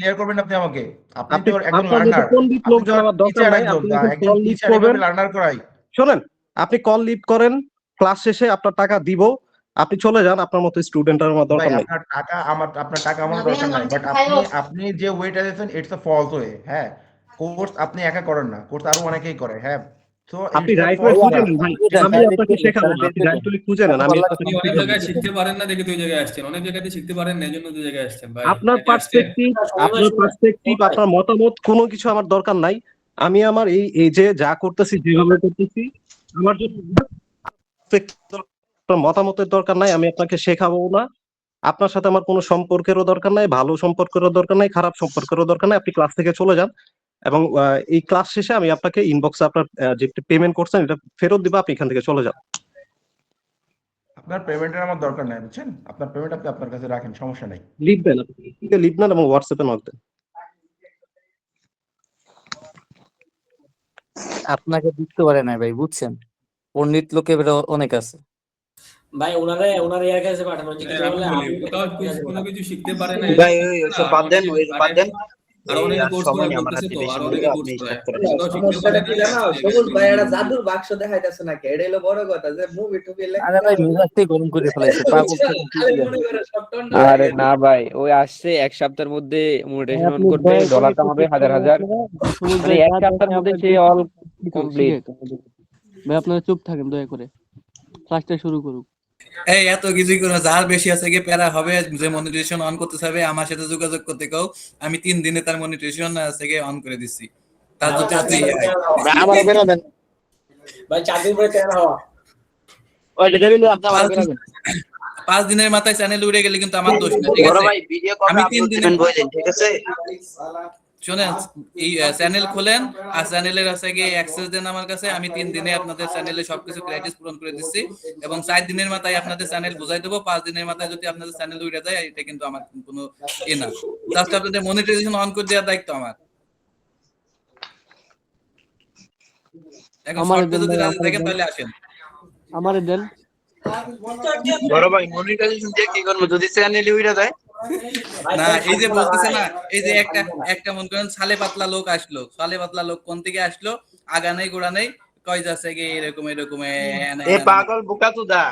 Clear করবেন আপনি আমাকে? আপনি আপনি তো একজন আপনার মতো লার্নার। পণ্ডিত আপনি তো লোকজন আমার দরকার টিচার নাই। একজন। আপনি এখন একজন কল লিভ টিচার করবেন। এভাবে লার্নার করায়? শোনেন, আপনি কল লিভ করেন, ক্লাস শেষে আপনার টাকা দিব। আপনি চলে যান, আপনার মতো স্টুডেন্টের আমার ভাই দরকার নাই। আপনার টাকা আমার দরকার নাই। বাট আপনি যে ওয়েটা দিয়েছেন ইটস আ ফলস ওয়ে। হ্যাঁ? কোর্স আপনি একা করেন না। কোর্স আরো অনেকেই করে। হ্যাঁ? সো আপনি it's a right way falls খুঁজে ওয়ে। নেন ভাই। বুঝেন, আমি তারা বের আপনাকে করে দেন, শেখাবো তারা না। বের আপনি করে রাইট দেন। ওয়ে খুঁজে নেন, আমি বললাম আপনাকে আপনি অনেক শিখাবো। জায়গায় শিখতে পারেন না দেখে দুই জায়গায় আসছেন, অনেক জায়গাতে শিখতে পারেন না এই জন্য দুই জায়গায় আসছেন ভাই, আপনার নাকি আসছেন? পার্সপেক্টিভ, আপনার মতামত কোনো কিছু আমার দরকার নাই। আমি আমার এই যে যা করতেছি, যেভাবে করতেছি, আমার জন্য আপনার মতামতের দরকার নাই। আমি আপনাকে শেখাবো না। আপনার সাথে আমার কোনো সম্পর্কেরও দরকার নাই, ভালো সম্পর্কেরও দরকার নাই, খারাপ সম্পর্কেরও দরকার নাই। আপনি ক্লাস থেকে চলে যান এবং এই ক্লাস শেষে আমি আপনাকে ইনবক্সে আপনার যে পেমেন্ট করছেন এটা ফেরত দিব। আপনি এখান থেকে চলে যান। আপনার পেমেন্টের আমার দরকার নাই, বুঝছেন? আপনার পেমেন্ট আপনি আপনার কাছে রাখেন, সমস্যা নাই। লিখবেন, লিখ নেন এবং হোয়াটসঅ্যাপে নক দেন। আপনাকে বুঝতে পারে না ভাই, বুঝছেন? পণ্ডিত লোকে অনেক আছে ভাই। ওনারা এর কাছে পাঠানো যে কিছু আমি বলে বলি, আপনি কোথাও কোনো কিছু শিখতে পারে না, ভাই এসব ওই করছে না, ওইসব আর বাদ দেন, অনেকে ওই বাদ দেন। আর এই অনেকে আর কোর্স সময় করা নেই আমার বলতেছে হাতে তো, বেশি আর নেই, অনেকে আপনি কোর্স করায়। স্টার্ট করেন। কোথাও শিখতে পারে সমস্যাটা না, কি জানো? সবুজ ভাই একটা জাদুর বাক্স দেখাইতেছে নাকি? এটা হলো বড় কথা, যে মুভি টুভি আরে ভাই, মেজাজটাই গরম করে ফেলাইছে পাগল ছাগল কি খালি বলেন? মনে করে সব টন্ডা হয়ে আরে গেছে। না ভাই, ওই আসছে এক সপ্তাহের মধ্যে ভাই মনিটাইজেশন অন আপনি করবে, দয়া করে ডলার একটু কামাবে চুপ হাজার করেন হাজার, আপনারা। সবুজ মানে ভাই এক যা সপ্তাহের দেখে মধ্যে আমরা সে একটু অল কমপ্লিট। শিখে ভাই আপনারা চুপ থাকেন দয়া করে, ক্লাসটা শুরু করুক। এই এত কিছুই করে যার বেশি আছে গিয়ে প্যারা হবে, যে মনিটাইজেশন অন করতে চাইবে আমার সাথে যোগাযোগ করতে কও। আমি 3 দিনে তার মনিটাইজেশন থেকে অন করে দিচ্ছি। তার ভাই, যদি 4 আছে দিন পরে AI। তেল হওয়া। আমার বেরো দেন। ভাই 4 দিন পরে তেল হওয়া। ওই টেবিলে আপনি আমার বেরো দেন। 5 দিনের মাথায় চ্যানেল উড়ে গেলে কিন্তু আমার দোষ না, ঠিক বড় আছে? ভাই ভিডিও কবে আমি 3 আপলোড দিনে দিবেন বলেন, ঠিক আছে? শুনেন, এই চ্যানেল খোলেন আর চ্যানেলের আছে গিয়ে অ্যাক্সেস দেন আমার কাছে। আমি 3 দিনে আপনাদের চ্যানেলে সবকিছু ক্রাইটেরিয়া পূরণ করে দিচ্ছি এবং 4 দিনের মাথায় আপনাদের চ্যানেল বুঝাই দেবো। 5 দিনের মাথায় যদি আপনাদের চ্যানেল উড়ে যায় এটা কিন্তু আমার কোনো না, জাস্ট আপনাদের মনিটাইজেশন অন করে দেওয়ার দায়িত্ব আমার। এখন আমারে শর্টে দেন যদি ভাই, রাজি আমারে থাকেন দেন, তাহলে আসেন। আমারে দেন। বড় ভাই মনিটাইজেশন দিয়ে কি করব যদি চ্যানেল উইরা যায়? না, এই যে বলতেছে না, এই যে একটা মন করেন সালে পাতলা লোক আসলো, সালে পাতলা লোক কোন থেকে আসলো, আগা নেই গোড়া নেই, কয় যাচ্ছে কি এরকম এরকম এ পাগল বোকাচোদা,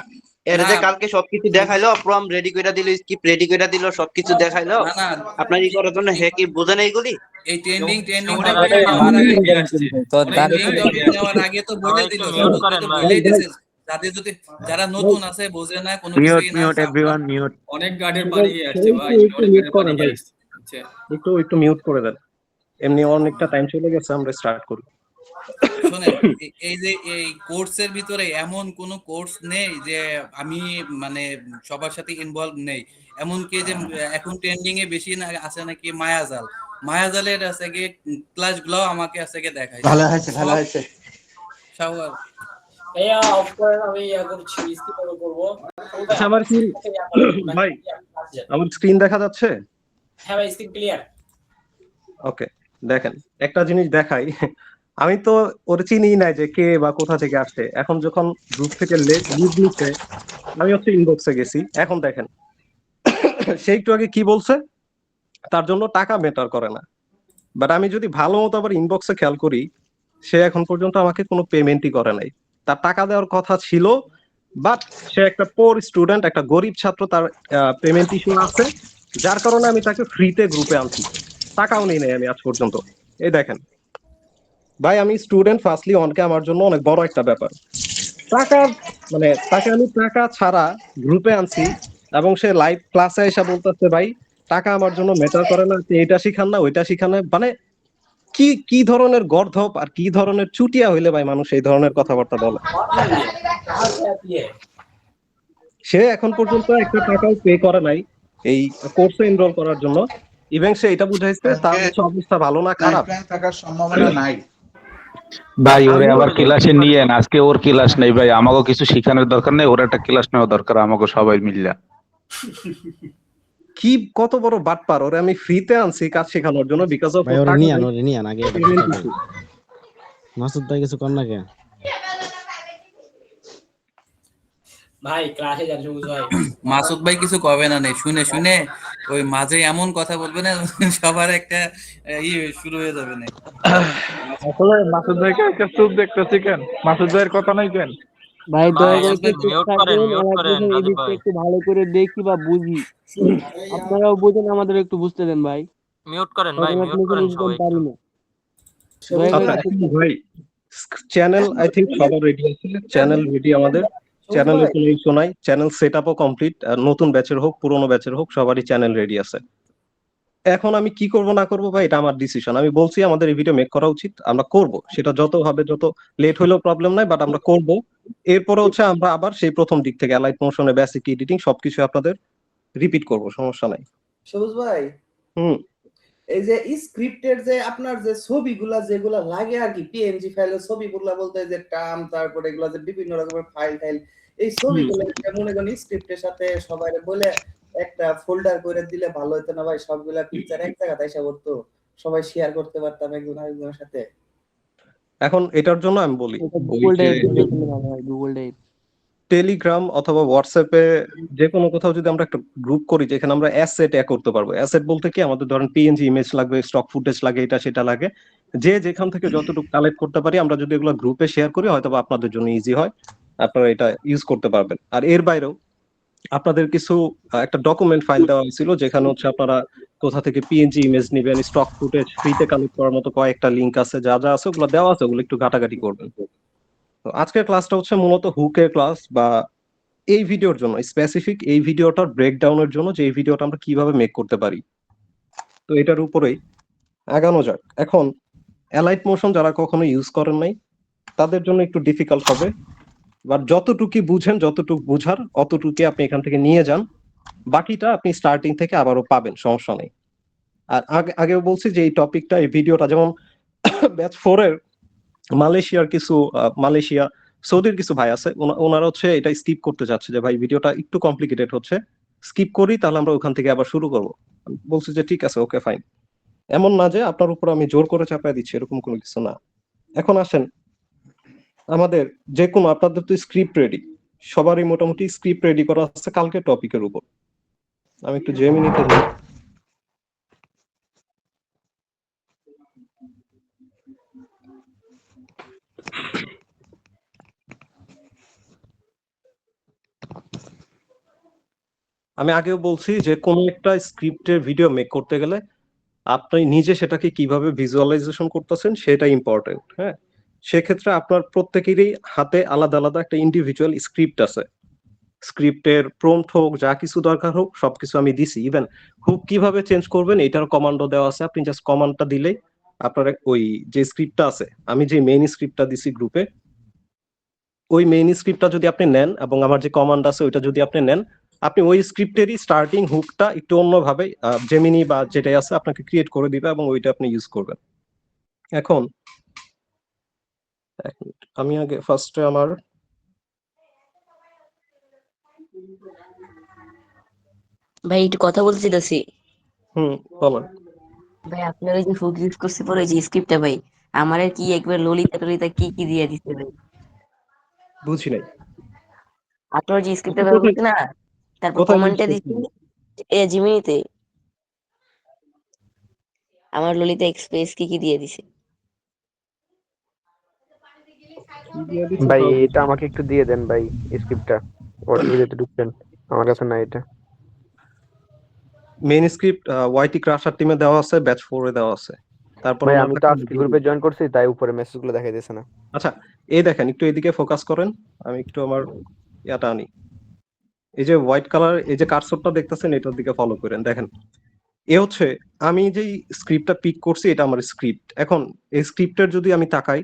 এর না যে কালকে সবকিছু দেখাইলো, প্রম রেডি কইরা দিল, স্ক্রিপ্ট রেডি কইরা দিল, সবকিছু দেখাইলো। না না, আপনার ই করার জন্য হে কি বোঝে না এইগুলি? এই ট্রেন্ডিং আরে টপিক নেওয়ার আগে আপনি বলে দেন আসছে, তো দাঁড়িয়ে ট্রেন্ডিং টপিক নেওয়ার আগে তো বলে দিল, সবকিছু তো বলেই দিয়েছে। যাদের যদি যারা নতুন আছে বোঝে না কোনো কিছুই না, অনেক গার্ডের পাড়ি আসছে ভাই, একটু অনেক মিউট গার্ডের পাড়ি করেন ভাই, আসছে, আচ্ছা। একটু মিউট করে দেন। এমনি অনেকটা টাইম চলে গেছে, আমরা স্টার্ট করি। শোনেন, এই যে এই কোর্সের ভিতরে এমন কোন কোর্স নেই যে আমি মানে সবার সাথে ইনভলভ নেই। এমনকি যে এখন ট্রেন্ডিং এ বেশি না আছে নাকি মায়াজাল, মায়াজালের আছে গিয়ে ক্লাসগুলো আমাকে আছে গিয়ে দেখায় ভালো হয়েছে, ভালো হয়েছে। সবার। ভাইয়া অফ করেন, আমি ইয়া করছি, স্কিপ করব। আচ্ছা, আমার কি ভাই আমার স্ক্রিন দেখা যাচ্ছে? হ্যাঁ ভাই, স্ক্রিন ক্লিয়ার। ওকে, দেখেন একটা জিনিস দেখাই। আমি তো ওর চিনি নাই যে কে বা কোথা থেকে আসছে। এখন যখন গ্রুপ থেকে লিভ নিচ্ছে, আমি হচ্ছে ইনবক্সে গেছি। এখন দেখেন সে একটু আগে কি বলছে, তার জন্য টাকা ম্যাটার করে না। বাট আমি যদি ভালো মতো আবার ইনবক্সে খেয়াল করি, সে এখন পর্যন্ত আমাকে কোনো পেমেন্টই করে নাই। তার টাকা দেওয়ার কথা ছিল, বাট সে একটা পোর স্টুডেন্ট, একটা গরিব ছাত্র, তার পেমেন্ট ইস্যু আছে, যার কারণে আমি তাকে ফ্রিতে গ্রুপে আনছি। টাকাও নেই নাই আমি আজ পর্যন্ত। এই দেখেন ভাই, আমি স্টুডেন্ট, ফার্স্টলি অনকে আমার জন্য অনেক বড় একটা ব্যাপার। টাকা মানে তাকে আমি টাকা ছাড়া গ্রুপে আনছি এবং সে লাইভ ক্লাসে এসে বলতেছে ভাই টাকা আমার জন্য ম্যাটার করে না, আপনি এটা শিখান না ওইটা শিখান না। মানে কি কি ধরনের গর্ধপ আর কি ধরনের চুটিয়া হইলে ভাই মানুষ এই ধরনের কথাবার্তা বলে? সে এখন পর্যন্ত একটা টাকাও পে করে নাই এই কোর্সে এনরোল করার জন্য। ইভেন সে এটা বুঝাইছে তার হচ্ছে অবস্থা ভালো না খারাপ থাকার সম্ভাবনা নাই। ভাই ওরে আবার ক্লাসে নিয়েন, আজকে ওর ক্লাস নেই ভাই, আমাকে কিছু শিখানোর দরকার নেই, ওর একটা ক্লাস নেওয়া দরকার আমাকে সবাই মিললা। কি কত বড় বাটপার! ওরে আমি ফ্রিতে আনছি কাজ শেখানোর জন্য, বিকজ অফ ভাই ওরে নিয়ান আগে মাসুদ ভাই কিছু কর না কে? ভাই ক্লাসে যান সবুজ ভাই। মাসুদ ভাই কিছু কবে না নেই, শুনে শুনে ওই মাঝে এমন কথা বলবে না সবার একটা শুরু হয়ে যাবে না। আসলে মাসুদ ভাইকে একটা চুপ দেখতেছি কেন? মাসুদ ভাইয়ের কথা নাই কেন? ভাই দয়া করে মাসুদ একটু ভাই চুপ মিউট করেন, থাকবেন, মিউট আমরা করেন দেখেন রাজীব এদিকটা ভাই, একটু ভালো করে দেখি বা বুঝি। আপনারাও বুঝেন, আমাদের একটু বুঝতে দেন ভাই, মিউট করেন ভাই, কারণ মিউট আপনি করেন জিনিস সবাই পারি একটু। না। দয়া করে আচ্ছা একটু এখন ভাই চ্যানেল আই থিঙ্ক সবার রেডি আছে, চ্যানেল রেডি আমাদের, চ্যানেলে কোনো ইস্যু নাই, চ্যানেল সেট আপও কমপ্লিট, নতুন ব্যাচের হোক পুরোনো ব্যাচের হোক সবারই চ্যানেল রেডি আছে। এখন আমি কি করব না করব ভাই এটা আমার ডিসিশন। আমি বলছি আমাদের এই ভিডিও মেক করা উচিত, আমরা করব, সেটা যত হবে যত লেট হইলেও প্রবলেম নাই, বাট আমরা করব। এরপরে হচ্ছে আমরা আবার সেই প্রথম দিক থেকে অ্যালাইট মোশনে বেসিক এডিটিং সবকিছু আপনাদের রিপিট করব, সমস্যা নাই। সবুজ ভাই, হুম এই যে স্ক্রিপ্টের যে আপনার যে ছবিগুলা যেগুলা লাগে আর কি, পিএনজি ফাইলের ছবিগুলা বলতে যে টার্ম, তারপরে এগুলা যে বিভিন্ন রকমের ফাইল এই ছবিগুলো মনে করেন স্ক্রিপ্টের সাথে সবাই বলে একটা ফোল্ডার করে দিলে ভালো হতো না ভাই? সবগুলা পিকচার এক জায়গাতে এসে পড়তো, সবাই শেয়ার করতে পারতাম একজন আরেকজনের সাথে। এখন এটার জন্য আমি বলি গুগল ড্রাইভ দিলে ভালো হয়, গুগল ড্রাইভ। টেলিগ্রাম অথবা হোয়াটসঅ্যাপে যে কোনো কোথাও যদি আমরা একটা গ্রুপ করি যেখানে আমরা অ্যাসেট অ্যাড করতে পারবো, অ্যাসেট বলতে কি আমাদের ধরেন পিএনজি ইমেজ লাগবে, স্টক ফুটেজ লাগে, এটা সেটা লাগে, যে যেখান থেকে যতটুকু কালেক্ট করতে পারি আমরা যদি এগুলো গ্রুপে শেয়ার করি হয়তো আপনাদের জন্য ইজি হয়, আপনারা এটা ইউজ করতে পারবেন। আর এর বাইরেও আপনাদের কিছু একটা ডকুমেন্ট ফাইল দেওয়া হয়েছিল যেখানে হচ্ছে আপনারা কোথা থেকে পিএনজি ইমেজ নেবেন, স্টক ফুটেজ ফ্রিতে কালেক্ট করার মতো কয়েকটা লিঙ্ক আছে, যা যা আছে ওগুলো দেওয়া আছে, ওগুলো একটু ঘাটাঘাটি করবেন। তো আজকের ক্লাসটা হচ্ছে মূলত হুকের ক্লাস, বা এই ভিডিওর জন্য স্পেসিফিক এই ভিডিওটার ব্রেকডাউনের জন্য যে এই ভিডিওটা আমরা কিভাবে মেক করতে পারি, তো এটার উপরেই আগানো যাক। এখন অ্যালাইট মোশন যারা কখনো ইউজ করেন নাই তাদের জন্য একটু ডিফিকাল্ট হবে, বাট যতটুকু বুঝেন, যতটুকু বুঝার অতটুকু আপনি এখান থেকে নিয়ে যান, বাকিটা আপনি স্টার্টিং থেকে আবারও পাবেন, সমস্যা নেই। আর আগেও বলছি যে এই টপিকটা, এই ভিডিওটা যেমন ব্যাচ 4 এর মালয়েশিয়ার কিছু মালয়েশিয়া সৌদির কিছু ভাই আছে, ওনারা হচ্ছে এটা স্কিপ করতে চাচ্ছে যে ভাই ভিডিওটা একটু কমপ্লিকেটেড হচ্ছে, স্কিপ করি তাহলে আমরা ওখান থেকে আবার শুরু করবো। বলছি যে ঠিক আছে, ওকে ফাইন। এমন না যে আপনার উপর আমি জোর করে চাপায় দিচ্ছি, এরকম কোনো কিছু না। এখন আসেন আমাদের যে কোনো, আপনাদের তো স্ক্রিপ্ট রেডি, সবারই মোটামুটি স্ক্রিপ্ট রেডি করা আছে কালকে টপিকের উপর। আমি একটু জেমিনিতে যাই। আমি আগেও বলছি যে কোনো একটা স্ক্রিপ্টের ভিডিও মেক করতে গেলে আপনি নিজে সেটাকে কিভাবে ভিজুয়ালাইজেশন করতেছেন সেটা ইম্পর্টেন্ট। হ্যাঁ, সেক্ষেত্রে আপনার প্রত্যেকেরই হাতে আলাদা আলাদা একটা ইন্ডিভিজুয়াল স্ক্রিপ্ট আছে, স্ক্রিপ্টের প্রম্পট হোক যা কিছু দরকার হোক সবকিছু আমি দিছি। ইভেন হুক কিভাবে চেঞ্জ করবেন এটার কমান্ডও দেওয়া আছে, আপনি জাস্ট কমান্ডটা দিলেই আপনার ওই যে স্ক্রিপ্টটা আছে, আমি যে মেইন স্ক্রিপ্টটা দিছি গ্রুপে, ওই মেইন স্ক্রিপ্টটা যদি আপনি নেন এবং আমার যে কমান্ড আছে ওইটা যদি আপনি নেন, আপনি ওই স্ক্রিপ্টেরই স্টার্টিং হুকটা একটু অন্যভাবে জেমিনি বা যেটাই আছে আপনাকে ক্রিয়েট করে দিবে এবং ওইটা আপনি ইউজ করবেন। এখন আমি আগে ফার্স্টে আমার ভাই একটু কথা বলতে চাইতেছি। বলেন ভাই আপনার ওই যে হুক ইউজ করছে পরে ওই যে স্ক্রিপ্টটা ভাই আমার কি একবার ললিতা টলিতা কি কি দিয়ে দিচ্ছে ভাই? বুঝি নাই আপনার যে স্ক্রিপ্টটা ব্যবহার কোথায় করছে না, তারপর কোথায় ইউজ কমান্ডটা দিচ্ছি করছেন? জিমিনিতে আমার ললিতা এক্সপ্রেস কি কি দিয়ে দিছে। কি দিয়ে দিচ্ছে ভাই তাও এটা বুঝি আমাকে একটু দিয়ে দেন ভাই, স্ক্রিপ্টটা অসুবিধাতে ঢুকছেন, আমার কাছে না এটা। মেইন স্ক্রিপ্ট ওয়াইটি ক্রাশার টিমে দেওয়া আছে, ব্যাচ 4 এ দেওয়া আছে। তারপর ভাই আমার আমি তো কাছে আজকে গ্রুপে জয়েন করছি, তাই উপরে মেসেজগুলো দেখাই দিচ্ছে না। আচ্ছা এই দেখেন একটু এদিকে ফোকাস করেন, আমি একটু আমার ইয়াটা আনি। এই যে হোয়াইট কালার এই যে কার্সরটা দেখতেছেন এটার দিকে ফলো করেন, দেখেন এ হচ্ছে আমি যেই স্ক্রিপ্টটা পিক করছি এটা আমার স্ক্রিপ্ট। এখন এই স্ক্রিপ্টের যদি আমি তাকাই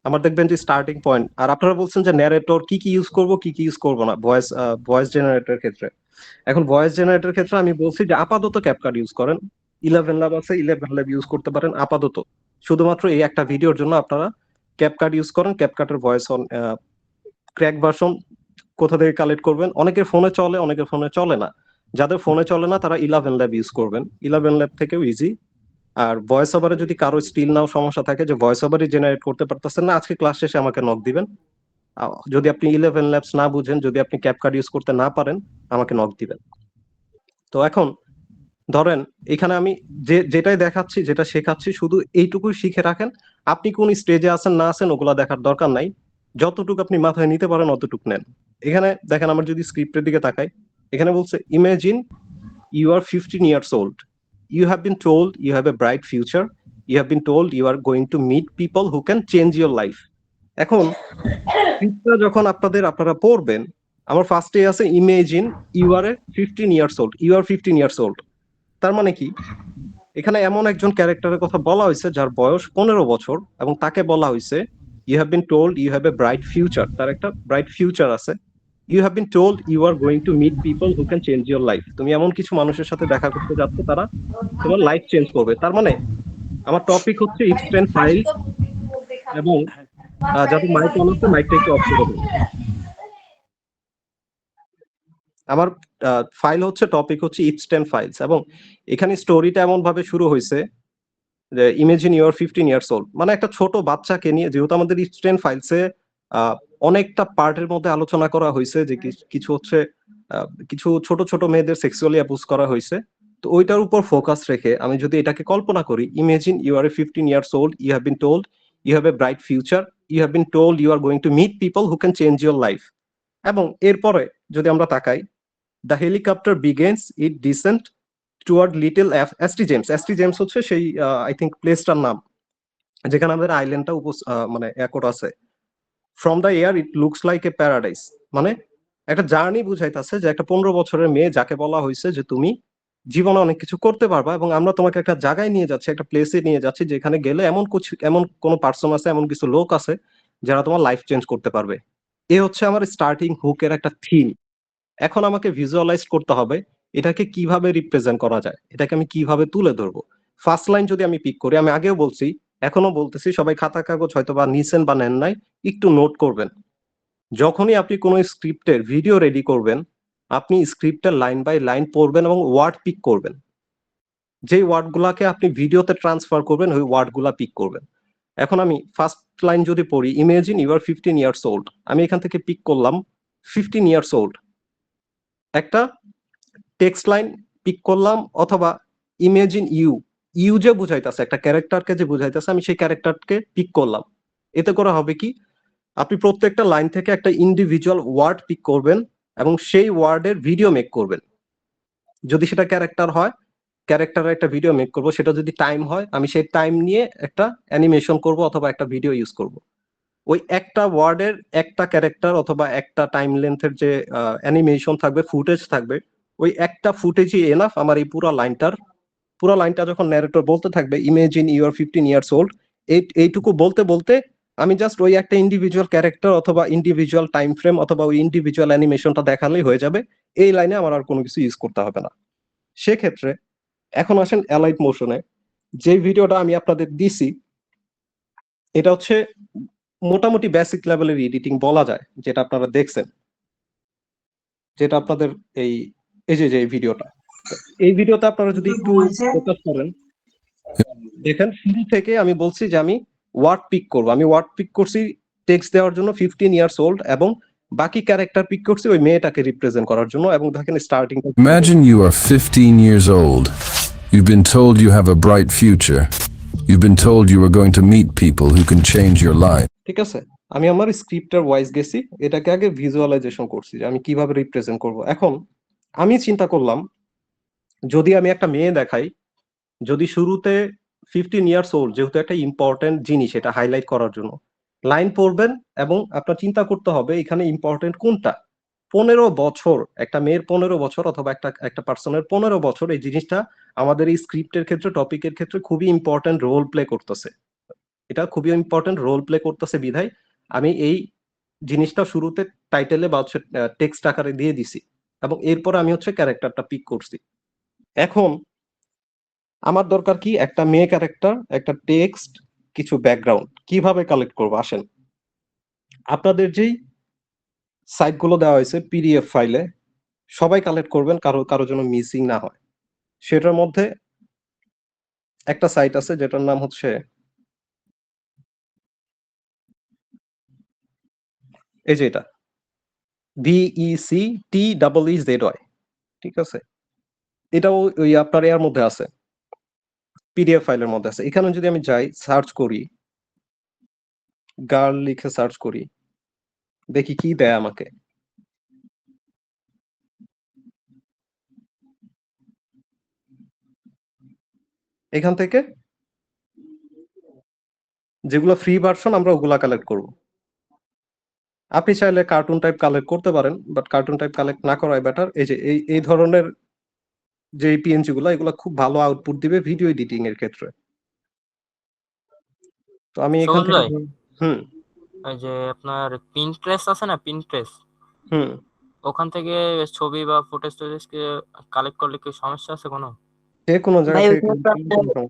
আমার দেখবেন যে স্টার্টিং পয়েন্ট, আর আপনারা বলছেন যে ন্যারেটর কি কি ইউজ করব কি কি ইউজ করব না ভয়েস জেনারেটরের ক্ষেত্রে। এখন ভয়েস জেনারেটরের ক্ষেত্রে আমি বলছি যে আপাতত ক্যাপকাট ইউজ করেন, 11 ল্যাব আছে 11 ল্যাব ইউজ করতে পারেন আপাতত, শুধুমাত্র এই একটা ভিডিওর জন্য আপনারা ক্যাপকাট ইউজ করেন। ক্যাপকাটের ভয়েস অন ক্র্যাক ভার্সন কোথা থেকে কালেক্ট করবেন, অনেকের ফোনে চলে অনেকের ফোনে চলে না, যাদের ফোনে চলে না তারা 11 ল্যাব ইউজ করবেন, 11 ল্যাব থেকেও ইজি। আর ভয়েস ওভারে যদি কারো স্টিল নাও সমস্যা থাকে যে ভয়েস ওভারই জেনারেট করতে পারতেছেন না, আজকে ক্লাস শেষে আমাকে নক দিবেন। যদি আপনি 11 ল্যাবস না বুঝেন, যদি আপনি ক্যাপকাট ইউজ করতে না পারেন আমাকে নক দিবেন। তো এখন ধরেন এখানে আমি যেটাই দেখাচ্ছি, যেটা শেখাচ্ছি, শুধু এইটুকুই শিখে রাখেন। আপনি কোন স্টেজে আছেন না আছেন ওগুলা দেখার দরকার নাই, যতটুকু আপনি মাথায় নিতে পারেন অতটুকু নেন। এখানে দেখেন, আমার যদি স্ক্রিপ্টের দিকে তাকাই, এখানে বলছে imagine you are 15 years old. You have been told you have a bright future. You have been told you are going to meet people who can change your life. এখন স্ক্রিপ্টটা যখন আপনারা পড়বেন, আমার ফার্স্টে আছে imagine you are 15 years old. You are 15 years old. তার মানে কি, এখানে এমন একজন ক্যারেক্টারের কথা বলা হয়েছে যার বয়স 15 বছর, এবং তাকে বলা হয়েছে you have been told you have a bright future. তার একটা ব্রাইট ফিউচার আছে। You have been told you are going to meet people who can change your life. তুমি এমন কিছু মানুষের সাথে দেখা করতে যাচ্ছ, তারা তোমার লাইফ চেঞ্জ করবে। তার মানে আমার টপিক হচ্ছে ইনস্ট্যান্ট ফাইল, এবং যাদের মাইক অন আছে মাইকটা একটু অফ করে দেবে। আমার ফাইল হচ্ছে, টপিক হচ্ছে ইনস্ট্যান্ট ফাইলস, এবং এখানে স্টোরিটা এমন ভাবে শুরু হয়েছে যে imagine you are 15 years old, মানে একটা ছোট বাচ্চাকে নিয়ে, যেহেতু আমাদের ইনস্ট্যান্ট ফাইলসে অনেকটা পার্টের মধ্যে আলোচনা করা হয়েছে যে কিছু হচ্ছে কিছু ছোট ছোট মেয়েদের সেক্সুয়ালি অ্যাবিউজ করা হয়েছে, তো ওইটার উপর ফোকাস রেখে আমি যদি এটাকে কল্পনা করি, imagine you are 15 years old, you have been told you have a bright future, you have been told you are going to meet people who can change your life. এবং এরপরে যদি আমরা তাকাই, the helicopter begins it descent toward little S T James. S T James হচ্ছে সেই I think প্লেসটার নাম যেখানে আমাদের আইল্যান্ডটা মানে একট আছে। From the air it looks like a paradise, মানে একটা জার্নি বুঝাইতেছে যে একটা 15 বছরের মেয়ে যাকে বলা হয়েছে যে তুমি জীবনে অনেক কিছু করতে পারবা, এবং আমরা তোমাকে একটা জায়গায় নিয়ে যাচ্ছি, একটা প্লেসে নিয়ে যাচ্ছি যেখানে গেলে এমন কোন পার্সন আছে, এমন কিছু লোক আছে যারা তোমার লাইফ চেঞ্জ করতে পারবে। এ হচ্ছে আমার স্টার্টিং হুকের একটা থিম। এখন আমাকে ভিজুয়ালাইজ করতে হবে এটাকে কিভাবে রিপ্রেজেন্ট করা যায়, এটাকে আমি কিভাবে তুলে ধরবো। ফার্স্ট লাইন যদি আমি পিক করি, আমি আগেও বলছি এখনো বলতেছি, সবাই খাতা কাগজ হয়তো বা নিছেন বা নেন নাই, একটু নোট করবেন। যখনই আপনি কোনো স্ক্রিপ্টের ভিডিও রেডি করবেন, আপনি স্ক্রিপ্টের লাইন বাই লাইন পড়বেন এবং ওয়ার্ড পিক করবেন। যেই ওয়ার্ডগুলাকে আপনি ভিডিওতে ট্রান্সফার করবেন, ওই ওয়ার্ডগুলা পিক করবেন। এখন আমি ফার্স্ট লাইন যদি পড়ি, imagine you are 15 years old, আমি এখান থেকে পিক করলাম 15 years old, একটা টেক্সট লাইন পিক করলাম, অথবা ইমেজিন ইউ যে বুঝাইতেছে, একটা ক্যারেক্টারকে যে বুঝাইতেছে, আমি সেই ক্যারেক্টারকে পিক করলাম। এতে করে হবে কি, আপনি প্রত্যেকটা লাইন থেকে একটা ইন্ডিভিজুয়াল ওয়ার্ড পিক করবেন এবং সেই ওয়ার্ডের ভিডিও মেক করবেন। যদি সেটা ক্যারেক্টার হয়, ক্যারেক্টারের একটা ভিডিও মেক করব। সেটা যদি টাইম হয়, আমি সেই টাইম নিয়ে একটা অ্যানিমেশন করব অথবা একটা ভিডিও ইউজ করব। ওই একটা ওয়ার্ডের একটা ক্যারেক্টার অথবা একটা টাইম লেন্থের যে অ্যানিমেশন থাকবে, ফুটেজ থাকবে, ওই একটা ফুটেজই এনাফ আমার এই পুরো লাইনটা যখন ন্যারেটর বলতে থাকবে imagine you are 15 years old, এইটুকু বলতে বলতে আমি জাস্ট ওই একটা ইন্ডিভিজুয়াল ক্যারেক্টার অথবা ইন্ডিভিজুয়াল টাইম ফ্রেম অথবা ওই ইন্ডিভিজুয়াল অ্যানিমেশনটা দেখালেই হয়ে যাবে। এই লাইনে আমার আর কোনো কিছু ইউজ করতে হবে না। সেক্ষেত্রে এখন আসেন অ্যালাইট মোশনে। যে ভিডিওটা আমি আপনাদের দিছি, এটা হচ্ছে মোটামুটি বেসিক লেভেলের এডিটিং বলা যায়, যেটা আপনারা দেখছেন, যেটা আপনাদের এই যে ভিডিওটা, এই ভিডিওতে আপনারা যদি একটু ফোকাস করেন, দেখেন শুরু থেকে আমি বলছি যে আমি ওয়ার্ড পিক করব। আমি ওয়ার্ড পিক করছি টেক্সট দেওয়ার জন্য 15 years old, এবং বাকি ক্যারেক্টার পিক করছি ওই মেয়েটাকে রিপ্রেজেন্ট করার জন্য। এবং দেখেন starting, Imagine you are 15 years old. You've been told you have a bright future. You've been told you are going to meet people who can change your life. ঠিক আছে, আমি আমার স্ক্রিপ্টার ওয়াইজ গেছি, এটাকে আগে ভিজুয়ালাইজেশন করছি যে আমি কিভাবে রিপ্রেজেন্ট করব। এখন আমি চিন্তা করলাম, যদি আমি একটা মেয়ে দেখাই, যদি শুরুতে 15 years old, যেহেতু একটা ইম্পর্টেন্ট জিনিস, এটা হাইলাইট করার জন্য লাইন পড়বেন, এবং আপনার চিন্তা করতে হবে এখানে ইম্পর্টেন্ট কোনটা। 15 বছর, একটা মেয়ের 15 বছর অথবা একটা পার্সনের 15 বছর, এই জিনিসটা আমাদের এই স্ক্রিপ্টের ক্ষেত্রে, টপিকের ক্ষেত্রে খুবই ইম্পর্টেন্ট রোল প্লে করতেছে। এটা খুবই ইম্পর্টেন্ট রোল প্লে করতেছে বিধায় আমি এই জিনিসটা শুরুতে টাইটেলে বা হচ্ছে টেক্সট আকারে দিয়ে দিছি, এবং এরপর আমি হচ্ছে ক্যারেক্টারটা পিক করছি। এখন আমার দরকার কি, একটা মেয়ে ক্যারেক্টার, একটা টেক্সট, কিছু ব্যাকগ্রাউন্ড কিভাবে কালেক্ট করবো। আসেন, আপনাদের যেই সাইটগুলো দেওয়া হয়েছে পিডিএফ ফাইলে, সবাই কালেক্ট করবেন, কারো জন্য মিসিং না হয়। সেটার মধ্যে একটা সাইট আছে যেটার নাম হচ্ছে এই যে এটা VECTEEZY, ঠিক আছে। এটাও ওই আপনার এর মধ্যে আছে, পিডিএফ ফাইলের মধ্যে আছে। এখানে যদি আমি যাই সার্চ করি, গার্ল লিখে সার্চ করি, দেখি কি দেয় আমাকে। এখান থেকে যেগুলো ফ্রি ভার্সন আমরা ওগুলা কালেক্ট করব। আপনি চাইলে কার্টুন টাইপ কালেক্ট করতে পারেন, বাট কার্টুন টাইপ কালেক্ট না করাই বেটার। এই যে এই ধরনের যে পিএনজি গুলো, এগুলো খুব ভালো আউটপুট দিবে ভিডিও এডিটিং এর ক্ষেত্রে। তো আমি এখান সবুজ থেকে ভাই, হুম ওই যে আপনার পিন্টারেস্ট আছে না, পিন্টারেস্ট, হুম ওখান থেকে ছবি বা ফুটেজ টুটেজ কালেক্ট করলে কি সমস্যা আছে কোনো? যে কোনো জায়গা ভাই থেকে ওইখানে তো আপনার,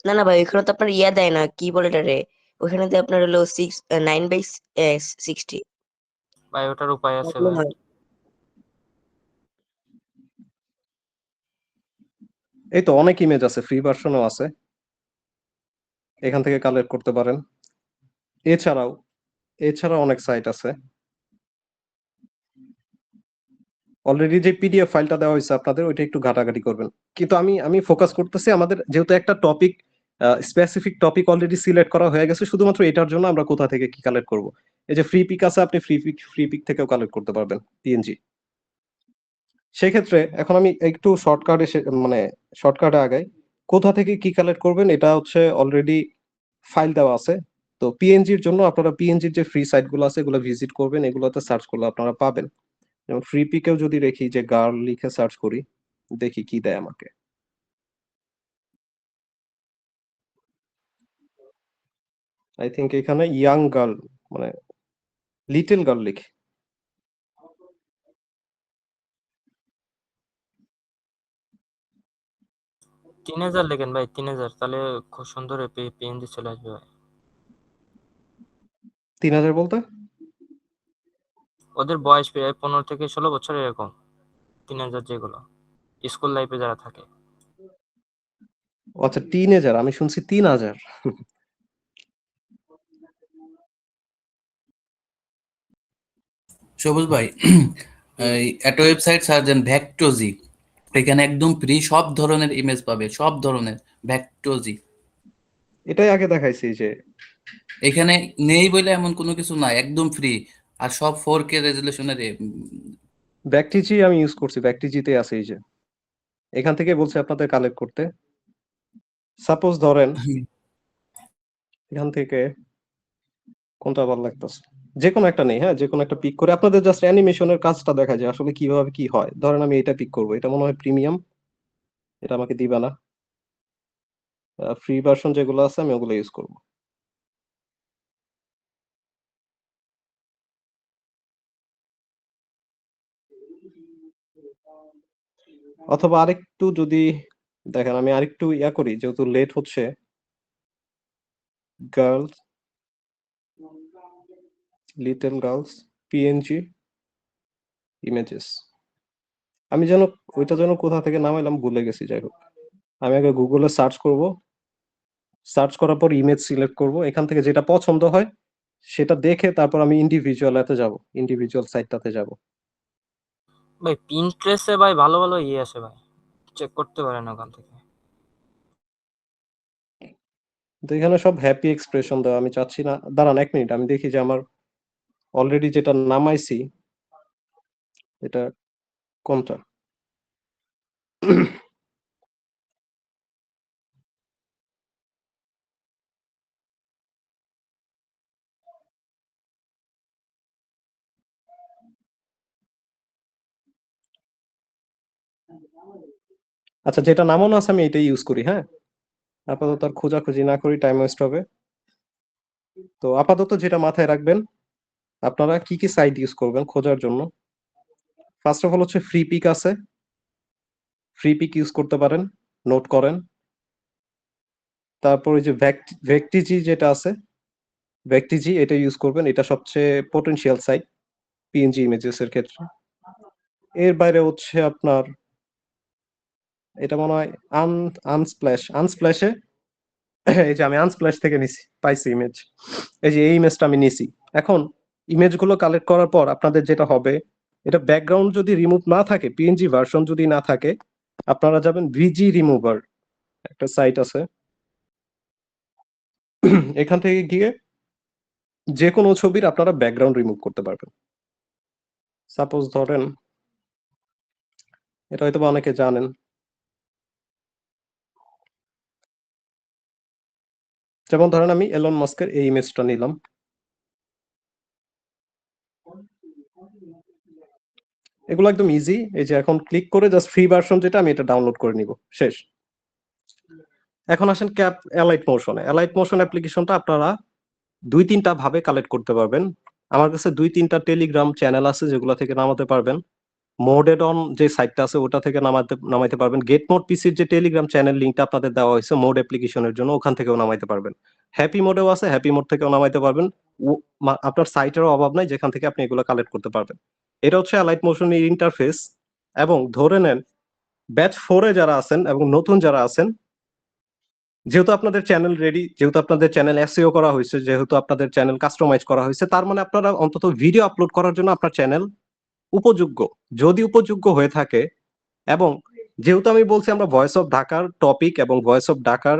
না না ভাই ওইখানে তো আপনার ইয়া দেয় না, কি বলে এটারে, ওইখানে তো আপনার হলো 9/60। ভাই ওটার উপায় আছে ভাই? এই তো অনেক ইমেজ আছে, ফ্রি ভার্সনও আছে, এখান থেকে কালেক্ট করতে পারেন। এছাড়াও অনেক সাইট আছে। অলরেডি যে পিডিএফ ফাইলটা দেওয়া হয়েছে আপনাদের, ওইটা একটু ঘাটাঘাটি করবেন। কিন্তু আমি ফোকাস করতেছি আমাদের যেহেতু একটা topic, specific topic already select করা হয়ে গেছে, শুধুমাত্র এটার জন্য আমরা কোথা থেকে কি কালেক্ট করব। এই যে ফ্রি পিক আছে, আপনি ফ্রি পিক থেকেও কালেক্ট করতে পারবেন পিএনজি। সেক্ষেত্রে এখন আমি একটু শর্টকাটে আগাই। কোথা থেকে কি কালেক্ট করবেন এটা হচ্ছে অলরেডি ফাইল দেওয়া আছে। তো পিএনজির জন্য আপনারা পিএনজির যে ফ্রি সাইট গুলো আছে এগুলো ভিজিট করবেন, এগুলোতে সার্চ করলে আপনারা পাবেন। যেমন ফ্রি পিকেও যদি দেখি যে গার্ল লিখে সার্চ করি, দেখি কি দেয় আমাকে। আই থিঙ্ক এখানে ইয়াং গার্ল মানে লিটল গার্ল লিখে, 3000 লেখেন ভাই, 3000, তাহলে খুব সুন্দর পিএনজি চলে আসবে ভাই। 3000 বলতে ওদের বয়স প্রায় 15 থেকে 16 বছর এরকম। 3000 যেগুলো স্কুল লাইফে যারা থাকে। আচ্ছা, টিনেজার, আমি শুনছি 3000। সবুজ ভাই, একটা ওয়েবসাইট সার্চ দেন ভ্যাক্টোজি, এখানে একদম ফ্রি সব ধরনের ইমেজ পাবে, সব ধরনের। ভ্যাক্টোজি এটাই আগে দেখাইছি যে এখানে নেই বলে এমন কোনো কিছু নাই, একদম ফ্রি, আর সব 4K রেজুলেশনের। ব্যাকটিজি আমি ইউজ করছি, ব্যাকটিজিতে আছে এই যে, এখান থেকে বলছে আপনাদের কালেক্ট করতে। সাপোজ ধরেন এখান থেকে কোনটা ভালো লাগতেছে, যে কোনো একটা নেই, হ্যাঁ যে কোনো একটা পিক করে আপনাদের জাস্ট অ্যানিমেশনের কাজটা দেখা যায় আসলে কিভাবে কি হয়। ধরেন আমি এটা পিক করবো, এটা মনে হয় প্রিমিয়াম, এটা আমাকে দিবা না। ফ্রি ভার্সন যেগুলো আছে আমি ওগুলো ইউজ করবো। অথবা আরেকটু যদি দেখেন, আমি আরেকটু ইয়া করি যেহেতু লেট হচ্ছে, girls little girls PNG images, আমি যেন ওইটা যেন কোথা থেকে নামাইলাম ভুলে গেছি। যাই হোক, আমি আগে গুগলে সার্চ করব, সার্চ করার পর ইমেজ সিলেক্ট করব, এখান থেকে যেটা পছন্দ হয় সেটা দেখে তারপর আমি ইন্ডিভিজুয়ালতে যাব, ইন্ডিভিজুয়াল সাইটটাতে যাব। ভাই পিন্টারেস্টে ভাই ভালো ভালো ইয়ে আছে ভাই, চেক করতে পারেন ওখান থেকে। তো এখানে সব হ্যাপি এক্সপ্রেশন দেওয়া, আমি চাচ্ছি না। দাঁড়ান 1 মিনিট, আমি দেখি যে আমার অলরেডি যেটা নামাইছি এটা কোনটা। আচ্ছা, যেটা নামানো আছে আমি এটাই ইউজ করি। হ্যাঁ, আপাতত আর খোঁজাখুঁজি না করি, টাইম ওয়েস্ট হবে। তো আপাতত যেটা মাথায় রাখবেন, আপনারা কি কি সাইট ইউজ করবেন খোঁজার জন্য। ফার্স্ট অফ অল হচ্ছে ফ্রি পিক আছে, ফ্রি পিক ইউজ করতে পারেন, নোট করেন। তারপর ওই যে ভেক্টিজি যেটা আছে, ভেক্টিজি এটা ইউজ করবেন, এটা সবচেয়ে পটেনশিয়াল সাইট পিএনজি ইমেজেস এর ক্ষেত্রে। এর বাইরে হচ্ছে আপনার এটা মনে হয় আনস্প্ল্যাশে, এই যে আমি আনস্প্ল্যাশ থেকে নিছি, পাইছি ইমেজ, এই যে এই ইমেজটা আমি নিছি। এখন ইমেজগুলো কালেক্ট করার পর আপনাদের যেটা হবে, এটা ব্যাকগ্রাউন্ড যদি রিমুভ না থাকে, পিএনজি ভার্সন যদি না থাকে, আপনারা যাবেন ভিজি রিমুভার, একটা সাইট আছে, এখান থেকে গিয়ে যে কোনো ছবির আপনারা ব্যাকগ্রাউন্ড রিমুভ করতে পারবেন। সাপোজ ধরেন, এটা হয়তো অনেকে জানেন, যেমন ধরেন আমি এলন মাস্কের এই ইমেজটা নিলাম, এগুলো একদম ইজি। এই যে এখন ক্লিক করে জাস্ট ফ্রি ভার্সন যেটা, আমি এটা ডাউনলোড করে নিব, শেষ। এখন আসেন ক্যাপ অ্যালাইট মোশনে। অ্যালাইট মোশন অ্যাপ্লিকেশনটা আপনারা 2-3টা ভাবে কালেক্ট করতে পারবেন। আমার কাছে 2-3টা টেলিগ্রাম চ্যানেল আছে যেগুলো থেকে নামাতে পারবেন। মোডেড অন যে সাইটটা আছে ওটা থেকে নামাইতে পারবেন। গেট মোড পিসির যে টেলিগ্রাম চ্যানেল লিংকটা আপনাদের দেওয়া হয়েছে মোড অ্যাপ্লিকেশনের জন্য, ওখান থেকেও নামাইতে পারবেন। হ্যাপি মোডেও আছে, হ্যাপি মোড থেকেও নামাইতে পারবেন। আপনার সাইটেরও অভাব নাই যেখান থেকে আপনি এগুলো কালেক্ট করতে পারবেন। এটা হচ্ছে অ্যালাইট মোশনের ইন্টারফেস। এবং ধরে নেন ব্যাচ 4 এ যারা আছেন এবং নতুন যারা আছেন, যেহেতু আপনাদের চ্যানেল রেডি, যেহেতু আপনাদের চ্যানেল এসইও করা হয়েছে, যেহেতু আপনাদের চ্যানেল কাস্টমাইজ করা হয়েছে, তার মানে আপনারা অন্তত ভিডিও আপলোড করার জন্য আপনার চ্যানেল উপযোগ্য। যদি উপযোগ্য হয়ে থাকে, এবং যেহেতু আমি বলছি আমরা ভয়েস অফ ঢাকার টপিক এবং ভয়েস অফ ঢাকার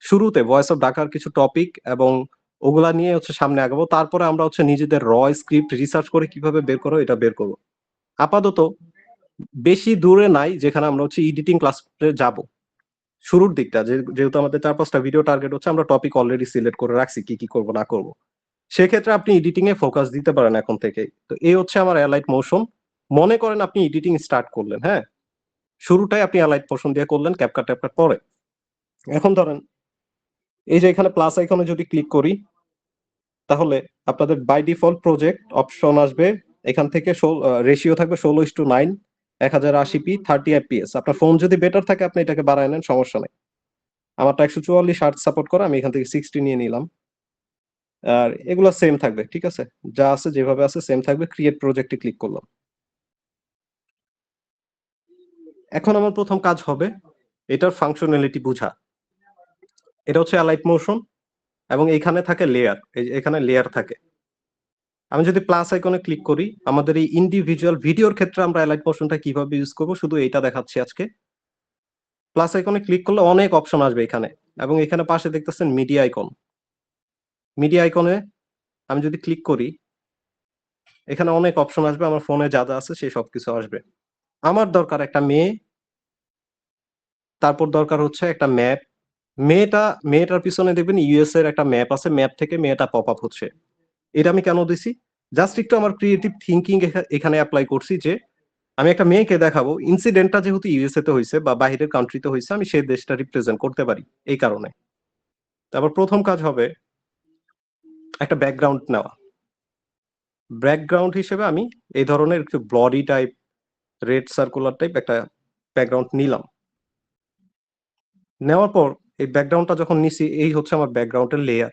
শুরুতে ভয়েস অফ ঢাকার কিছু টপিক এবং ওগুলা নিয়ে হচ্ছে সামনে আগাবো, তারপরে আমরা হচ্ছে নিজেদের র স্ক্রিপ্ট রিসার্চ করে কিভাবে বের করো এটা বের করবো। আপাতত বেশি দূরে নাই যেখানে আমরা হচ্ছে এডিটিং ক্লাসে যাব। শুরুর দিকটা যেহেতু আমাদের 4-5টা ভিডিও টার্গেট হচ্ছে, আমরা টপিক অলরেডি সিলেক্ট করে রাখছি কি কি করবো না করবো। সেক্ষেত্রে আপনি এডিটিং এ ফোকাস দিতে পারেন এখন থেকে। তো এই হচ্ছে আমার অ্যালাইট মোশন। মনে করেন আপনি এডিটিং স্টার্ট করলেন, হ্যাঁ, শুরুটাই আপনি অ্যালাইট মোশন দিয়ে করলেন, ক্যাপকাট ট্যাপকাট পরে। এখন ধরেন এই যে এখানে প্লাস আইকনে যদি ক্লিক করি, তাহলে আপনাদের বাই ডিফল্ট প্রজেক্ট অপশন আসবে। এখান থেকে রেশিও থাকবে 16:9, 1080p 30 fps। আপনার ফোন যদি বেটার থাকে আপনি এটাকে বাড়ায় নেন, সমস্যা নেই। আমারটা 144 হার্টজ সাপোর্ট করে, আমি এখান থেকে 60 নিয়ে নিলাম। আর এগুলো সেম থাকবে, ঠিক আছে, যা আছে যেভাবে আছে সেম থাকবে। ক্রিয়েট প্রজেক্টে ক্লিক করলাম। এখন আমার প্রথম কাজ হবে এটার ফাংশনালিটি বোঝা। এটা হচ্ছে অ্যালাইট মোশন এবং এখানে থাকে লেয়ার, এখানে লেয়ার থাকে। আমি যদি প্লাস আইকনে ক্লিক করি, আমাদের এই ইন্ডিভিজুয়াল ভিডিওর ক্ষেত্রে আমরা অ্যালাইট মোশনটা কিভাবে ইউজ করব শুধু এইটা দেখাচ্ছি আজকে। প্লাস আইকনে ক্লিক করলে অনেক অপশন আসবে এখানে, এবং এখানে পাশে দেখতেছেন মিডিয়া আইকন। মিডিয়া আইকনে আমি যদি ক্লিক করি, এখানে অনেক অপশন আসবে, আমার ফোনে যা যা আছে সেই সবকিছু আসবে। আমার দরকার একটা মেয়ে, তারপর দরকার হচ্ছে একটা ম্যাপ। মেয়েটার পিছনে দেখবেন ইউএস এর একটা ম্যাপ আছে, ম্যাপ থেকে মেয়েটা পপ আপ হচ্ছে। এটা আমি কেন দিছি? জাস্ট একটু আমার ক্রিয়েটিভ থিঙ্কিং এখানে অ্যাপ্লাই করছি যে আমি একটা মেয়েকে দেখাবো, ইনসিডেন্টটা যেহেতু ইউএসএ তে হয়েছে বা বাইরের কান্ট্রিতে হয়েছে, আমি সেই দেশটা রিপ্রেজেন্ট করতে পারি এই কারণে। তারপর প্রথম কাজ হবে একটা ব্যাকগ্রাউন্ড নেওয়া। ব্যাকগ্রাউন্ড হিসেবে আমি এই ধরনের একটু bloody type, red circular type একটা ব্যাকগ্রাউন্ড নিলাম। নেওয়ার পর এই ব্যাকগ্রাউন্ডটা যখন নিছি, এই হচ্ছে আমার ব্যাকগ্রাউন্ডের লেয়ার।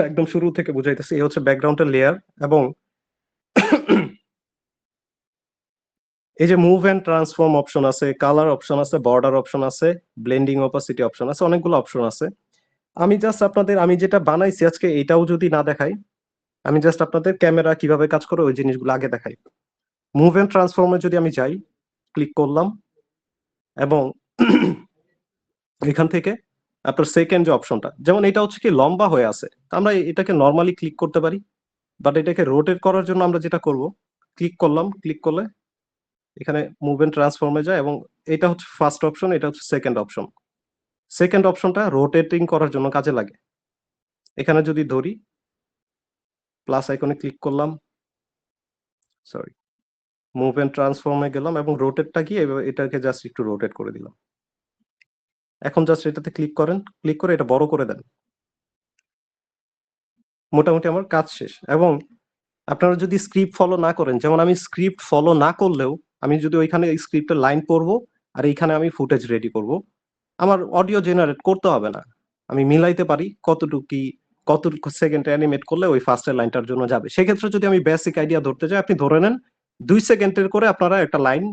একদম শুরু থেকে বুঝাইতেছি, এই হচ্ছে ব্যাকগ্রাউন্ডের লেয়ার। এবং এই যে মুভ এন্ড ট্রান্সফর্ম অপশন আছে, কালার অপশন আছে, বর্ডার অপশন আছে, ব্লেন্ডিং অপাসিটি অপশন আছে, অনেকগুলো অপশন আছে। আমি জাস্ট আপনাদের, আমি যেটা বানাইছি আজকে এটাও যদি না দেখাই, আমি জাস্ট আপনাদের ক্যামেরা কিভাবে কাজ করে ওই জিনিসগুলো আগে দেখাই। মুভ এন্ড ট্রান্সফর্মে যদি আমি যাই, ক্লিক করলাম, এবং এখান থেকে আপনার সেকেন্ড যে অপশনটা, যেমন এটা হচ্ছে কি লম্বা হয়ে আছে, আমরা এটাকে নর্মালি ক্লিক করতে পারি, বাট এটাকে রোটেট করার জন্য আমরা যেটা করব, ক্লিক করলাম, ক্লিক করলে এখানে মুভ এন্ড ট্রান্সফর্মে যায়, এবং এটা হচ্ছে ফার্স্ট অপশন, এটা হচ্ছে সেকেন্ড অপশন। সেকেন্ড অপশনটা রোটেটিং করার জন্য কাজে লাগে। এখানে যদি ধরি, প্লাস আইকনে ক্লিক করলাম, সরি, মুভ এন্ড ট্রান্সফর্মে গেলাম এবং রোটেটটা কি, এটাকে জাস্ট একটু রোটেট করে দিলাম। এখন জাস্ট এটাতে ক্লিক করেন, ক্লিক করে এটা বড় করে দেন। মোটামুটি আমার কাজ শেষ। এবং আপনারা যদি স্ক্রিপ্ট ফলো না করেন, যেমন আমি স্ক্রিপ্ট ফলো না করলেও আমি যদি ওইখানে স্ক্রিপ্টের লাইন পড়বো আর এইখানে আমি ফুটেজ রেডি করব, আমার অডিও জেনারেট করতে হবে না। আমি মিলাইতে পারি কতটুকু সেকেন্ডে অ্যানিমেট করলে ওই ফার্স্টের লাইনটার জন্য যাবে। সেক্ষেত্রে যদি আমি বেসিক আইডিয়া ধরতে যাই, আপনি ধরে নেন 2 সেকেন্ডের করে আপনারা একটা লাইন,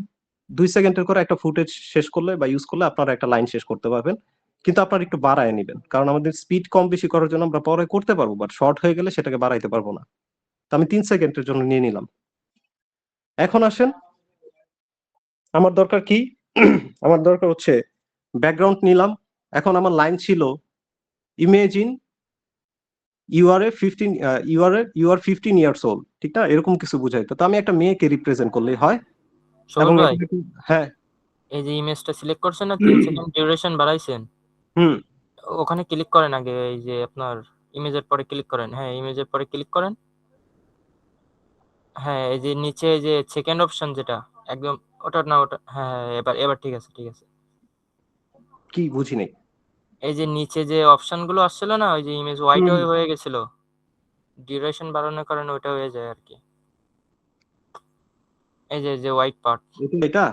2 সেকেন্ডের করে একটা ফুটেজ শেষ করলে বা ইউজ করলে আপনারা একটা লাইন শেষ করতে পারবেন। কিন্তু আপনারা একটু বাড়ায় নেবেন, কারণ আমাদের স্পিড কম বেশি করার জন্য আমরা পরে করতে পারবো, বাট শর্ট হয়ে গেলে সেটাকে বাড়াইতে পারবো না। তো আমি 3 সেকেন্ডের জন্য নিয়ে নিলাম। এখন আসেন, আমার দরকার কি, আমার দরকার হচ্ছে ব্যাকগ্রাউন্ড নিলাম। এখন আমার লাইন ছিল imagine you are 15 years old, ঠিক না? এরকম কিছু বুঝাইতো। তো আমি একটা মেয়েকে রিপ্রেজেন্ট করলেই হয়। এবং সবুজ ভাই, হ্যাঁ, এই যে ইমেজটা সিলেক্ট করছেন না, 3 সেকেন্ড ডিউরেশন বাড়াইছেন, হুম, ওখানে ক্লিক করেন আগে। এই যে আপনার ইমেজের পরে ক্লিক করেন, হ্যাঁ ইমেজের পরে ক্লিক করেন। হ্যাঁ এই যে নিচে এই যে সেকেন্ড অপশন যেটা একদম, ওটা না ওটা, হ্যাঁ হ্যাঁ এবার এবার ঠিক আছে ঠিক আছে। কি বুঝি নাই। এই যে নিচে যে অপশন গুলো আসছিল না, ওই যে ইমেজ হোয়াইট হয়ে গেছিল, ডিউরেশন বাড়ানোর কারণে ওটা হয়ে যায় আর কি। এই যে যে হোয়াইট পার্ট, এটা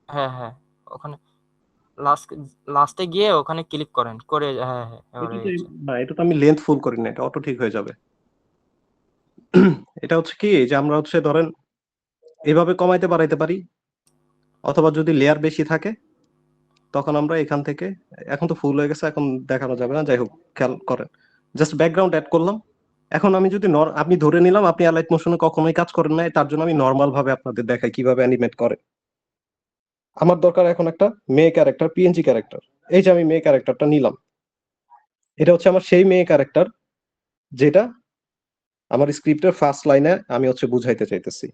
হ্যাঁ হ্যাঁ ওখানে লাস্টে গিয়ে ওখানে ক্লিক করেন করে, হ্যাঁ হ্যাঁ এবার হয়ে গেছে। না, এটা তো আমি লেন্থ ফুল করি না, এটা অটো ঠিক হয়ে যাবে। এটা হচ্ছে কি যে আমরা হচ্ছে ধরেন এভাবে কমাইতে বাড়াইতে পারি, অথবা যদি লেয়ার বেশি থাকে তখন আমরা এখান থেকে, এখন তো ফুল হয়ে গেছে এখন দেখানো যাবে না, যাই হোক খেয়াল করেন, জাস্ট ব্যাকগ্রাউন্ড অ্যাড করলাম। এখন আমি যদি আপনি ধরে নিলাম আপনি অ্যালাইট মোশনে কখনোই কাজ করেন নাই, তার জন্য আমি নর্মাল ভাবে আপনাদের দেখাই কিভাবে অ্যানিমেট করে। আমার দরকার এখন একটা মেয়ে ক্যারেক্টার, পিএনজি ক্যারেক্টার। এই যে আমি মেয়ে ক্যারেক্টারটা নিলাম, এটা হচ্ছে আমার সেই মেয়ে ক্যারেক্টার যেটা আমার স্ক্রিপ্টের ফার্স্ট লাইনে আমি হচ্ছে বুঝাইতে চাইতেছি।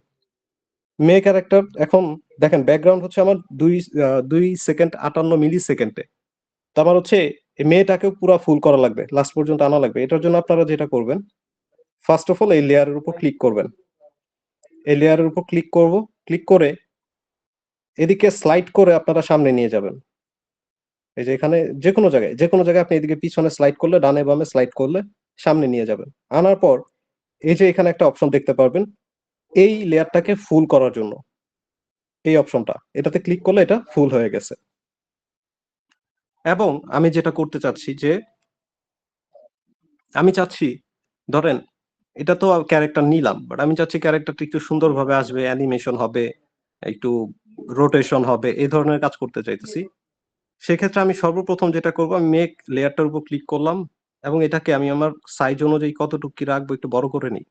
মেয়ে ক্যারেক্টার এখন দেখেন ব্যাকগ্রাউন্ড হচ্ছে আমার 2 সেকেন্ড 58 মিলি সেকেন্ডে। তো আমার হচ্ছে এই মেয়েটাকে পুরো ফুল করা লাগবে, লাস্ট পর্যন্ত আনা লাগবে। এটার জন্য আপনারা যেটা করবেন, ফার্স্ট অফ অল এই লেয়ারের উপর ক্লিক করবেন। এই লেয়ারের উপর ক্লিক করে এদিকে স্লাইড করে আপনারা সামনে নিয়ে যাবেন। এই যে এখানে যে কোনো জায়গায় আপনি এদিকে পিছনে স্লাইড করলে, ডানে বামে স্লাইড করলে সামনে নিয়ে যাবেন। আনার পর এই যে এখানে একটা অপশন দেখতে পারবেন এই লেয়ারটাকে ফুল করার জন্য, এই অপশনটা, এটাতে ক্লিক করলে এটা ফুল হয়ে গেছে। এবং আমি যেটা করতে চাচ্ছি যে আমি চাচ্ছি ধরেন এটা তো ক্যারেক্টার নিলাম, বাট আমি চাচ্ছি ক্যারেক্টারটা একটু সুন্দরভাবে আসবে, অ্যানিমেশন হবে, একটু রোটেশন হবে, এই ধরনের কাজ করতে চাইতেছি। সেক্ষেত্রে আমি সর্বপ্রথম যেটা করবো, আমি মেক লেয়ারটার উপর ক্লিক করলাম এবং এটাকে আমি আমার সাইজ অনুযায়ী কতটুকু কি রাখবো একটু বড় করে নিই।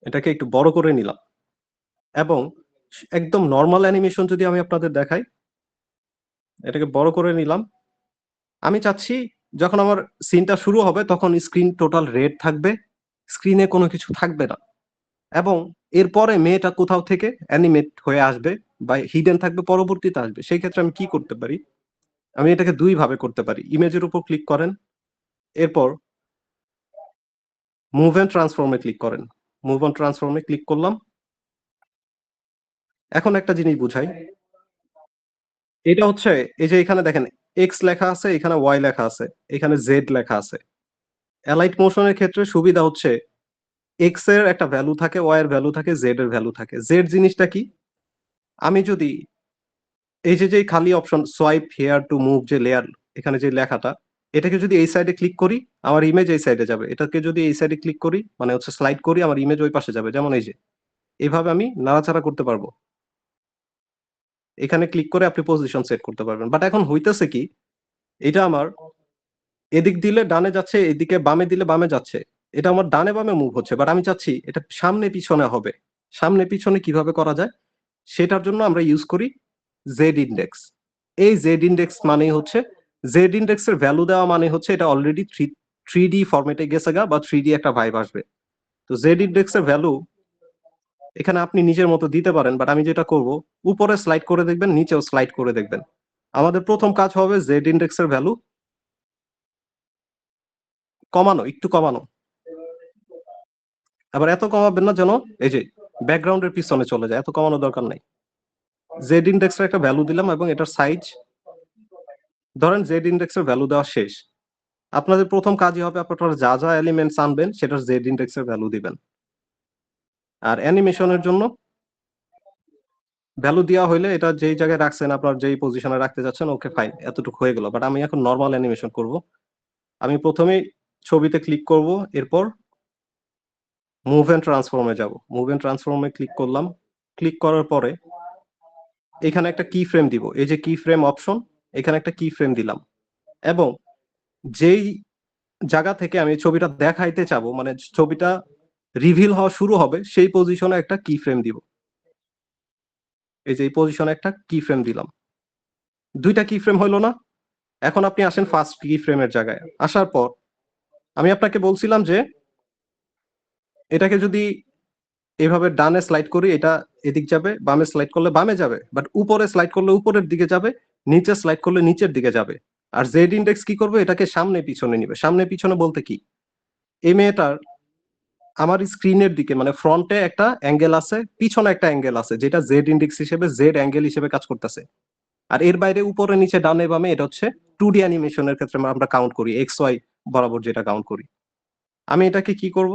এটাকে একটু বড় করে নিলাম এবং একদম নর্মাল অ্যানিমেশন যদি আমি আপনাদের দেখাই, এটাকে বড় করে নিলাম। আমি চাচ্ছি যখন আমার সিনটা শুরু হবে তখন স্ক্রিন টোটাল রেড থাকবে, স্ক্রিনে কোনো কিছু থাকবে না, এবং এরপরে মেয়েটা কোথাও থেকে অ্যানিমেট হয়ে আসবে বা হিডেন থাকবে, পরবর্তীতে আসবে। সেই ক্ষেত্রে আমি কি করতে পারি, আমি এটাকে দুই ভাবে করতে পারি। ইমেজের উপর ক্লিক করেন, এরপর মুভ এন্ড ট্রান্সফর্মে ক্লিক করেন। মুভ অন ট্রান্সফর্মে ক্লিক করলাম। এখন একটা জিনিস বুঝাই, এটা হচ্ছে এই যে এখানে দেখেন এক্স লেখা আছে, এখানে ওয়াই লেখা আছে, এখানে জেড লেখা আছে। অ্যালাইট মোশনের ক্ষেত্রে সুবিধা হচ্ছে এক্স এর একটা ভ্যালু থাকে, ওয়াই এর ভ্যালু থাকে, জেড এর ভ্যালু থাকে। জেড জিনিসটা কি, আমি যদি এই যে খালি option swipe hair to move যে লেয়ার, এখানে যে লেখাটা, এটাকে যদি এই সাইডে ক্লিক করি আমার ইমেজ এই সাইডে যাবে, এটাকে যদি এই সাইডে ক্লিক করি মানে হচ্ছে স্লাইড করি আমার ইমেজ ওই পাশে যাবে। যেমন এই যে এইভাবে আমি নাড়াচাড়া করতে পারবো, এখানে ক্লিক করে আপনি পজিশন সেট করতে পারবেন। বাট এখন হইতেছে কি, এটা আমার এদিক দিলে ডানে যাচ্ছে, এদিকে বামে দিলে বামে যাচ্ছে, এটা আমার ডানে বামে মুভ হচ্ছে, বাট আমি চাচ্ছি এটা সামনে পিছনে হবে। সামনে পিছনে কিভাবে করা যায় সেটার জন্য আমরা ইউজ করি জেড ইন্ডেক্স। এই জেড ইন্ডেক্স মানে হচ্ছে, জেড ইন্ডেক্স এর ভ্যালু দেওয়া মানে হচ্ছে এটা অলরেডি 3D ফরম্যাটে গেছে গা, বা 3D একটা ভাইব আসবে। তো জেড ইন্ডেক্স এর ভ্যালু এখানে আপনি নিজের মতো দিতে পারেন, বাট আমি যেটা করব উপরে স্লাইড করে দেখবেন, নিচেও স্লাইড করে দেখবেন। আমাদের প্রথম কাজ হবে জেড ইন্ডেক্স এর ভ্যালু কমানো, একটু কমানো। আবার এত কমাবেন না যেন এই যে ব্যাকগ্রাউন্ডের পিছনে চলে যায়, এত কমানো দরকার নাই। জেড ইন্ডেক্সের একটা ভ্যালু দিলাম এবং এটার সাইজ ধরেন জেড ইন্ডেক্সের ভ্যালু দেওয়া শেষ। আপনাদের প্রথম কাজই হবে আপনারা যা যা এলিমেন্টস আনবেন সেটার জেড ইন্ডেক্সের ভ্যালু দিবেন। আর অ্যানিমেশনের জন্য ভ্যালু দেওয়া হইলে এটা যেই জায়গায় রাখছেন, আপনার যেই পজিশনে রাখতে যাচ্ছেন, ওকে ফাইন, এতটুকু হয়ে গেল। বাট আমি এখন নর্মাল অ্যানিমেশন করব। আমি প্রথমেই ছবিতে ক্লিক করব, এরপর মুভ এন্ড ট্রান্সফর্মে যাব। মুভ এন্ড ট্রান্সফর্মে ক্লিক করলাম। ক্লিক করার পরে এখানে একটা কি ফ্রেম দিব, এই যে কি ফ্রেম অপশন, এখানে একটা কি ফ্রেম দিলাম। এবং যেই জায়গা থেকে আমি ছবিটা দেখাইতে চাবো, মানে ছবিটা রিভিল হওয়া শুরু হবে সেই পজিশনে একটা কি ফ্রেম দিব। এই যে এই পজিশনে একটা কি ফ্রেম দিলাম, দুইটা কি ফ্রেম হইলো না? এখন আপনি আসেন ফার্স্ট কি ফ্রেমের জায়গায়। আসার পর আমি আপনাকে বলছিলাম যে এটাকে যদি এভাবে ডানে স্লাইড করি এটা এদিক যাবে, বামে স্লাইড করলে বামে যাবে, বাট উপরে স্লাইড করলে উপরের দিকে যাবে, নিচে স্লাইড করলে নিচের দিকে যাবে। আর জেড ইন্ডেক্স কি করবে? এটাকে সামনে পিছনে নিবে। সামনে পিছনে বলতে কি, এই মেয়েটার আমার স্ক্রিনের দিকে মানে ফ্রন্টে একটা অ্যাঙ্গেল আছে, পিছনে একটা অ্যাঙ্গেল আছে, যেটা জেড ইন্ডেক্স হিসেবে জেড অ্যাঙ্গেল হিসেবে কাজ করতেছে। আর এর বাইরে উপরে নিচে ডানে বামে এটা হচ্ছে 2D অ্যানিমেশনের ক্ষেত্রে আমরা কাউন্ট করি, এক্স ওয়াই বরাবর যেটা কাউন্ট করি। আমি এটাকে কি করব,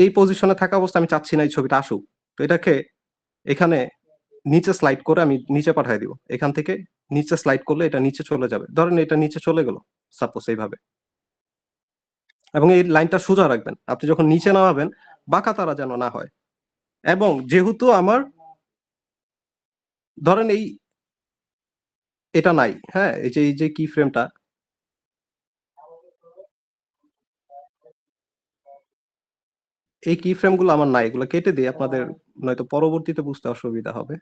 এই পজিশনে থাকা অবস্থা আমি চাচ্ছি না এই ছবিটা আসুক, তো এটাকে এখানে নিচে স্লাইড করে আমি নিচে পাঠিয়ে দিব। এখান থেকে নিচে স্লাইড করলে এটা নিচে চলে যাবে, ধরেন এটা নিচে চলে গেল সাপোজ এইভাবে। এবং এই লাইনটা সোজা রাখবেন, আপনি যখন নিচে নামাবেন বাঁকা তারা যেন না হয়। এবং যেহেতু আমার ধরেন এটা নাই, হ্যাঁ, এই যে কি ফ্রেমটা, এই কি ফ্রেম গুলো আমার নাই, এগুলো কেটে দিই, আপনাদের নয়তো পরবর্তীতে বুঝতে অসুবিধা হবে।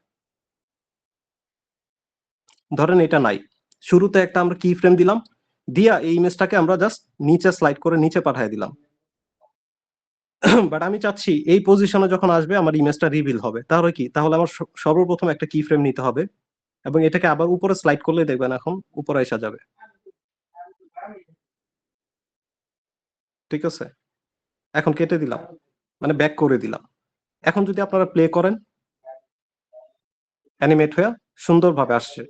ধরেন এটা নাই, শুরুতে একটা আমরা কি ফ্রেম দিলাম, দিয়া এই ইমেজটাকে আমরা জাস্ট নিচে স্লাইড করে নিচে পাঠিয়ে দিলাম। বাট আমি চাচ্ছি এই পজিশনে যখন আসবে আমার ইমেজটা রিভিল হবে, তাহলে কি, তাহলে আমার সর্বপ্রথম একটা কি ফ্রেম নিতে হবে এবং এটাকে আবার উপরে স্লাইড করলে দেখবেন এখন উপরে এসে যাবে। ঠিক আছে, এখন কেটে দিলাম, মানে ব্যাক করে দিলাম। এখন যদি আপনারা প্লে করেন, অ্যানিমেট হয়ে সুন্দরভাবে আসছে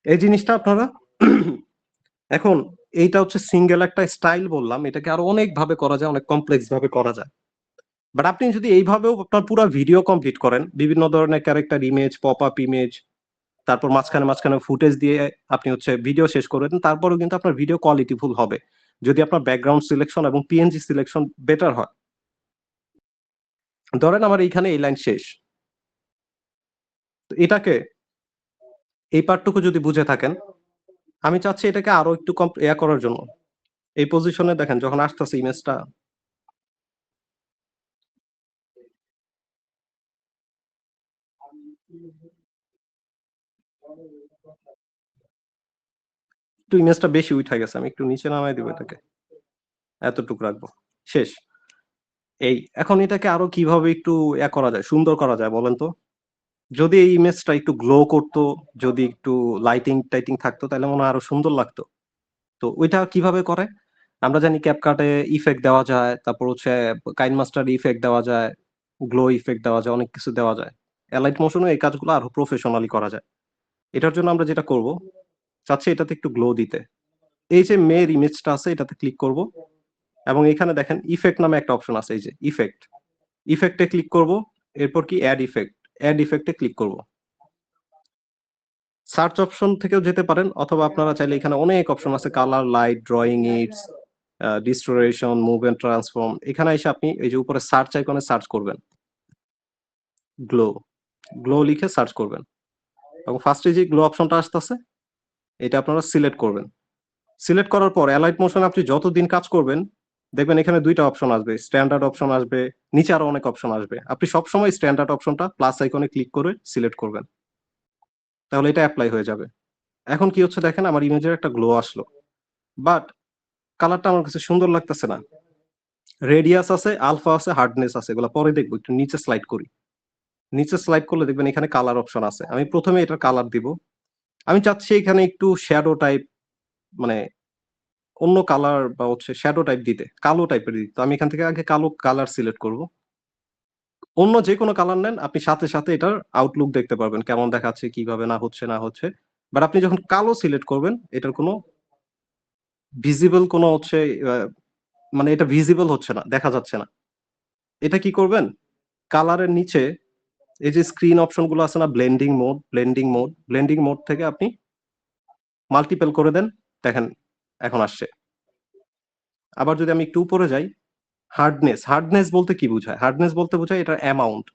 এই জিনিসটা আপনারা। এখন এইটা হচ্ছে সিঙ্গেল একটা স্টাইল বললাম, এটাকে আরো অনেক ভাবে করা যায়, অনেক কমপ্লেক্স ভাবে করা যায়। বাট আপনি যদি এইভাবেও আপনার পুরো ভিডিও কমপ্লিট করেন, বিভিন্ন ধরনের character image, pop up image, তারপর মাঝখানে ফুটেজ দিয়ে আপনি হচ্ছে ভিডিও শেষ করে দেন, তারপরেও কিন্তু আপনার ভিডিও কোয়ালিটিফুল হবে যদি আপনার ব্যাকগ্রাউন্ড সিলেকশন এবং পিএনজি সিলেকশন বেটার হয়। ধরেন আমার এইখানে এই লাইন শেষ, এটাকে এই পার্টটুকু যদি বুঝে থাকেন, আমি চাচ্ছি এটাকে আরো একটু করার জন্য। এই পজিশনে দেখেন যখন আসতেছে ইমেজটা, একটু ইমেজটা বেশি উঠে গেছে, আমি একটু নিচে নামাই দিব, এটাকে এতটুকু রাখবো, শেষ। এই এখন এটাকে আরো কিভাবে একটু করা যায়, সুন্দর করা যায় বলেন তো? যদি এই ইমেজটা একটু গ্লো করতো, যদি একটু লাইটিং টাইটিং থাকতো, তাহলে মনে হয় আরো সুন্দর লাগতো। তো ওইটা কিভাবে করে? আমরা জানি ক্যাপকাটে ইফেক্ট দেওয়া যায়, তারপর হচ্ছে কাইনমাস্টার ইফেক্ট দেওয়া যায়, গ্লো ইফেক্ট দেওয়া যায়, অনেক কিছু দেওয়া যায়। অ্যালাইট মোশনে এই কাজগুলো আরো প্রফেশনালি করা যায়। এটার জন্য আমরা যেটা করব, চাচ্ছি এটাতে একটু গ্লো দিতে। এই যে মেয়ের ইমেজটা আছে এটাতে ক্লিক করব এবং এখানে দেখেন ইফেক্ট নামে একটা অপশন আছে, এই যে ইফেক্টে ক্লিক করব, এরপর কি অ্যাড ইফেক্টে ক্লিক করব। সার্চ অপশন থেকেও যেতে পারেন, অথবা আপনারা চাইলে এখানে অনেক অপশন আছে, colour, light, drawing aids, distortion, move and transform. এখানে এসে আপনি এই যে উপরে সার্চ আইকনে সার্চ করবেন, গ্লো লিখে সার্চ করবেন এবং ফার্স্টে যে গ্লো অপশনটা আসতেছে এটা আপনারা সিলেক্ট করবেন। সিলেক্ট করার পর অ্যালাইট মোশন আপনি যতদিন কাজ করবেন দেখবেন এখানে দুইটা অপশন আসবে, স্ট্যান্ডার্ড অপশন আসবে, নিচে আরো অনেক অপশন আসবে। আপনি সবসময় স্ট্যান্ডার্ড অপশনটা প্লাস আইকনে ক্লিক করে সিলেক্ট করবেন, তাহলে এটা অ্যাপ্লাই হয়ে যাবে। এখন কি হচ্ছে দেখেন, আমার ইমেজের একটা গ্লো আসলো, বাট কালারটা আমার কাছে সুন্দর লাগতেছে না। রেডিয়াস আছে, আলফা আছে, হার্ডনেস আছে, এগুলো পরে দেখবো। একটু নিচে স্লাইড করি, নিচে স্লাইড করলে দেখবেন এখানে কালার অপশন আছে। আমি প্রথমে এটার কালার দিব, আমি চাচ্ছি এখানে একটু শ্যাডো টাইপ, মানে অন্য কালার বা হচ্ছে শ্যাডো টাইপ দিতে, কালো টাইপের দিতে। তো আমি এখান থেকে আগে কালো কালার সিলেক্ট করব। অন্য যে কোনো কালার নেন, আপনি সাথে সাথে এটার আউটলুক দেখতে পারবেন কেমন দেখাচ্ছে, কিভাবে না হচ্ছে। বাট আপনি যখন কালো সিলেক্ট করবেন এটার কোনো ভিজিবল কোনো হচ্ছে মানে এটা ভিজিবল হচ্ছে না, দেখা যাচ্ছে না। এটা কি করবেন, কালারের নিচে এই যে স্ক্রিন অপশন গুলো আছে না, ব্লেন্ডিং মোড থেকে আপনি মাল্টিপল করে দেন, দেখেন এখন আসছে। আবার যদি আমি একটু উপরে যাই, হার্ডনেস বলতে কি বোঝায়? হার্ডনেস বলতে বোঝায় এটার অ্যামাউন্ট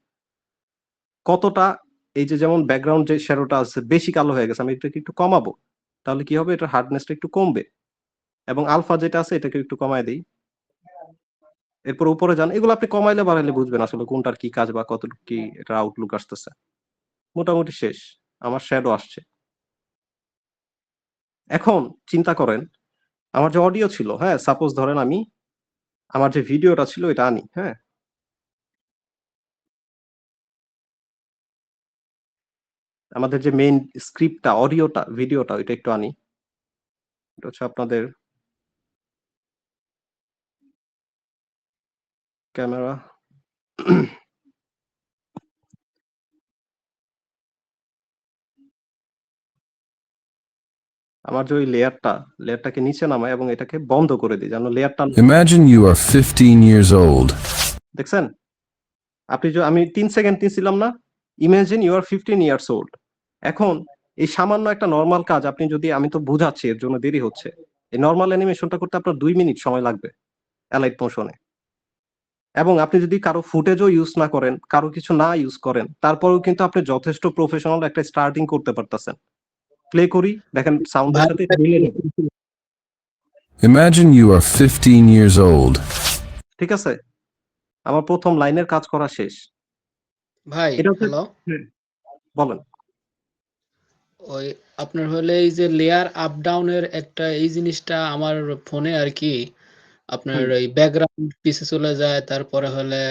কতটা। এই যে যেমন ব্যাকগ্রাউন্ড যে শ্যাডোটা আছে বেশি কালো হয়ে গেছে, আমি এটাকে একটু কমাবো, তাহলে কি হবে, এটার হার্ডনেসটা একটু কমবে। এবং আলফা যেটা আছে এটাকে একটু কমায় দিই, এরপর উপরে যান, এগুলো আপনি কমাইলে বাড়াইলে বুঝবেন আসলে কোনটার কি কাজ বা কতটুকু কি এটা আউটলুক আসতেছে। মোটামুটি শেষ, আমার শ্যাডো আসছে। এখন চিন্তা করেন আমার যে অডিও ছিল, হ্যাঁ সাপোজ ধরেন আমি আমার যে ভিডিওটা ছিল এটা আনি, হ্যাঁ আমাদের যে মেইন স্ক্রিপ্টটা, অডিওটা, ভিডিওটা এটা একটু আনি। এটা হচ্ছে আপনাদের ক্যামেরা। আমার যে ওই লেয়ারটাকে নিচে নামাই এবং এটাকে বন্ধ করে দিই যেন লেয়ারটা। Imagine you are 15 years old. দেখছেন আপনি যে আমি 3 সেকেন্ড নিছিলাম না, imagine you are 15 years old. এখন এই সামান্য একটা নরমাল কাজ আপনি যদি, আমি তো বুঝাচ্ছি এর জন্য দেরি হচ্ছে, এই নরমাল অ্যানিমেশনটা করতে আপনার 2 মিনিট সময় লাগবে অ্যালাইট মোশনে। এবং আপনি যদি কারো ফুটেজও ইউজ না করেন, কারো কিছু না ইউজ করেন, তারপরেও কিন্তু আপনি যথেষ্ট প্রফেশনাল একটা স্টার্টিং করতে পারতেছেন। প্লে করি, দেখেন সাউন্ডের সাথে মিলে যাবে। Imagine you are 15 years old. ঠিক আছে, আমার প্রথম লাইনের কাজ করা শেষ। ভাই এটা হচ্ছে, হ্যালো, বলেন। ওই আপনার হলে এই যে লেয়ার আপ ডাউনের একটা এই জিনিসটা আমার ফোনে আর কি আপনার এই ব্যাকগ্রাউন্ড পিছে চলে যায়, তারপরে হলে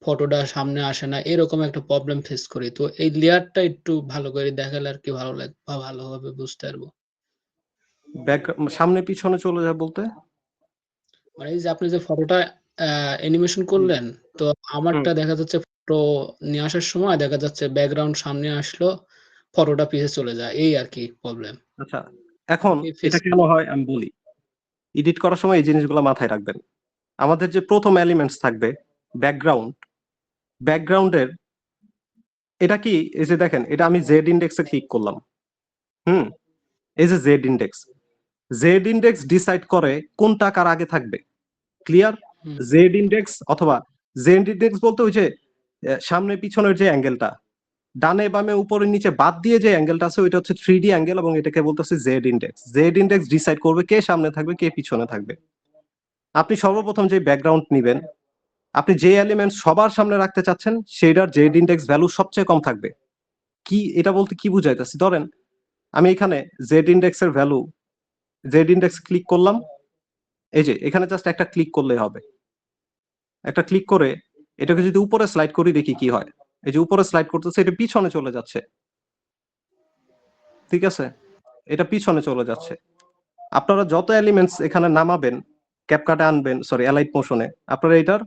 ফটোটা সামনে আসে না, এরকম একটা প্রবলেম ফেস করি। তো এই লেয়ারটা একটু ভালো করে দেখালে আর কি ভালো লাগবে বা ভালোভাবে বুঝতে পারবো। সামনে পিছনে চলে যায় বলতে মানে এই যে আপনি যে ফটোটা অ্যানিমেশন করলেন, তো আমারটা দেখা যাচ্ছে ফটো নিয়ে আসার সময় দেখা যাচ্ছে ব্যাকগ্রাউন্ড সামনে আসলো, ফটোটা পিছে চলে যায়, এই আর কি প্রবলেম। আচ্ছা, এখন এটা কেন হয় আমি বলি। এডিট করার সময় এই জিনিসগুলো মাথায় রাখবেন। আমাদের যে প্রথম এলিমেন্টস থাকবে ব্যাকগ্রাউন্ডের, এটা কি এই যে দেখেন, এটা আমি জেড ইন্ডেক্সে ক্লিক করলাম। এই যে জেড ইন্ডেক্স ডিসাইড করে কোনটা কার আগে থাকবে। ক্লিয়ার? জেড ইন্ডেক্স অথবা জেড ইন্ডেক্স বলতে ওই যে সামনে পিছনের যে অ্যাঙ্গেলটা, ডানে বামে উপরে নিচে বাদ দিয়ে যে অ্যাঙ্গেলটা আছে ওইটা হচ্ছে 3D অ্যাঙ্গেল এবং এটাকে বলতেছে জেড ইন্ডেক্স ডিসাইড করবে কে সামনে থাকবে কে পিছনে থাকবে। আপনি সর্বপ্রথম যে ব্যাকগ্রাউন্ড নেবেন, আপনি যে এলিমেন্ট সবার সামনে রাখতে চাচ্ছেন সেটার জেড ইন্ডেক্স ভ্যালু সবচেয়ে কম থাকবে। কি এটা বলতে কি বুঝাইতেছি, ধরেন আমি এখানে জেড ইন্ডেক্সের ভ্যালু, জেড ইন্ডেক্স ক্লিক করলাম, এই যে এখানে জাস্ট একটা ক্লিক করলে হবে। একটা ক্লিক করে এটাকে যদি উপরে স্লাইড করি দেখি কি হয়। এই যে উপরে স্লাইড করতেছে, এটা পিছনে চলে যাচ্ছে। ঠিক আছে, এটা পিছনে চলে যাচ্ছে। আপনারা যত এলিমেন্টস এখানে নামাবেন, ক্যাপকাটে আনবেন, সরি অ্যালাইট মোশনে, আপনারা এটার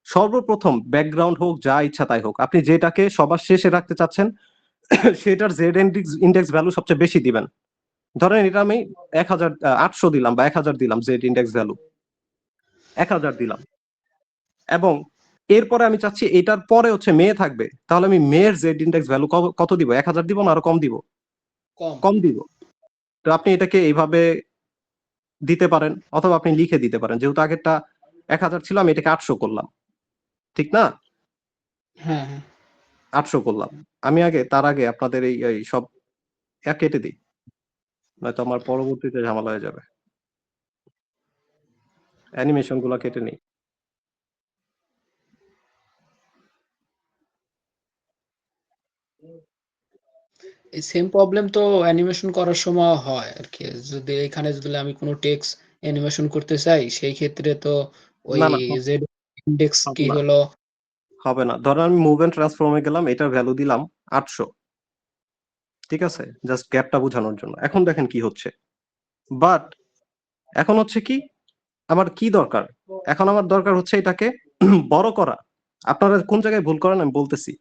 সর্বপ্রথম ব্যাকগ্রাউন্ড হোক যা ইচ্ছা তাই হোক, আপনি যেটাকে সবার শেষে রাখতে চাচ্ছেন সেটার জেড ইন্ডেক্স ভ্যালু সবচেয়ে বেশি দিবেন। ধরেন এটা আমি 800 দিলাম বা 1000 দিলাম, জেড ইন্ডেক্স ভ্যালু 1000 দিলাম। এবং এরপরে আমি চাচ্ছি এটার পরে হচ্ছে মেয়ে থাকবে, তাহলে আমি মেয়ের জেড ইন্ডেক্স ভ্যালু কত দিব? 1000 দিব না আরো কম দিব? কম দিব। তো আপনি এটাকে এইভাবে দিতে পারেন অথবা আপনি লিখে দিতে পারেন, যেহেতু আগেরটা 1000 ছিল আমি এটাকে 800 করলাম, ঠিক না? হ্যাঁ 800 করলাম। আমি তার আগে আপনাদের এই সব কেটে দিই, নয়তো আমার পরবর্তীতে ঝামেলা হয়ে যাবে। অ্যানিমেশন গুলা কেটে নেই। এই সেম প্রবলেম তো অ্যানিমেশন করার সময় হয় আর কি। যদি এখানে যদি আমি কোনো টেক্সট অ্যানিমেশন করতে চাই সেই ক্ষেত্রে তো ওই না না জেড ইন্ডেক্স হবে কি না, হলো হবে না। ধরেন আমি মুভ এন্ড ট্রান্সফর্মে গেলাম, এটার ভ্যালু দিলাম 800, ঠিক আছে, জাস্ট গ্যাপটা বোঝানোর জন্য। এখন দেখেন কি হচ্ছে। বাট এখন হচ্ছে কি আমার কি দরকার, এখন আমার দরকার হচ্ছে এটাকে বড় করা। আপনারা কোন জায়গায় ভুল করেন আমি বলতেছি।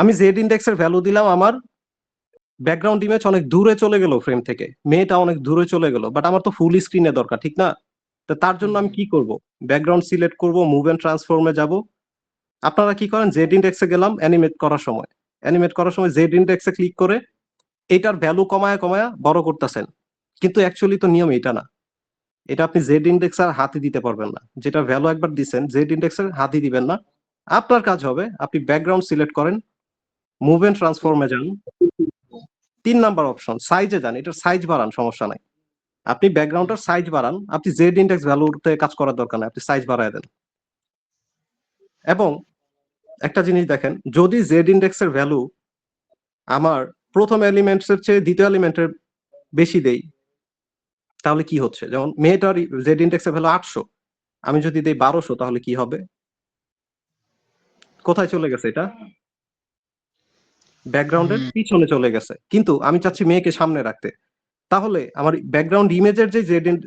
আমি জেড ইন্ডেক্সের ভ্যালু দিলাম, আমার ব্যাকগ্রাউন্ড ইমেজ অনেক দূরে চলে গেল ফ্রেম থেকে, মেয়েটা অনেক দূরে চলে গেল, বাট আমার তো ফুল স্ক্রিনে দরকার, ঠিক না? তো তার জন্য আমি কি করব, ব্যাকগ্রাউন্ড সিলেক্ট করব, মুভ এন্ড ট্রান্সফর্মে যাব। আপনারা কি করেন, জেড ইন্ডেক্সে গেলাম, অ্যানিমেট করার সময় জেড ইন্ডেক্সে ক্লিক করে এটার ভ্যালু কমায়া কমায়া বড় করতেছেন, কিন্তু অ্যাকচুয়ালি তো নিয়ম এটা না। এটা আপনি জেড ইন্ডেক্স আর হাতে দিতে পারবেন না, যেটা ভ্যালু একবার দিচ্ছেন জেড ইন্ডেক্সের হাতে দিবেন না। আপনার কাজ হবে আপনি ব্যাকগ্রাউন্ড সিলেক্ট করেন, মুভ এন্ড ট্রান্সফর্মে যান, 3 নাম্বার অপশন সাইজে যান, এটার সাইজ বাড়ান, সমস্যা নাই। আপনি ব্যাকগ্রাউন্ডের সাইজ বাড়ান, আপনি জেড ইন্ডেক্স ভ্যালুতে কাজ করার দরকার নাই, আপনি সাইজ বাড়ায় দেন। এবং একটা জিনিস দেখেন, যদি জেড ইন্ডেক্সের ভ্যালু আমার প্রথম এলিমেন্টসের চেয়ে দ্বিতীয় এলিমেন্টের বেশি দেই, তাহলে কি হচ্ছে? যেমন মেয়েটার জেড ইন্ডেক্সের ভ্যালু 800, আমি যদি দেই 1200, তাহলে কি হবে? কোথায় চলে গেছে এটা? ব্যাকগ্রাউন্ডের পিছনে চলে গেছে। কিন্তু আমি চাচ্ছি মেয়েকে সামনে রাখতে, তাহলে আমার ব্যাকগ্রাউন্ড ইমেজের যে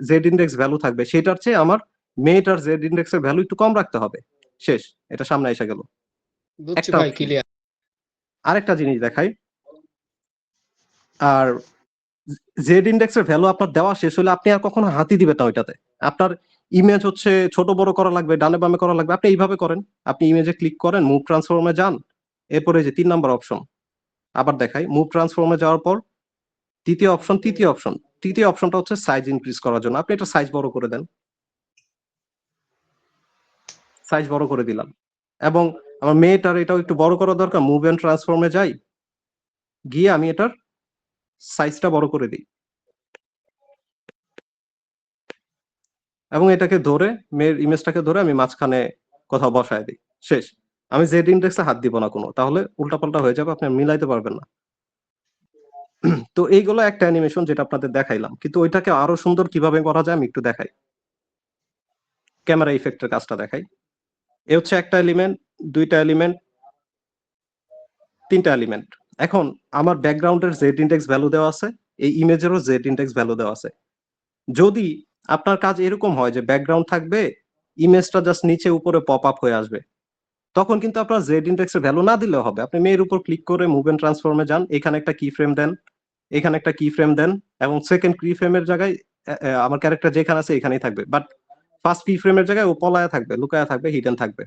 জেড ইন্ডেক্স ভ্যালু থাকবে সেটার চেয়ে আমার মেয়েটার জেড ইন্ডেক্সের ভ্যালু একটু কম রাখতে হবে। শেষ, এটা সামনে এসে গেল। বুঝছি একটা ভাই, option। ক্লিয়ার। আরেকটা জিনিস দেখাই, আর জেড ইন্ডেক্সের ভ্যালু আপনার দেওয়া শেষ হলে আপনি আর কখনো হাতই দিবেন না ওইটাতে। আপনার ইমেজ হচ্ছে ছোট বড় করা লাগবে, ডানে বামে করা লাগবে, আপনি এইভাবে করেন। আপনি ইমেজে ক্লিক করেন, মুভ ট্রান্সফর্মে যান, এরপরে যে 3 নাম্বার অপশন, আবার দেখাই, মুভ ট্রান্সফর্মে যাওয়ার পর তৃতীয় অপশনটা হচ্ছে সাইজ ইনক্রিজ করার জন্য। আপনি এটা সাইজ বড় করে দেন, সাইজ বড় করে দিলাম। এবং আমার মেয়েটার এটাও একটু বড় করা দরকার, মুভ এন্ড ট্রান্সফর্মে যাই, গিয়ে আমি এটার সাইজটা বড় করে দিই এবং এটাকে ধরে, মেয়ের ইমেজটাকে ধরে আমি মাঝখানে কোথাও বসায় দিই। শেষ, আমি জেড ইন্ডেক্সে হাত দিব না কোনো, তাহলে উল্টাপাল্টা হয়ে যাবে, আপনি মিলাইতে পারবেন না। তো এইগুলো একটা অ্যানিমেশন যেটা আপনাদের দেখাইলাম, কিন্তু ওইটাকে আরো সুন্দর কিভাবে করা যায় আমি একটু দেখাই। ক্যামেরা ইফেক্টের কাজটা দেখাই। এ হচ্ছে একটা এলিমেন্ট, দুইটা এলিমেন্ট, তিনটা এলিমেন্ট। এখন আমার ব্যাকগ্রাউন্ডের জেড ইন্ডেক্স ভ্যালু দেওয়া আছে, এই ইমেজেরও জেড ইন্ডেক্স ভ্যালু দেওয়া আছে। যদি আপনার কাজ এরকম হয় যে ব্যাকগ্রাউন্ড থাকবে, ইমেজটা জাস্ট নিচে উপরে পপ আপ হয়ে আসবে, তখন কিন্তু আপনার জেড ইন্ডেক্সের ভ্যালু না দিলেও হবে। আপনি মেয়ের উপর ক্লিক করে মুভ এন্ড ট্রান্সফর্মে যান, এখানে একটা কি ফ্রেম দেন, এখানে একটা কি ফ্রেম দেন, এবং সেকেন্ড কি ফ্রেমের জায়গায় আমার ক্যারেক্টার যেখানে আছে এখানেই থাকবে, বাট ফার্স্ট কি ফ্রেমের জায়গায় ও পলায়া থাকবে, লুকায়া থাকবে, হিডেন থাকবে।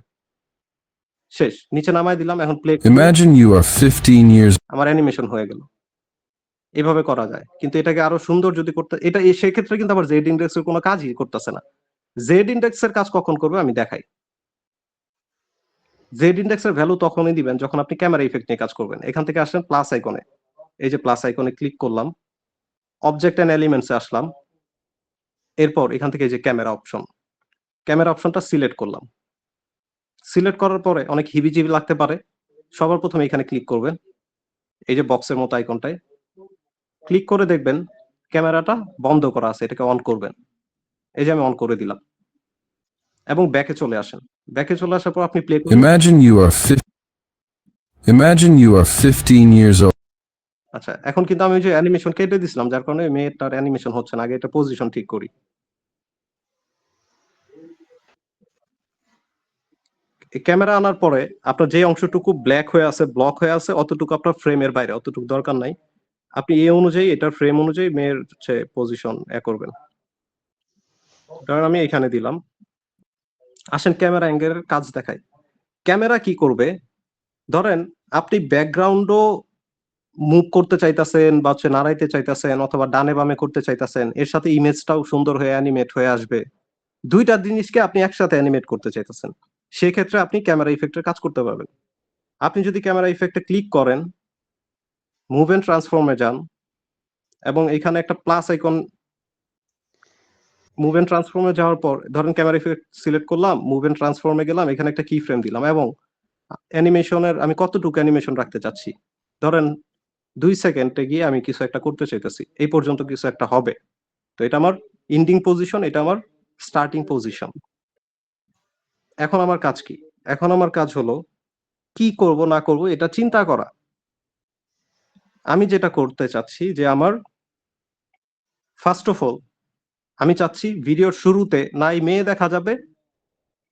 শেষ, নিচে নামায় দিলাম, এখন play. Imagine you are 15 years. আমার অ্যানিমেশন হয়ে গেল। এভাবে করা যায়, কিন্তু এটাকে আরো সুন্দর যদি করতে, এটা সেক্ষেত্রে কিন্তু আবার জেড ইন্ডেক্সের কোনো কাজই করতেছে না। জেড ইন্ডেক্সের কাজ কখন করবে আমি দেখাই। জেড ইন্ডেক্সের ভ্যালু তখনই দিবেন যখন আপনি ক্যামেরা ইফেক্ট নিয়ে কাজ করবেন। এখান থেকে আসেন প্লাস আইকনে, এই যে প্লাস আইকনে ক্লিক করলাম, অবজেক্ট এন্ড এলিমেন্টসে আসলাম, এরপর এখান থেকে এই যে ক্যামেরা অপশনটা সিলেক্ট করলাম। সিলেক্ট করার পরে অনেক হিবিজিবি লাগতে পারে, সবার প্রথমে এখানে ক্লিক করবেন, এই যে বক্সের মতো আইকনটায় ক্লিক করে দেখবেন ক্যামেরাটা বন্ধ করা আছে, এটাকে অন করবেন। এই যে আমি অন করে দিলাম এবং ব্যাকে চলে আসেন। ব্যাকে চলে আসার পর আপনি প্লে করুন। Imagine you are 15 years old. আচ্ছা, এখন কিন্তু আমি যে অ্যানিমেশন কেটে দিছিলাম, যার কারণে মেয়েটার অ্যানিমেশন হচ্ছে না। আগে এটা পজিশন ঠিক করি। ক্যামেরা আনার পরে আপনার যে অংশটুকু ব্ল্যাক হয়ে আছে, ব্লক হয়ে আছে, অতটুকু আপনার ফ্রেমের বাইরে, অতটুকু দরকার নাই। আপনি এই অনুযায়ী, এটার ফ্রেম অনুযায়ী মেয়ের হচ্ছে পজিশন করবেন। কারণ আমি এখানে দিলাম। আসেন ক্যামেরা অ্যাঙ্গেলের কাজ দেখাই। ক্যামেরা কি করবে, ধরেন আপনি ব্যাকগ্রাউন্ডও মুভ করতে চাইতেছেন বা হচ্ছে নাড়াইতে চাইতেছেন, অথবা ডানে বামে করতে চাইতেছেন, এর সাথে ইমেজটাও সুন্দর হয়ে অ্যানিমেট হয়ে আসবে। দুইটা জিনিসকে আপনি একসাথে অ্যানিমেট করতে চাইতেছেন, সেক্ষেত্রে আপনি ক্যামেরা ইফেক্টের কাজ করতে পারবেন। আপনি যদি ক্যামেরা ইফেক্টে ক্লিক করেন, মুভ এন্ড ট্রান্সফর্মে যান, এবং এখানে একটা প্লাস আইকন, মুভ এন্ড ট্রান্সফর্মে যাওয়ার পর ধরেন ক্যামেরা ইফেক্ট সিলেক্ট করলাম, মুভ এন্ড ট্রান্সফর্মে গেলাম, এখানে একটা কি ফ্রেম দিলাম, এবং অ্যানিমেশনের আমি কতটুকু অ্যানিমেশন রাখতে চাচ্ছি, ধরেন 2 সেকেন্ডে গিয়ে আমি কিছু একটা করতে চাইতেছি, এই পর্যন্ত কিছু একটা হবে। তো এটা আমার এন্ডিং পজিশন, এটা আমার স্টার্টিং পজিশন। এখন আমার কাজ কি? এখন আমার কাজ হলো কি করব না করব এটা চিন্তা করা। আমি যেটা করতে চাচ্ছি যে আমার ফার্স্ট অফ অল আমি চাচ্ছি ভিডিওর শুরুতে না এই মেয়ে দেখা যাবে,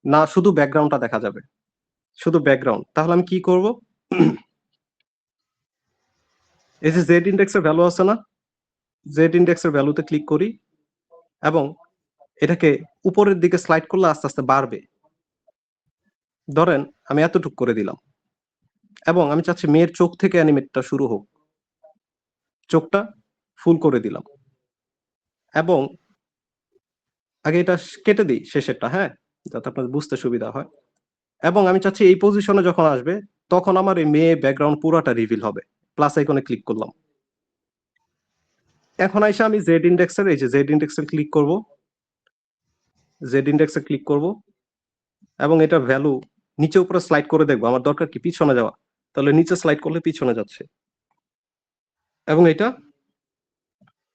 না শুধু ব্যাকগ্রাউন্ডটা দেখা যাবে, শুধু ব্যাকগ্রাউন্ড। তাহলে আমি কি করব, এই যে জেড ইন্ডেক্সের ভ্যালু আছে না, জেড ইন্ডেক্সের ভ্যালুতে ক্লিক করি এবং এটাকে উপরের দিকে স্লাইড করলে আস্তে আস্তে বাড়বে। ধরেন আমি এতটুকু করে দিলাম এবং আমি চাচ্ছি মেয়ের চোখ থেকে অ্যানিমেটটা শুরু হোক, চোখটা ফুল করে দিলাম এবং আগে এটা কেটে দিই শেষেরটা, হ্যাঁ, যাতে আপনার বুঝতে সুবিধা হয়। এবং আমি চাচ্ছি এই পজিশনে যখন আসবে তখন আমার এই মেয়ে ব্যাকগ্রাউন্ড পুরাটা রিভিল হবে। প্লাস আইকনে ক্লিক করলাম, এখন আইসা আমি জেড ইন্ডেক্সের, এই যে জেড ইন্ডেক্সে ক্লিক করব, জেড ইন্ডেক্সে ক্লিক করব এবং এটা ভ্যালু নিচে উপরে স্লাইড করে দেখবো আমার দরকার কি পিছনে যাওয়া, তাহলে নিচে স্লাইড করলে পিছনে যাচ্ছে, এবং এটা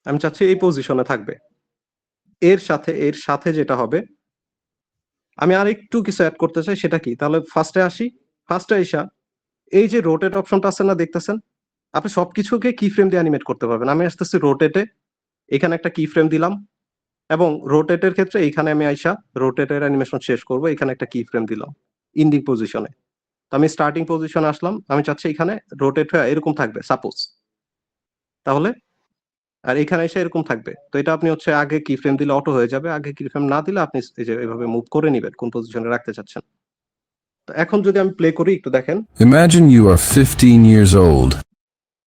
আমি চাচ্ছি এই পজিশনে থাকবে। এর সাথে যেটা হবে, আমি আর একটু কিছু অ্যাড করতে চাই, সেটা কি, তাহলে ফার্স্টে আসি। ফার্স্টে আইসা এই যে রোটেট অপশনটা আছে না, দেখতেছেন, আপনি সবকিছুকে কি ফ্রেম দিয়ে অ্যানিমেট করতে পারবেন। আমি আসতেছি রোটেটে, এখানে একটা কি ফ্রেম দিলাম, এবং রোটেটের ক্ষেত্রে এইখানে আমি আইসা রোটেটের অ্যানিমেশন শেষ করব, এখানে একটা কি ফ্রেম দিলাম ইন্ডিং পজিশনে। তো আমি স্টার্টিং পজিশনে আসলাম, আমি চাচ্ছি এখানে রোটেট হয়ে এরকম থাকবে সাপোজ, তাহলে আর এখানে এসে এরকম থাকবে। তো এটা আপনি হচ্ছে আগে কি ফ্রেম দিলে অটো হয়ে যাবে, আগে কি ফ্রেম না দিলে আপনি এই যে এভাবে মুভ করে নেবেন কোন পজিশনে রাখতে চাচ্ছেন। তো এখন যদি আমি প্লে করি, একটু দেখেন, Imagine you are 15 years old.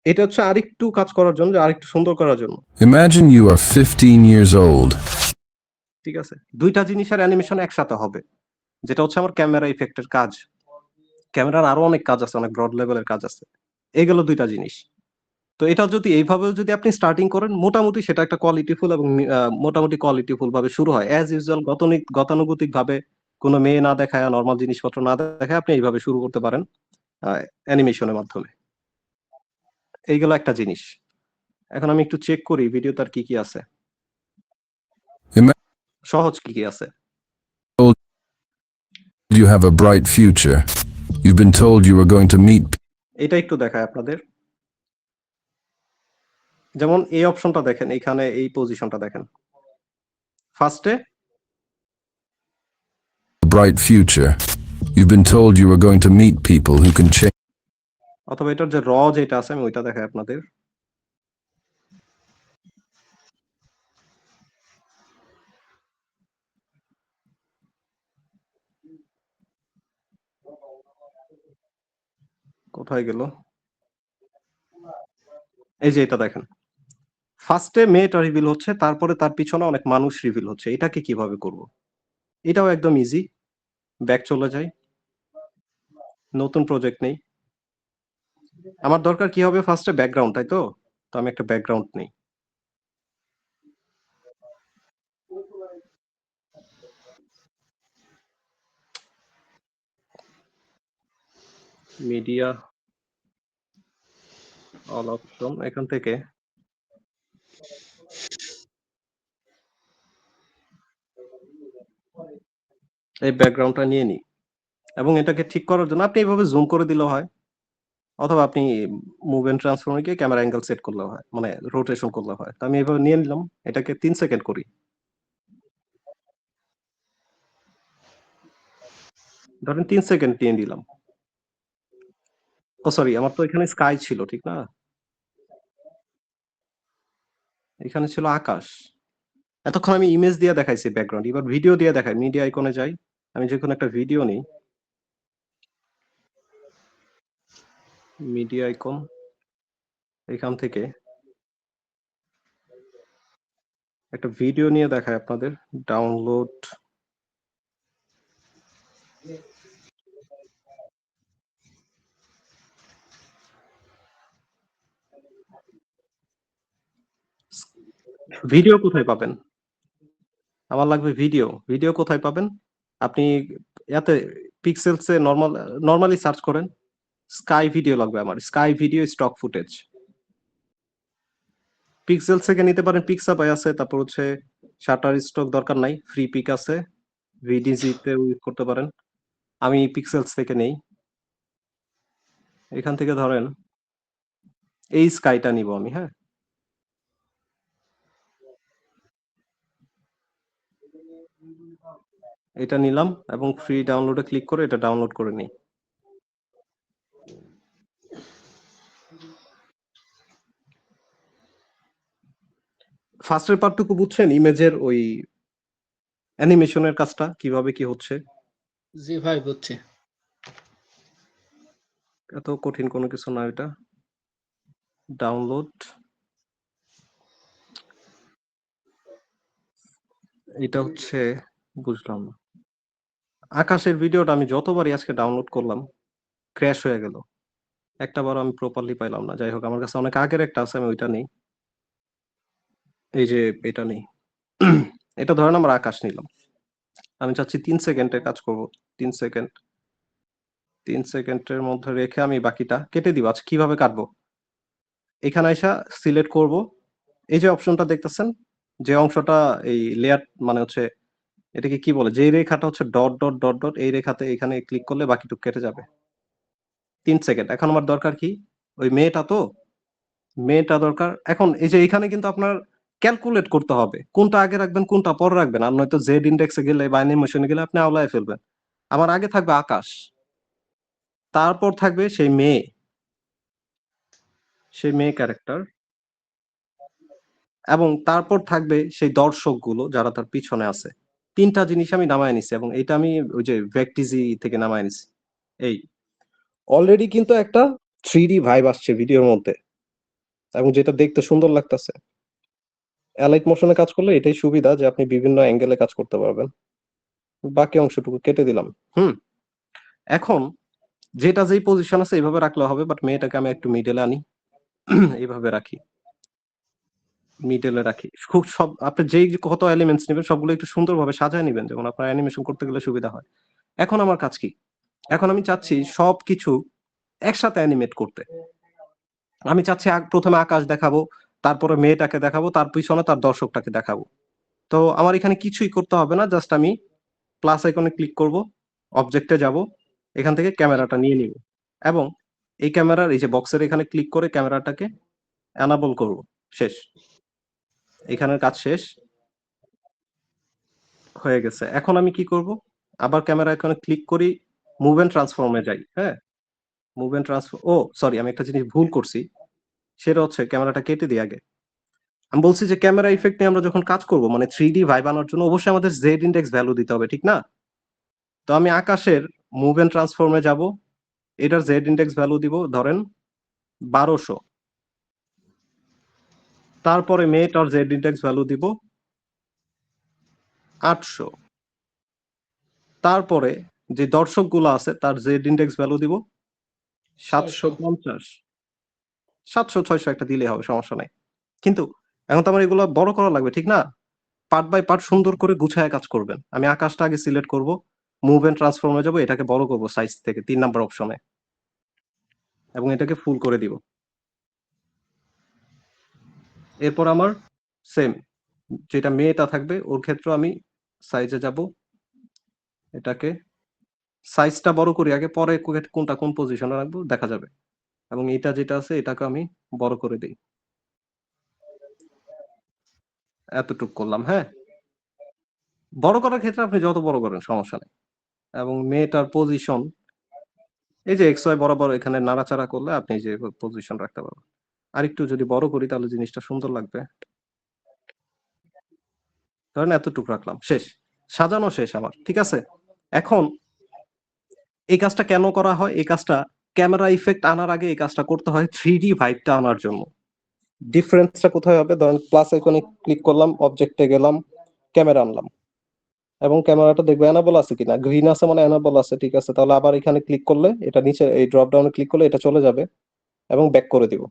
এটা হচ্ছে আরেকটু কাজ করার জন্য, আরেকটু সুন্দর করার জন্য। Imagine you are 15 years old. ঠিক আছে, দুইটা জিনিসের অ্যানিমেশন একসাথে হবে, যেটা হচ্ছে আমার ক্যামেরা ইফেক্টের কাজ। ক্যামেরার আরো অনেক কাজ আছে, অনেক ব্রড লেভেলের কাজ আছে, এগুলো দুইটা জিনিস। তো এটা যদি এইভাবেও যদি আপনি স্টার্টিং করেন, মোটামুটি সেটা একটা কোয়ালিটিফুল এবং মোটামুটি কোয়ালিটিফুল ভাবে শুরু হয়। অ্যাজ ইউজুয়াল গতানুগতিক ভাবে কোনো মেয়ে না দেখায়, নর্মাল জিনিসপত্র না দেখায় আপনি এইভাবে শুরু করতে পারেন অ্যানিমেশনের মাধ্যমে। এইগুলো একটা জিনিস। এখন আমি একটু চেক করি ভিডিও তার কি কি আছে, সহজ কি কি আছে। You have a bright future. You've been told you are going to meet. এটা একটু দেখায় আপনাদের, যেমন এই অপশনটা দেখেন, এখানে এই পজিশনটা দেখেন, ফার্স্টে Bright future. You've been told you are going to meet people who can change. অথবা এটার যে র যেটা আছে আমি ওইটা দেখাই আপনাদের। কোথায় গেল, এই যে এটা দেখেন, ফার্স্টে মেয়েটা রিভিল হচ্ছে, তারপরে তার পিছনে অনেক মানুষ রিভিল হচ্ছে। এটাকে কিভাবে করব, এটাও একদম ইজি। ব্যাক চলে যাই, নতুন প্রজেক্ট নেই, আমার দরকার কি হবে ফার্স্টে ব্যাকগ্রাউন্ড, তাই তো। তো আমি একটা ব্যাকগ্রাউন্ড নেই, মিডিয়া অল অপশন, এখান থেকে এই ব্যাকগ্রাউন্ডটা নিয়ে নিই, এবং এটাকে ঠিক করার জন্য আপনি এইভাবে জুম করে দিলেও হয়, অথবা আপনি মুভ এন্ড ট্রান্সফর্মে গিয়ে ক্যামেরা অ্যাঙ্গেল সেট করলেও হয়, মানে রোটেশন করলেও হয়। তো আমি এইভাবে নিয়ে নিলাম, এটাকে 3 সেকেন্ড করি, ধরেন 3 সেকেন্ড নিয়ে নিলাম। ও সরি, আমার তো এখানে স্কাই ছিল, ঠিক না, এখানে ছিল আকাশ। এতক্ষণ আমি ইমেজ দিয়ে দেখাইছি ব্যাকগ্রাউন্ড, এবার ভিডিও দিয়ে দেখাই। মিডিয়া আইকনে যাই, আমি যে কোনো একটা ভিডিও নিই, মিডিয়া আইকন, এখান থেকে একটা ভিডিও নিয়ে দেখায় আপনাদের। ডাউনলোড, ভিডিও কোথায় পাবেন, আমার লাগবে ভিডিও। ভিডিও কোথায় পাবেন, আপনি এতে পিক্সেলসে নরমালি সার্চ করেন, স্কাই ভিডিও লাগবে আমার, sky video stock footage. Pixel থেকে নিতে পারেন, পিক্সাপাই আছে, তারপর হচ্ছে শাটার স্টক দরকার নাই, ফ্রি পিক আছে, ভিডিজি তে ইউজ করতে পারেন। আমি পিক্সেলস থেকে নেই, এখান থেকে ধরেন এই স্কাইটা নিব আমি। হ্যাঁ, এটা নিলাম এবং ফ্রি ডাউনলোডে ক্লিক করে এটা ডাউনলোড করে নিই। ফার্স্টের পার্টটুকু বুঝছেন, ইমেজের ওই অ্যানিমেশনের কাজটা কিভাবে কি হচ্ছে? জি ভাই, বুঝছি। এত কঠিন কোনো কিছু না এটা। ডাউনলোড, এটা হচ্ছে, বুঝলাম না, আকাশের ভিডিওটা আমি যতবারই আজকে ডাউনলোড করলাম ক্র্যাশ হয়ে গেল, একটা বার আমি প্রপারলি পাইলাম না। যাই হোক, আমার কাছে অনেক আগের একটা আছে, আমি ওইটা নেই, এই যে এটা নেই। এটা ধরেন আমরা আকাশ নিলাম, আমি চাচ্ছি 3 সেকেন্ডে কাজ করব, 3 সেকেন্ড। 3 সেকেন্ডের মধ্যে রেখে আমি বাকিটা কেটে দিব। আচ্ছা কিভাবে কাটবো? এখানে আইসা সিলেক্ট করব। এই যে অপশনটা দেখতেছেন, যে অংশটা এই লেয়ার মানে হচ্ছে এটাকে কি বলে? যে রেখাটা হচ্ছে ডট ডট ডট ডট এই রেখাতে এখানে ক্লিক করলে বাকিটুকু কেটে যাবে। 3 সেকেন্ড। এখন আমার দরকার কি? ওই মেয়েটা দরকার। এখন এই যে এখানে কিন্তু আপনার ক্যালকুলেট করতে হবে। কোনটা আগে রাখবেন, কোনটা পরে রাখবেন। আর নয়তো জেড ইনডেক্সে গেলে বা অ্যানিমেশনে গেলে আপনি আওলায় ফেলবেন। আমার আগে থাকবে আকাশ। তারপর থাকবে সেই মেয়ে ক্যারেক্টার। এবং তারপর থাকবে সেই দর্শকগুলো যারা তার পিছনে আছে। ৩টা জিনিস আমি নামায় নিছি এবং এটা আমি ওই যে ভেক্টিজি থেকে নামায় নিছি। এই অলরেডি কিন্তু একটা 3D ভাইব আসছে ভিডিওর মধ্যে এবং যেটা দেখতে সুন্দর লাগতেছে। অ্যালাইট মোশনে কাজ করলে এটাই সুবিধা যে আপনি বিভিন্ন অ্যাঙ্গেলে কাজ করতে পারবেন। বাকি অংশটুকু কেটে দিলাম। এখন যেটা যেই পজিশন আছে এইভাবে রাখলে হবে, বাট মেয়েটাকে আমি একটু মিডলে আনি। এইভাবে রাখি, মিডলে রাখি। খুব সব আপনি যেই কত এলিমেন্টস নেবেন সবগুলো একটু সুন্দরভাবে সাজায় নিবেন, যেমন আপনার অ্যানিমেশন করতে গেলে সুবিধা হয়। এখন আমার কাজ কি? এখন আমি চাচ্ছি সবকিছু একসাথে অ্যানিমেট করতে। আমি চাচ্ছি প্রথমে আকাশ দেখাবো, তারপরে মেয়েটাকে দেখাবো, তার পিছনে তার দর্শকটাকে দেখাবো। তো আমার এখানে কিছুই করতে হবে না, জাস্ট আমি প্লাস আইকনে ক্লিক করব, অবজেক্টে যাব, এখান থেকে ক্যামেরাটা নিয়ে নিব এবং এই ক্যামেরার এই যে বক্সের এখানে ক্লিক করে ক্যামেরাটাকে অ্যানাবল করব। শেষ, এখানের কাজ শেষ হয়ে গেছে। এখন আমি কি করব? আবার ক্যামেরা আইকনে ক্লিক করি, মুভ এন্ড ট্রান্সফর্মে যাই। হ্যাঁ, মুভ এন্ড ট্রান্সফর্ম। ও সরি, আমি একটা জিনিস ভুল করছি, সেটা হচ্ছে ক্যামেরাটা কেটে দিই আগে। আমি বলছি যে ক্যামেরা ইফেক্ট নিয়ে আমরা যখন কাজ করব মানে 3D ভাইব আনার জন্য অবশ্যই আমাদের জেড ইনডেক্স ভ্যালু দিতে হবে, ঠিক না? তো আমি আকাশের মুভ এন্ড ট্রান্সফর্মে যাব, এটার জেড ইনডেক্স ভ্যালু দিব ধরেন 1200। তারপরে মেয়েটার জেড ইনডেক্স ভ্যালু দিব 800। তারপরে যে দর্শকগুলো আছে তার জেড ইনডেক্স ভ্যালু দিব 750। 700 600 একটা দিলে হবে, সমস্যা নাই। কিন্তু এখন তো আমার এগুলো বড় করা লাগবে, ঠিক না? পার্ট বাই পার্ট সুন্দর করে গুছায় কাজ করবেন। আমি আকাশটা আগে সিলেক্ট করব, মুভ এন্ড ট্রান্সফর্মে যাব, এটাকে বড় করব সাইজ থেকে 3 নাম্বার অপশনে এবং এটাকে ফুল করে দিব। এরপর আমার সেম যেটা মেয়েটা থাকবে ওর ক্ষেত্রে আমি সাইজে যাব, এটাকে সাইজটা বড় করি আগে, পরে কোনটা কোন পজিশনে রাখবো দেখা যাবে। এবং এটা যেটা আছে এটাকে আমি বড় করে দেই, এতটুকু করলাম। হ্যাঁ, বড় করার ক্ষেত্রে আপনি যত বড় করেন সমস্যা নেই। এবং মেয়েটার পজিশন এই যে এক্স ওয়াই বরাবর এখানে নাড়াচাড়া করলে আপনি যে পজিশন রাখতে পারবেন। আর একটু যদি বড় করি তাহলে জিনিসটা সুন্দর লাগবে। ধরেন এতটুকু রাখলাম, শেষ, সাজানো শেষ আমার, ঠিক আছে? এখন এই কাজটা কেন করা হয়? এই কাজটা ক্যামেরা ইফেক্ট আনার আগে এই কাজটা করতে হয় 3D ভাইবটা আনার জন্য। ডিফারেন্সটা কোথায় হবে? ধরেন প্লাস আইকনে ক্লিক করলাম, অবজেক্টে গেলাম, ক্যামেরা আনলাম এবং ক্যামেরাটা দেখবো অ্যানাবল আছে কিনা। গ্রিন আছে মানে অ্যানাবল আছে, ঠিক আছে। তাহলে আবার এখানে ক্লিক করলে এটা নিচে এই ড্রপ ডাউনে ক্লিক করলে এটা চলে যাবে এবং ব্যাক করে দিব।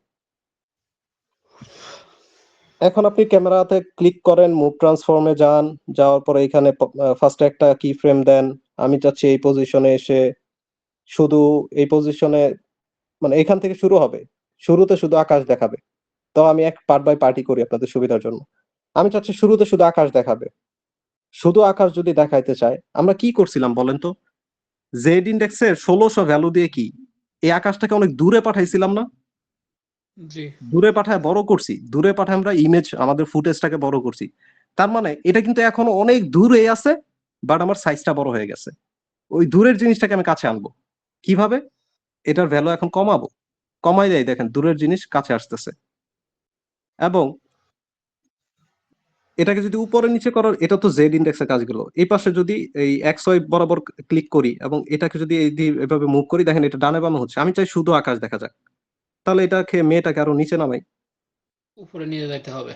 এখন আপনি ক্যামেরাতে ক্লিক করেন, মুভ ট্রান্সফর্মে যান, যাওয়ার পরে এখানে ফার্স্টে একটা কি ফ্রেম দেন। আমি চাচ্ছি এই পজিশনে এসে শুধু এই পজিশনে মানে এখান থেকে শুরু হবে, শুরুতে শুধু আকাশ দেখাবে। তো আমি এক পার্ট বাই পার্টি করি আপনাদের সুবিধার জন্য। আমি চাচ্ছি শুরুতে শুধু আকাশ দেখাবে। শুধু আকাশ যদি দেখাইতে চায় আমরা কি করছিলাম বলেন তো? জেড ইনডেক্সের 1600 ভ্যালু দিয়ে কি এই আকাশটাকে অনেক দূরে পাঠাইছিলাম না? জি, দূরে পাঠায় বড় করছি, দূরে পাঠায় আমরা ইমেজ আমাদের ফুটেজটাকে বড় করছি। তার মানে এটা কিন্তু এখন অনেক দূরে আছে, বাট আমার সাইজটা বড় হয়ে গেছে। ওই দূরের জিনিসটাকে আমি কাছে আনবো কিভাবে? এটার ভ্যালু এখন কমাবো, কমাই দেয়, দেখেন দূরের জিনিস কাছে আসতেছে। এবং এটাকে যদি উপরে নিচে করার, এটা তো জেড ইনডেক্সের কাজগুলো। এই পাশে যদি এই এক্স ওয়াই বরাবর ক্লিক করি এবং এটাকে যদি এভাবে মুভ করি, দেখেন এটা ডানে বামে হচ্ছে। আমি চাই শুধু আকাশ দেখা যাক, তাহলে এটাকে মেয়েটাকে আরো নিচে নামাই, উপরে নিয়ে যাইতে হবে।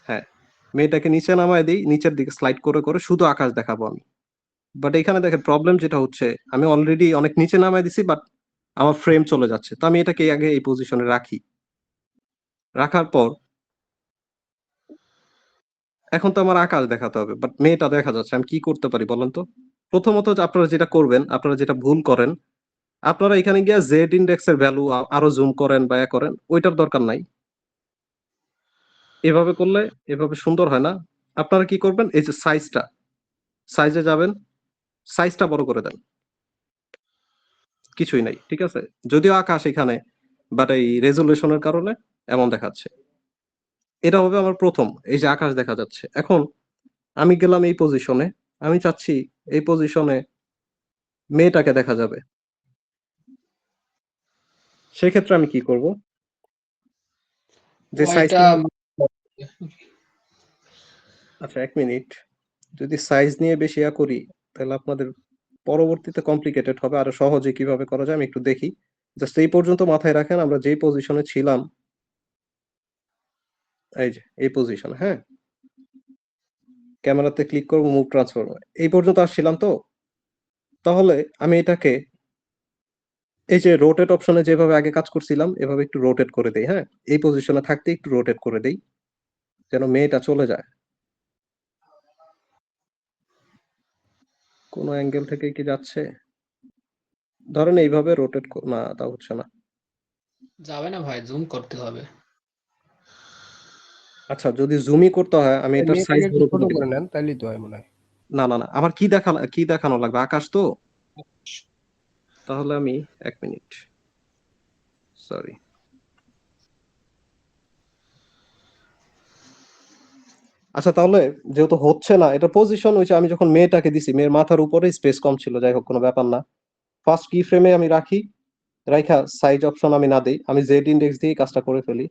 হ্যাঁ, মেয়েটাকে নিচে নামায় দিই, নিচের দিকে স্লাইড করে করে শুধু আকাশ দেখাবো আমি। বাট এখানে দেখেন প্রবলেম যেটা হচ্ছে, আমি অলরেডি অনেক নিচে নামায় দিছি, বাট আমার ফ্রেম চলে যাচ্ছে। তো আমি এটাকে আগে এই পজিশনে রাখি, রাখার পর এখন তো আমার আকাশ দেখাতে হবে, বাট মেয়েটা দেখা যাচ্ছে। আমি কি করতে পারি বলেন তো? প্রথমত আপনারা যেটা করবেন, আপনারা যেটা ভুল করেন, আপনারা এখানে গিয়ে জেড ইন্ডেক্সের ভ্যালু আরো জুম করেন বা করেন, ওইটার দরকার নাই। এভাবে করলে এভাবে সুন্দর হয় না। আপনারা কি করবেন, এই যে সাইজে যাবেন, সাইজটা বড় করে দেন, কিছুই নাই, ঠিক আছে। যদিও আকাশ এখানে, বাট এই রেজুলেশনের কারণে এমন দেখাচ্ছে। এটা হবে আমার প্রথম, এই যে আকাশ দেখা যাচ্ছে। এখন আমি গেলাম এই পজিশনে, আমি চাচ্ছি এই পজিশনে মেয়েটাকে দেখা যাবে। সেক্ষেত্রে আমি কি করব, যে সাইজ, ওইটা আচ্ছা 1 মিনিট, যদি সাইজ নিয়ে বেশি করি তাহলে আপনাদের পরবর্তীতে কমপ্লিকেটেড হবে। আরো সহজে কিভাবে করা যায় আমি একটু দেখি। জাস্ট এই পর্যন্ত মাথায় রাখেন, আমরা যেই পজিশনে ছিলাম, এই যে এই পজিশন, হ্যাঁ, ক্যামেরাতে ক্লিক করব, মুভ ট্রান্সফর্ম, এই পর্যন্ত আসছিলাম তো। তাহলে আমি এটাকে এই যে রোটেট অপশনে যেভাবে আগে কাজ করছিলাম এভাবে একটু রোটেট করে দেই, হ্যাঁ, এই পজিশনে থাকতে একটু রোটেট করে দেই যেন মেয়েটা চলে যায়। কোন অ্যাঙ্গেল থেকে কি যাচ্ছে, ধরেন এইভাবে রোটেট, না তা হচ্ছে না। যাবে না ভাই, জুম করতে হবে। আচ্ছা, যদি জুমই করতে হয় আমি এটার সাইজ বড় করে ছোট দিব। করে নেন, তাইলেই তো হয় মনে হয়। না, আমার কি দেখানো লাগবে, আকাশ তো। তাহলে আমি 1 মিনিট, সরি, আচ্ছা তাহলে যেহেতু হচ্ছে না, এটা পজিশন হয়েছে, আমি যখন মেয়েটাকে দিছি, মেয়ের মাথার উপরে স্পেস কম ছিল, যাই হোক কোনো ব্যাপার না। ফার্স্ট কি ফ্রেমে আমি রাখি, রাইখা সাইজ অপশন আমি না দেই, আমি জেড ইন্ডেক্স দিয়ে কাজটা করে ফেলি।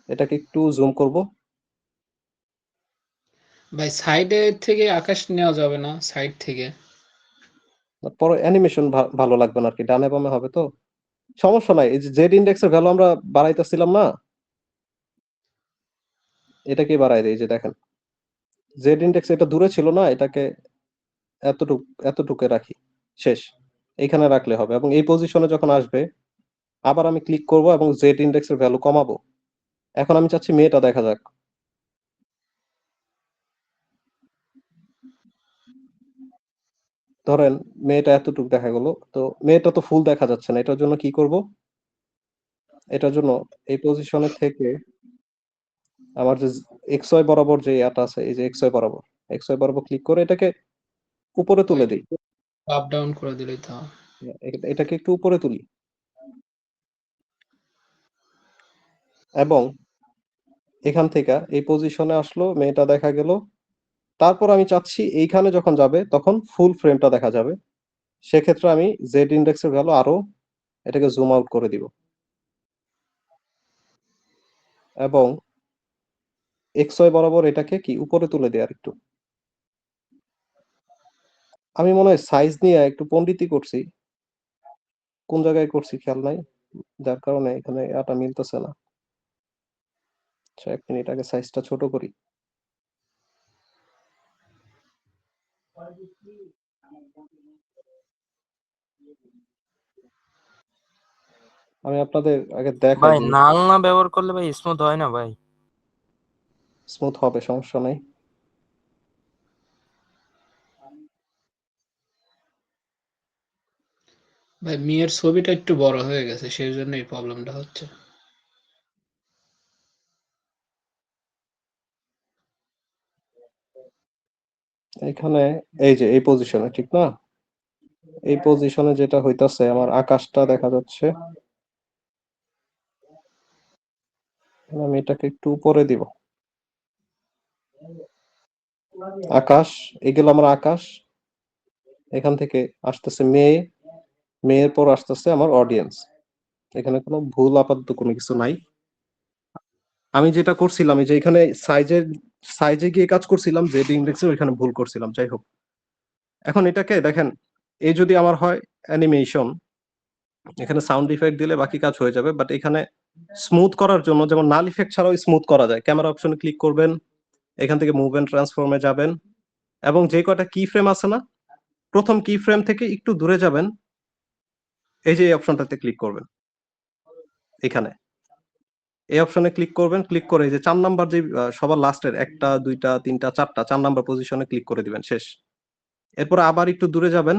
এটাকে একটু জুম করব। ভাই সাইডে থেকে আকাশ নেওয়া যাবে না, সাইড থেকে। পরে অ্যানিমেশন ভালো লাগবে না আর কি, ডানে বামে হবে তো সমস্যা নাই। এই যে জেড ইন্ডেক্সের ভ্যালু আমরা বাড়াইতেছিলাম না, এটাকে বাড়াই দেই। এই যে দেখেন জেড ইন্ডেক্স এটা দূরে ছিল না, এটাকে এতটুকু রাখি, শেষ। এইখানে রাখলে হবে। এবং এই পজিশনে যখন আসবে আবার আমি ক্লিক করব এবং জেড ইন্ডেক্সের ভ্যালু কমাবো। এখন আমি চাচ্ছি মেয়েটা দেখা যাক। ধরেন মেয়েটা এতটুকু দেখা গেল, তো মেয়েটা তো ফুল দেখা যাচ্ছে না, এটার জন্য কি করব, এটার জন্য এই পজিশনে থেকে আমার যে এক্স ওয়াই বরাবর যে ইয়াটা আছে, এই যে এক্স ওয়াই বরাবর ক্লিক করে এটাকে উপরে তুলে দিই। আপ ডাউন করে দিলেই তো। এটাকে একটু উপরে তুলি এবং এখান থেকে এই পজিশনে আসলো, মেয়েটা দেখা গেল। তারপর আমি চাচ্ছি এইখানে যখন যাবে তখন ফুল ফ্রেমটা দেখা যাবে। সেক্ষেত্রে আমি জেড ইন্ডেক্সের ভ্যালু আরো এটাকে জুম আউট করে দিব এবং এক্স ওয়াই বরাবর এটাকে কি উপরে তুলে দেই আর একটু। আমি মনে হয় সাইজ নিয়ে একটু পণ্ডিতি করছি, কোন জায়গায় করছি খেয়াল নাই, যার কারণে এখানে এটা মিলতেছে না। আচ্ছা 1 মিনিট, আগে সাইজটা ছোট করি। আমি আপনাদের আগে দেখাই ভাই যে নাল না ব্যবহার করলে ভাই স্মুথ হয় না ভাই। স্মুথ হবে, সমস্যা নাই। ভাই মেয়ের ছবিটা একটু বড় হয়ে গেছে, সেই জন্য এই প্রবলেমটা হচ্ছে। এখানে এই যে এই পজিশনে, ঠিক না, এই পজিশনে যেটা হইতাছে আমার আকাশটা দেখা যাচ্ছে, আমি এটাকে একটু উপরে দিব। আকাশ, এগুলো আমার আকাশ, এখান থেকে আসতেছে মেয়ের পর আসতেছে আমার অডিয়েন্স। এখানে কোনো ভুল আপাতত কোনো কিছু নাই। আমি যেটা করছিলাম এই যে এখানে সাইজে গিয়ে কাজ করছিলাম, জেড ইন্ডেক্সে ওইখানে ভুল করছিলাম, যাই হোক। এখন এটাকে দেখেন, এই যদি আমার হয় অ্যানিমেশন, এখানে সাউন্ড ইফেক্ট দিলে বাকি কাজ হয়ে যাবে। বাট এখানে স্মুথ করার জন্য, যেমন নাল ইফেক্ট ছাড়াও স্মুথ করা যায়, ক্যামেরা অপশনে ক্লিক করবেন, এখান থেকে মুভ এন্ড ট্রান্সফর্মে যাবেন এবং যে কয়টা কি ফ্রেম আছে না, প্রথম কি ফ্রেম থেকে একটু দূরে যাবেন, এই যে এই অপশনটাতে ক্লিক করবেন, এখানে এই অপশনে ক্লিক করবেন, ক্লিক করে এই যে 4 নাম্বার যে সবার লাস্টের 1টা 2টা 3টা 4টা 4 নাম্বার পজিশনে ক্লিক করে দিবেন, শেষ। এরপর আবার একটু দূরে যাবেন,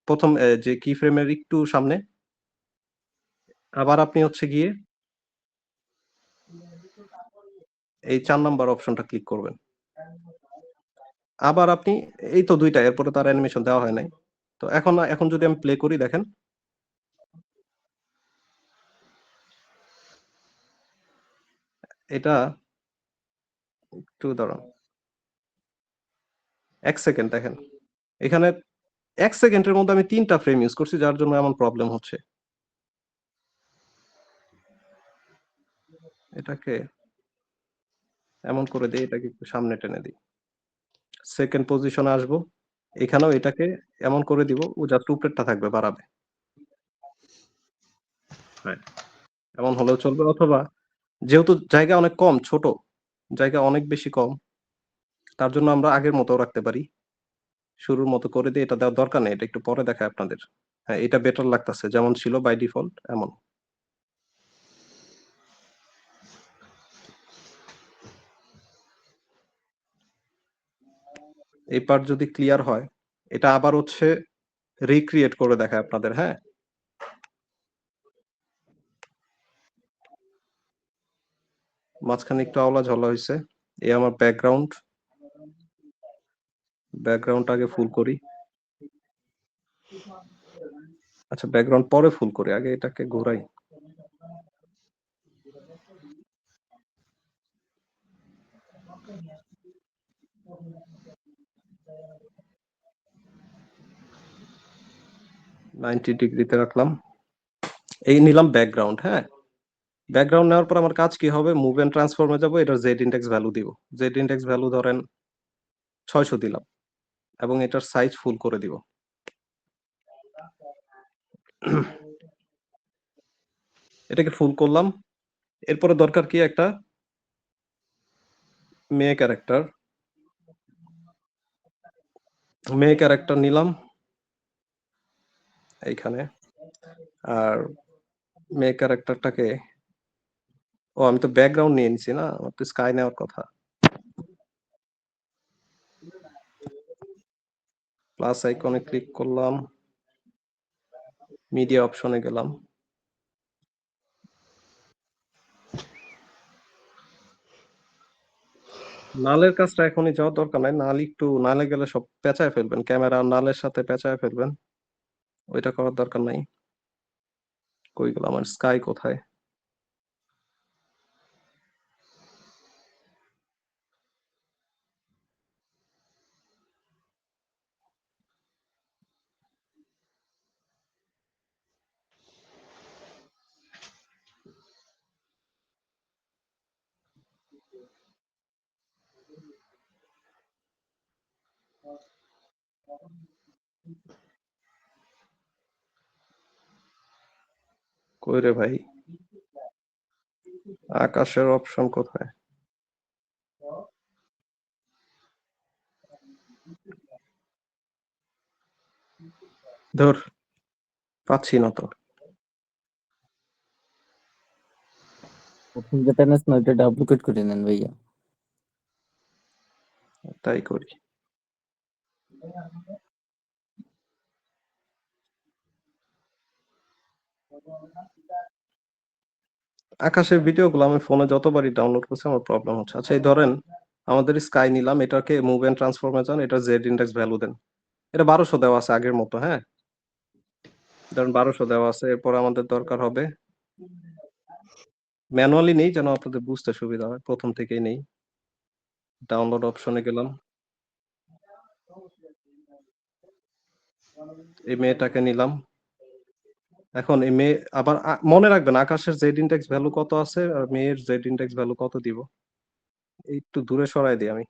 প্রথম যে কি ফ্রেমের একটু সামনে, আবার আপনি হচ্ছে গিয়ে এই 4 নাম্বার অপশনটা ক্লিক করবেন। আবার আপনি এই তো 2টা, এরপরে তার অ্যানিমেশন দেওয়া হয় নাই। তো এখন যদি আমি প্লে করি, দেখেন এটা একটু দাঁড়ান, 1 সেকেন্ড দেখেন, এখানে 1 সেকেন্ডের মধ্যে আমি 3টা ফ্রেম ইউজ করছি, যার জন্য এমন প্রবলেম হচ্ছে। এটাকে এমন করে দিই, এটাকে একটু সামনে টেনে দিই, সেকেন্ড পজিশনে আসবো, এখানেও এটাকে এমন করে দিব, ও জাস্ট উপরেরটা থাকবে, বাড়াবে। হ্যাঁ, এমন হলেও চলবে, অথবা যেহেতু জায়গা অনেক কম, ছোট জায়গা অনেক বেশি কম, তার জন্য আমরা আগের মতো রাখতে পারি, শুরুর মতো করে দিয়ে, এটা দেওয়ার দরকার নেই, এটা একটু পরে দেখায় আপনাদের। হ্যাঁ, এটা বেটার লাগতেছে, যেমন ছিল বাই ডিফল্ট এমন। এই পার্ট যদি ক্লিয়ার হয়, এটা আবার হচ্ছে রিক্রিয়েট করে দেখায় আপনাদের। হ্যাঁ, মাঝখানে একটু আওলা ঝলা হয়েছে। এই আমার ব্যাকগ্রাউন্ড আগে ফুল করি। আচ্ছা, ব্যাকগ্রাউন্ড পরে ফুল করি, আগে এটাকে ঘোরাই। নাইনটি ডিগ্রিতে রাখলাম, এই নিলাম ব্যাকগ্রাউন্ড। হ্যাঁ, ব্যাকগ্রাউন্ড নেওয়ার পর আমার কাজ কি হবে, মুভ এন্ড ট্রান্সফর্মে যাব, এটার জেড ইনডেক্স ভ্যালু দিব। জেড ইনডেক্স ভ্যালু ধরেন 600 দিলাম, এবং এটার সাইজ ফুল করে দিব। এটাকে ফুল করলাম। এরপরে দরকার কি, একটা মেয়ে ক্যারেক্টার নিলাম এইখানে। আর মেয়ে ক্যারেক্টারটাকে, ও আমি তো ব্যাকগ্রাউন্ড নিয়ে নিছি না, আমার তো স্কাই নেওয়ার কথা। প্লাস আইকনে ক্লিক করলাম, মিডিয়া অপশনে গেলাম, নালের কাজটা এখনই যাওয়ার দরকার নাই, নালে গেলে সব পেঁচায় ফেলবেন, ক্যামেরা নালের সাথে পেঁচায় ফেলবেন, ওইটা করার দরকার নাই। কই গেল আমার স্কাই, কোথায়? কই রে ভাই, আকাশের অপশন কোথায়? ধর, পাচ্ছি না তো। প্রথম যেটা নেস না ওইটা ডুপ্লিকেট করে নেন ভাইয়া। তাই করি। আকাশের ভিডিওগুলো আমি ফোনে যতবারই ডাউনলোড করছি আমার প্রবলেম হচ্ছে। আচ্ছা, এই ধরেন আমাদের স্কাই নিলাম, এটাকে মুভ এন্ড ট্রান্সফর্মে যান, এটা জেড ইনডেক্স ভ্যালু দেন। এটা 1200 দেওয়া আছে আগের মতো। হ্যাঁ, ধরেন 1200 দেওয়া আছে। এরপর আমাদের দরকার হবে, ম্যানুয়ালি নেই যেন আপনাদের বুঝতে সুবিধা হয়, প্রথম থেকেই নেই। ডাউনলোড অপশনে গেলাম, এই মেয়েটাকে নিলাম। এখন এই মেয়ে, আবার মনে রাখবেন আকাশের জেড ইনডেক্স ভ্যালু কত আছে আর মেয়ের জেড ইনডেক্স ভ্যালু কত দিব। একটু দূরে সরাই দিই আমি,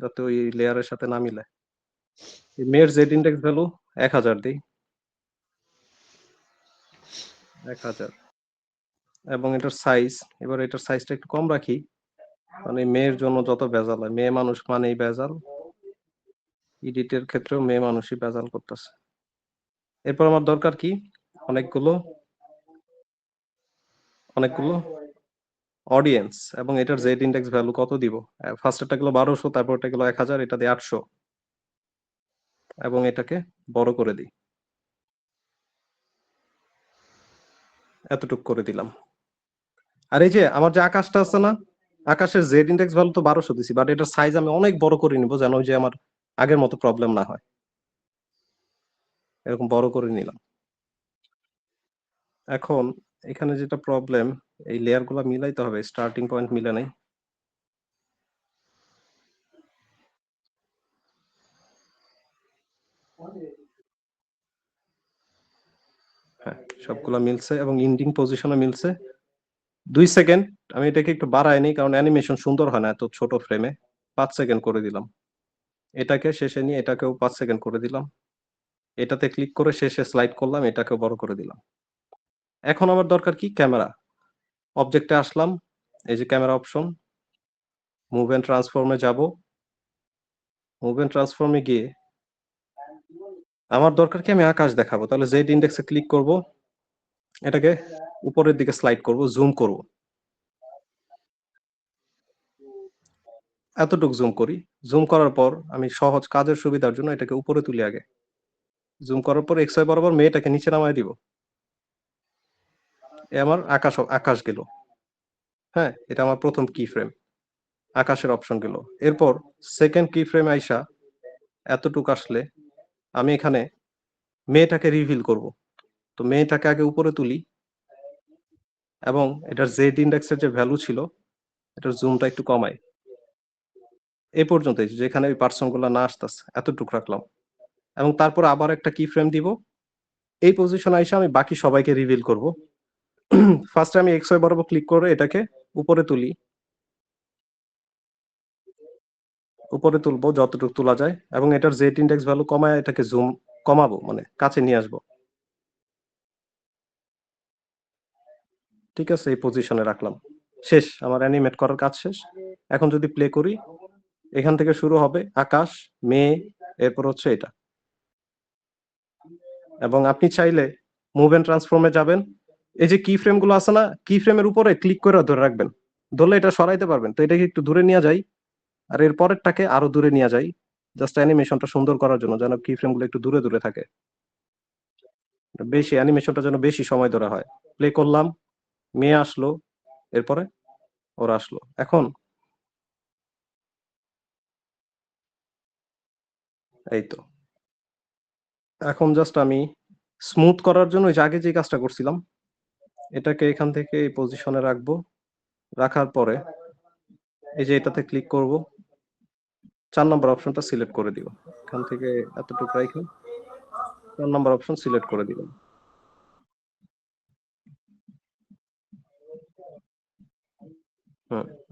যাতে ওই লেয়ারের সাথে না মিলে। মেয়ের জেড ইনডেক্স ভ্যালু 1000 দিই, 1000। এবং এটার সাইজ, এবার এটার সাইজটা একটু কম রাখি, মানে মেয়ের জন্য যত ভেজাল হয়, মেয়ে মানুষ মানেই ভেজাল, এডিটের ক্ষেত্রেও মেয়ে মানুষই ভেজাল করতেছে। এরপর আমার দরকার কি, অনেকগুলো অডিয়েন্স, এবং এটার জেড ইনডেক্স ভ্যালু কত দিব। ফার্স্টটা গেল 1200, তারপরটা গেল 1000, এটা দিয়ে 800, এবং এটাকে বড় করে দিই। এতটুক করে দিলাম। আর এই যে আমার যে আকাশটা আছে না, আকাশের জেড ইন্ডেক্স ভ্যালু তো 1200 দিছি, বাট এটার সাইজ আমি অনেক বড় করে নিব যেন ওই যে আমার আগের মতো প্রবলেম না হয়। এরকম বড় করে নিলাম। এখন এখানে যেটা প্রবলেম, এই লেয়ার গুলা মিলাইতে হবে, স্টার্টিং পয়েন্ট মিলে নাই। হ্যাঁ, সবগুলা মিলছে এবং ইন্ডিং পজিশনে মিলছে। 2 সেকেন্ড আমি এটাকে একটু বাড়াই নি, কারণ অ্যানিমেশন সুন্দর হয় না এত ছোট ফ্রেমে। 5 সেকেন্ড করে দিলাম। এটাকে শেষে নিয়ে এটাকেও 5 সেকেন্ড করে দিলাম। এটাতে ক্লিক করে শেষে স্লাইড করলাম, এটাকেও বড় করে দিলাম। এখন আমার দরকার কি? ক্যামেরা। অবজেক্টে আসলাম, এই যে ক্যামেরা অপশন, মুভ এন্ড ট্রান্সফর্মে যাব। মুভ এন্ড ট্রান্সফর্মে গিয়ে আমার দরকার কি? আমি আকাশ দেখাবো, তাহলে জেড ইন্ডেক্সে ক্লিক করব, এটাকে উপরের দিকে স্লাইড করব, জুম করব, এতটুকু জুম করি। জুম করার পর আমি সহজ কাজের সুবিধার জন্য এটাকে উপরে তুলি আগে। জুম করার পর এক্স ওয়াই বরাবর মেয়েটাকে নিচে নামায় দিব। এ আমার আকাশ গেল। হ্যাঁ, এটা আমার প্রথম কি ফ্রেম, আকাশের অপশন গেল। এরপর সেকেন্ড কি ফ্রেম আইসা এতটুকু আসলে আমি এখানে মেয়েটাকে রিভিল করব। তো মেয়েটাকে আগে উপরে তুলি এবং এটার জেড ইন্ডেক্সের যে ভ্যালু ছিল এটার জুমটা একটু কমাই। এই পর্যন্ত যেখানে ওই পার্সন গুলা না আসতেছে এতটুকু রাখলাম এবং তারপর আবার একটা কি ফ্রেম দিব। এই পজিশন আইসা আমি বাকি সবাইকে রিভিল করব। ফার্স্টে আমি এক্স ওয়াই বরাবর ক্লিক করে এটাকে উপরে তুলি, উপরে তুলবো যতটুকু তোলা যায় এবং এটার জেড ইন্ডেক্স ভ্যালু কমায় এটাকে জুম কমাবো, মানে কাছে নিয়ে আসবো। ঠিক আছে, এই পজিশনে রাখলাম। শেষ, আমার অ্যানিমেট করার কাজ শেষ। এখন যদি প্লে করি, এখান থেকে শুরু হবে আকাশ, মেয়ে, এরপর হচ্ছে এটা। এবং আপনি চাইলে মুভ এন্ড ট্রান্সফর্মে যাবেন, এই যে কি ফ্রেম গুলো আছে না, কি ফ্রেমের উপরে ক্লিক করে ধরে রাখবেন, ধরলে এটা সরাইতে পারবেন। তো এটাকে একটু দূরে নিয়ে যাই আর এর পরেরটাকে আরো দূরে নিয়ে যাই, জাস্ট অ্যানিমেশনটা সুন্দর করার জন্য, যেন কি ফ্রেম গুলো একটু দূরে দূরে থাকে, বেশি অ্যানিমেশনটা যেন বেশি সময় ধরে হয়। প্লে করলাম, মেয়ে আসলো, এরপরে ওরা আসলো। এখন এই তো, এখন জাস্ট আমি স্মুথ করার জন্য ওই যে আগে যে কাজটা করছিলাম, এটাকে এখান থেকে এই পজিশনে রাখবো। রাখার পরে এই যে এটাতে ক্লিক করব, 4 নম্বর অপশনটা সিলেক্ট করে দিব। এখান থেকে এতটুকু রাখি, 4 নম্বর অপশন সিলেক্ট করে দিলাম।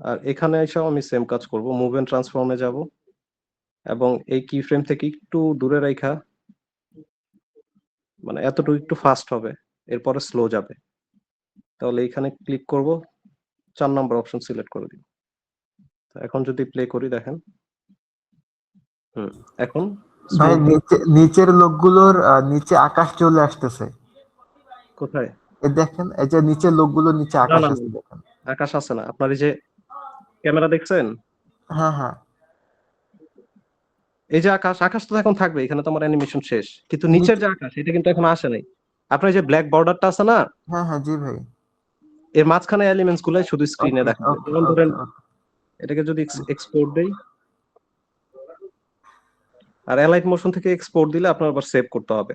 আর এখানে এসেও আমি সেম কাজ করব, মুভ এন্ড ট্রান্সফর্মে যাব এবং এই কি ফ্রেম থেকে একটু দূরে রাখা, মানে এতটুকু একটু ফাস্ট হবে, এরপরে স্লো যাবে। তাহলে এখানে ক্লিক করব, 4 নম্বর অপশন সিলেক্ট করে দিব। এখন যদি প্লে করি দেখেন, এখন ভাই নিচের লোকগুলোর নিচে আকাশ চলে আসতেছে। কোথায়? এই দেখেন, এই যে নিচের লোকগুলো নিচে আকাশ আছে দেখেন। আকাশ আছে না, আপনার এই যে ক্যামেরা দেখছেন? হ্যাঁ হ্যাঁ, এই যে আকাশ তো এখন থাকবে, এখানে তো আমার অ্যানিমেশন শেষ, কিন্তু নিচের যে আকাশ এটা কিন্তু এখন আসে নাই। আপনার যে ব্ল্যাক বর্ডারটা আছে না, হ্যাঁ হ্যাঁ, জি ভাই, এর মাঝখানে এলিমেন্টস গুলাই শুধু স্ক্রিনে দেখাবে। যেমন ধরেন এটাকে যদি এক্সপোর্ট দেই, আর অ্যালাইট মোশন থেকে এক্সপোর্ট দিলে আপনার আবার সেভ করতে হবে।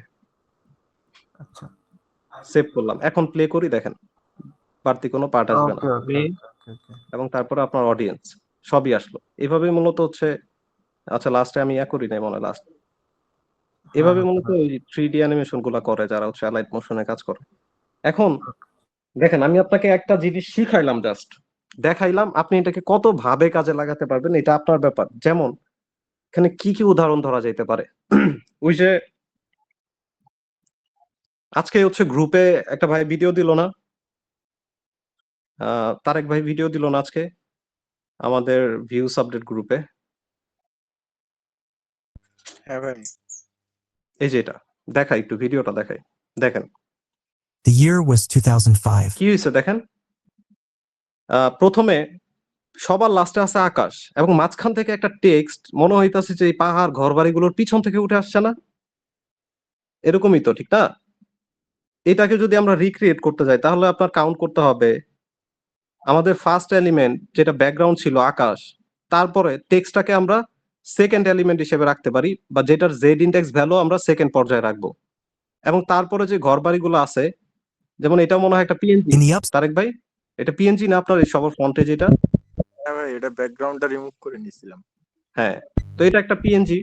আচ্ছা, সেভ করলাম, এখন প্লে করি দেখেন, বাড়তি কোনো পার্ট আসবে না, এবং তারপরে আপনার অডিয়েন্স সবই আসলো। এভাবে মূলত হচ্ছে, আচ্ছা লাস্টে আমি করি নাই মনে, লাস্ট এভাবে মূলত ওই 3D অ্যানিমেশন গুলা করে যারা হচ্ছে অ্যালাইট মোশনে কাজ করে। এখন দেখেন, আমি আপনাকে একটা জিনিস শিখাইলাম, জাস্ট দেখাইলাম, আপনি এটাকে কত ভাবে কাজে লাগাতে পারবেন এটা আপনার ব্যাপার। যেমন এখানে কি কি উদাহরণ ধরা যেতে পারে, ওই যে আজকে হচ্ছে গ্রুপে একটা ভাই ভিডিও দিল না, তারেক ভাই ভিডিও দিল না আজকে আমাদের ভিউস আপডেট গ্রুপে। হ্যাঁ ভাই, এই যে এটা দেখাই, একটু ভিডিওটা দেখাই, দেখেন The year was 2005. কি হয়েছে দেখেন। প্রথমে সবার লাস্টে আছে আকাশ এবং মাঝখান থেকে একটা টেক্সট, মনে হইতাছে যে এই পাহাড় ঘর বাড়িগুলোর পিছন থেকে উঠে আসছে না, এরকমই তো, ঠিক না? এটাকে যদি আমরা রিক্রিয়েট করতে যাই তাহলে আপনার কাউন্ট করতে হবে আমাদের ফার্স্ট এলিমেন্ট যেটা ব্যাকগ্রাউন্ড ছিল আকাশ, তারপরে টেক্সটটাকে আমরা সেকেন্ড এলিমেন্ট হিসেবে রাখতে পারি বা যেটার জেড ইন্ডেক্স ভ্যালু আমরা সেকেন্ড পর্যায়ে রাখবো, এবং তারপরে যে ঘর বাড়িগুলো আছে যেমন এটা মনে হয় একটা পিএনজি। তারেক ভাই এটা পিএনজি না আপনার এই সবার ফন্টে যেটা? হ্যাঁ ভাই, এটা ব্যাকগ্রাউন্ডটা রিমুভ করে নিছিলাম। হ্যাঁ, তো এটা একটা পিএনজি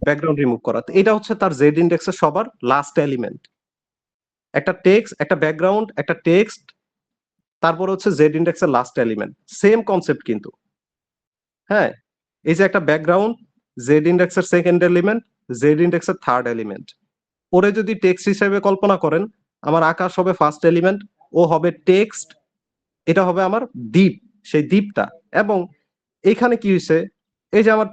ব্যাকগ্রাউন্ড রিমুভ করা। তো এটা হচ্ছে তার জেড ইন্ডেক্সের সবার লাস্ট এলিমেন্ট। একটা টেক্সট, একটা ব্যাকগ্রাউন্ড, একটা টেক্সট, তারপর হচ্ছে জেড ইন্ডেক্সের লাস্ট এলিমেন্ট, সেম কনসেপ্ট কিন্তু। হ্যাঁ, এই যে একটা ব্যাকগ্রাউন্ড, জেড ইন্ডেক্সের সেকেন্ড এলিমেন্ট, জেড ইন্ডেক্সের থার্ড এলিমেন্ট, ওরে যদি টেক্সট হিসেবে কল্পনা করেন, আমার আকাশ হবে ফার্স্ট এলিমেন্ট, ও হবে টেক্সট, এটা হবে আমার দ্বীপ, সেই দ্বীপটা। এবং এখানে কি হয়েছে, এই যে আমার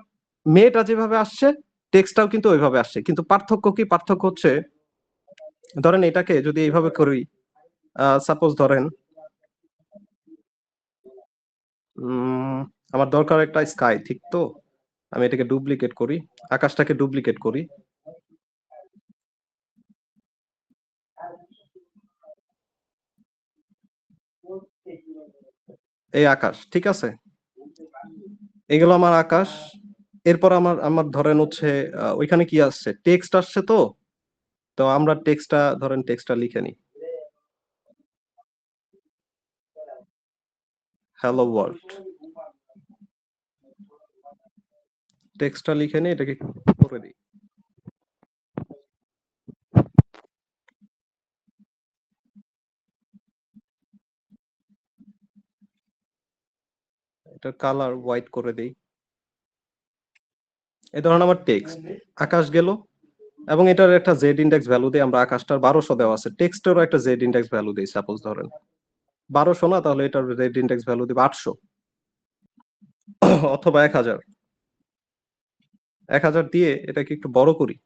মেয়েটা যেভাবে আসছে টেক্সটটাও কিন্তু ওইভাবে আসছে, কিন্তু পার্থক্য কি? পার্থক্য হচ্ছে ধরেন এটাকে যদি এইভাবে করি, সাপোজ ধরেন আমার দরকার একটা স্কাই, ঠিক তো? আমি এটাকে ডুপ্লিকেট করি, আকাশটাকে ডুপ্লিকেট করি, এই আকাশ, ঠিক আছে? এগুলো আমার আকাশ। এরপর আমার ধরেন হচ্ছে ওইখানে কি আসছে, টেক্সট আসছে। তো তো আমরা টেক্সটটা লিখে নিই, হ্যালো ওয়ার্ল্ড। টেক্সটটা লিখে নিই, এটাকে করে দিই। এটা কালার হোয়াইট করে দেই। এই ধরুন আমার টেক্সট আকাশ গেল, এবং এটার একটা জেড ইন্ডেক্স ভ্যালু দেই আমরা। আকাশটার 1200 দেওয়া আছে, টেক্সটেরও একটা জেড ইন্ডেক্স ভ্যালু দেই, সাপোজ ধরেন 1200 না, তাহলে এটার জেড ইন্ডেক্স ভ্যালু দিব 800 অথবা 1000। 1000 দিয়ে এটাকে একটু বড় করি,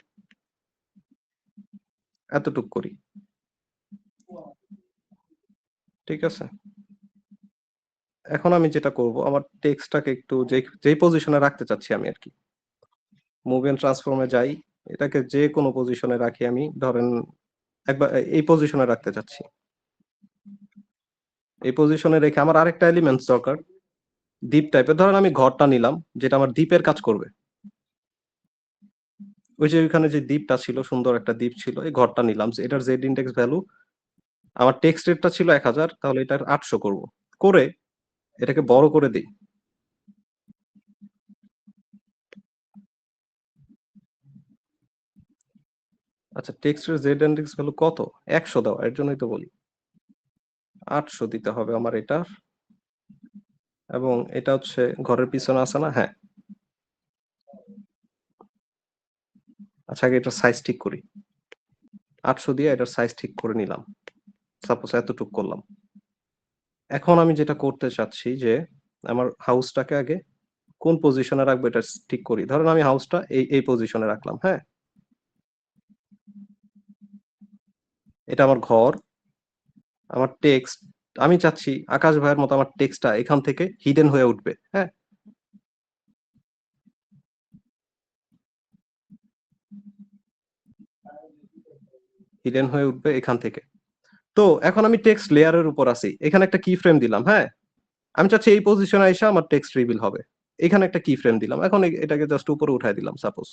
এতটুক করি, ঠিক আছে? এখন আমি যেটা করব, আমার টেক্সটটাকে একটু যেই পজিশনে রাখতে চাচ্ছি আমি আর কি, মুভ এন্ড ট্রান্সফর্মে যাই, এটাকে যে কোনো পজিশনে রাখি। আমি ধরেন একবার এই পজিশনে রাখতে চাচ্ছি, এই পজিশনে রেখে আমার আরেকটা এলিমেন্টস দরকার দ্বীপ টাইপের। ধরেন আমি ঘরটা নিলাম যেটা আমার দ্বীপের কাজ করবে। ওই যে ওইখানে যে দ্বীপটা ছিল, সুন্দর একটা দ্বীপ ছিল, এই ঘরটা নিলাম, এটার জেড ইন্ডেক্স ভ্যালু আমার টেক্সট রেটটা ছিল 1000, তাহলে এটার 800 করব, করে এটাকে বড় করে দিই। আচ্ছা, টেক্সটের জেড ইন্ডেক্স ভ্যালু কত? 100 দাও, এর জন্যই তো বলি 800 দিতে হবে আমার এটার। এবং এটা হচ্ছে ঘরের পিছনে আছে না? হ্যাঁ, আচ্ছা আগে এটার সাইজ ঠিক করি। 800 দিয়ে এটার সাইজ ঠিক করে নিলাম, সাপোজ এতটুকু করলাম। এখন আমি যেটা করতে চাচ্ছি যে আমার হাউসটাকে আগে কোন পজিশনে রাখবো এটা ঠিক করি। ধরেন আমি হাউসটা এই পজিশনে রাখলাম। হ্যাঁ, এটা আমার ঘর, আমার টেক্সট। আমি চাচ্ছি আকাশ ভাইয়ের মতো আমার টেক্সটটা এখান থেকে হিডেন হয়ে উঠবে। হ্যাঁ, হিডেন হয়ে উঠবে এখান থেকে। তো এখন আমি টেক্সট লেয়ারের উপর আছি, এখানে একটা কি ফ্রেম দিলাম। হ্যাঁ, আমি চাচ্ছি এই পজিশনে এসে আমার টেক্সট রিভিল হবে, এখানে একটা কি ফ্রেম দিলাম। এখন এটাকে জাস্ট উপরে উঠাই দিলাম সাপোজ।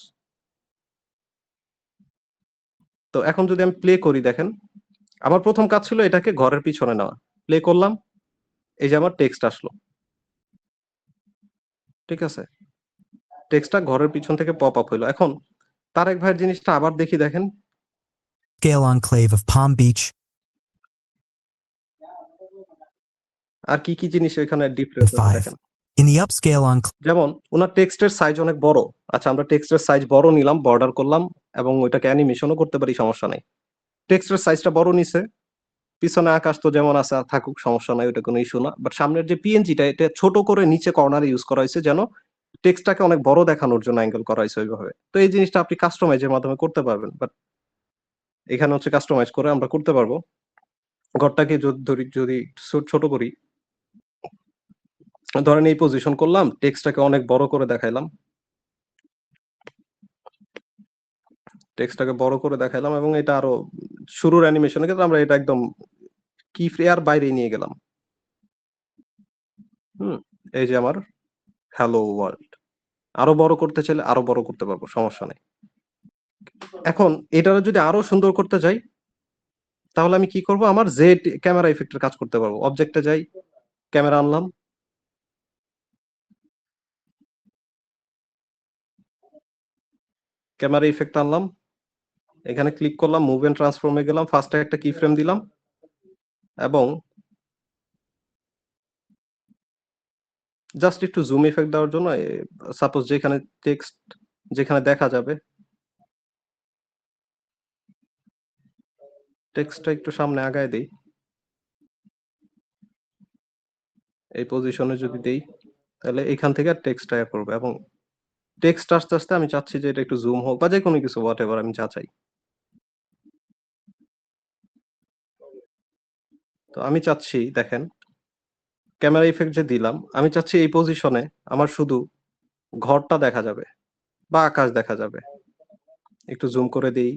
তো এখন যদি আমি প্লে করি, দেখেন আমার প্রথম কাজ ছিল এটাকে ঘরের পিছনে নেওয়া। প্লে করলাম, এই যে আমার টেক্সট আসলো, ঠিক আছে? টেক্সটটা ঘরের পিছন থেকে পপ আপ হইলো। এখন তারেক ভাইয়ের জিনিসটা আবার দেখি, দেখেন Scale enclave of Palm Beach. আর কি কি জিনিস এখানে ডিফারেন্স দেখেন। In the upscale enclave, যেমন ওনার টেক্সটের সাইজ অনেক বড়। আচ্ছা, আমরা টেক্সটের সাইজ বড় নিলাম, বর্ডার করলাম, এবং ওইটাকে অ্যানিমেশনও করতে পারি, সমস্যা নাই। টেক্সটের সাইজটা বড় নিছে, পিছনে আকাশ তো যেমন আছে থাকুক, সমস্যা নাই, ওটা কোনো ইস্যু না। বাট সামনের যে পিএনজিটা, এটা ছোট করে নিচে কর্নারে ইউজ করা হয়েছে, যেন টেক্সটটাকে অনেক বড় দেখানোর জন্য অ্যাঙ্গেল করা হয়েছে ওইভাবে। তো এই জিনিসটা আপনি কাস্টমাইজের মাধ্যমে করতে পারবেন, বাট এখানে হচ্ছে কাস্টমাইজ করে আমরা করতে পারবো। ঘরটাকে যদি ছোট করি, ধরেন এই পজিশন করলাম, টেক্সটটাকে অনেক বড় করে দেখাইলাম, টেক্সটটাকে বড় করে দেখাইলাম, এবং এটা আরো শুরুর অ্যানিমেশনে কিন্তু আমরা এটা একদম কি ফ্রেয়ার বাইরে নিয়ে গেলাম। এই যে আমার হ্যালো ওয়ার্ল্ড। আরো বড় করতে চাইলে আরো বড় করতে পারবো, সমস্যা নেই। এখন এটা যদি আরো সুন্দর করতে যাই তাহলে আমি কি করব, আমার জেড ক্যামেরা ইফেক্টের কাজ করতে পারবো। অবজেক্টে যাই, ক্যামেরা আনলাম, ক্যামেরা ইফেক্ট আনলাম, এখানে ক্লিক করলাম, মুভ এন্ড ট্রান্সফর্মে গেলাম, ফার্স্টে একটা কি ফ্রেম দিলাম এবং জাস্ট একটু জুম ইফেক্ট দেওয়ার জন্য সাপোজ যেখানে টেক্সট যেখানে দেখা যাবে টেক্সটটা একটু সামনে আগায় দেই, এই পজিশনে যদি দেই তাহলে এখান থেকে টেক্সটটা করবে এবং টেক্সট আস্তে আস্তে আমি চাচ্ছি যে এটা একটু জুম হোক বা যে কোনো কিছু হোয়াট এভার আমি চাই। তো আমি চাচ্ছি দেখেন ক্যামেরা ইফেক্ট যে দিলাম, আমি চাচ্ছি এই পজিশনে আমার শুধু ঘরটা দেখা যাবে বা আকাশ দেখা যাবে। একটু জুম করে দিই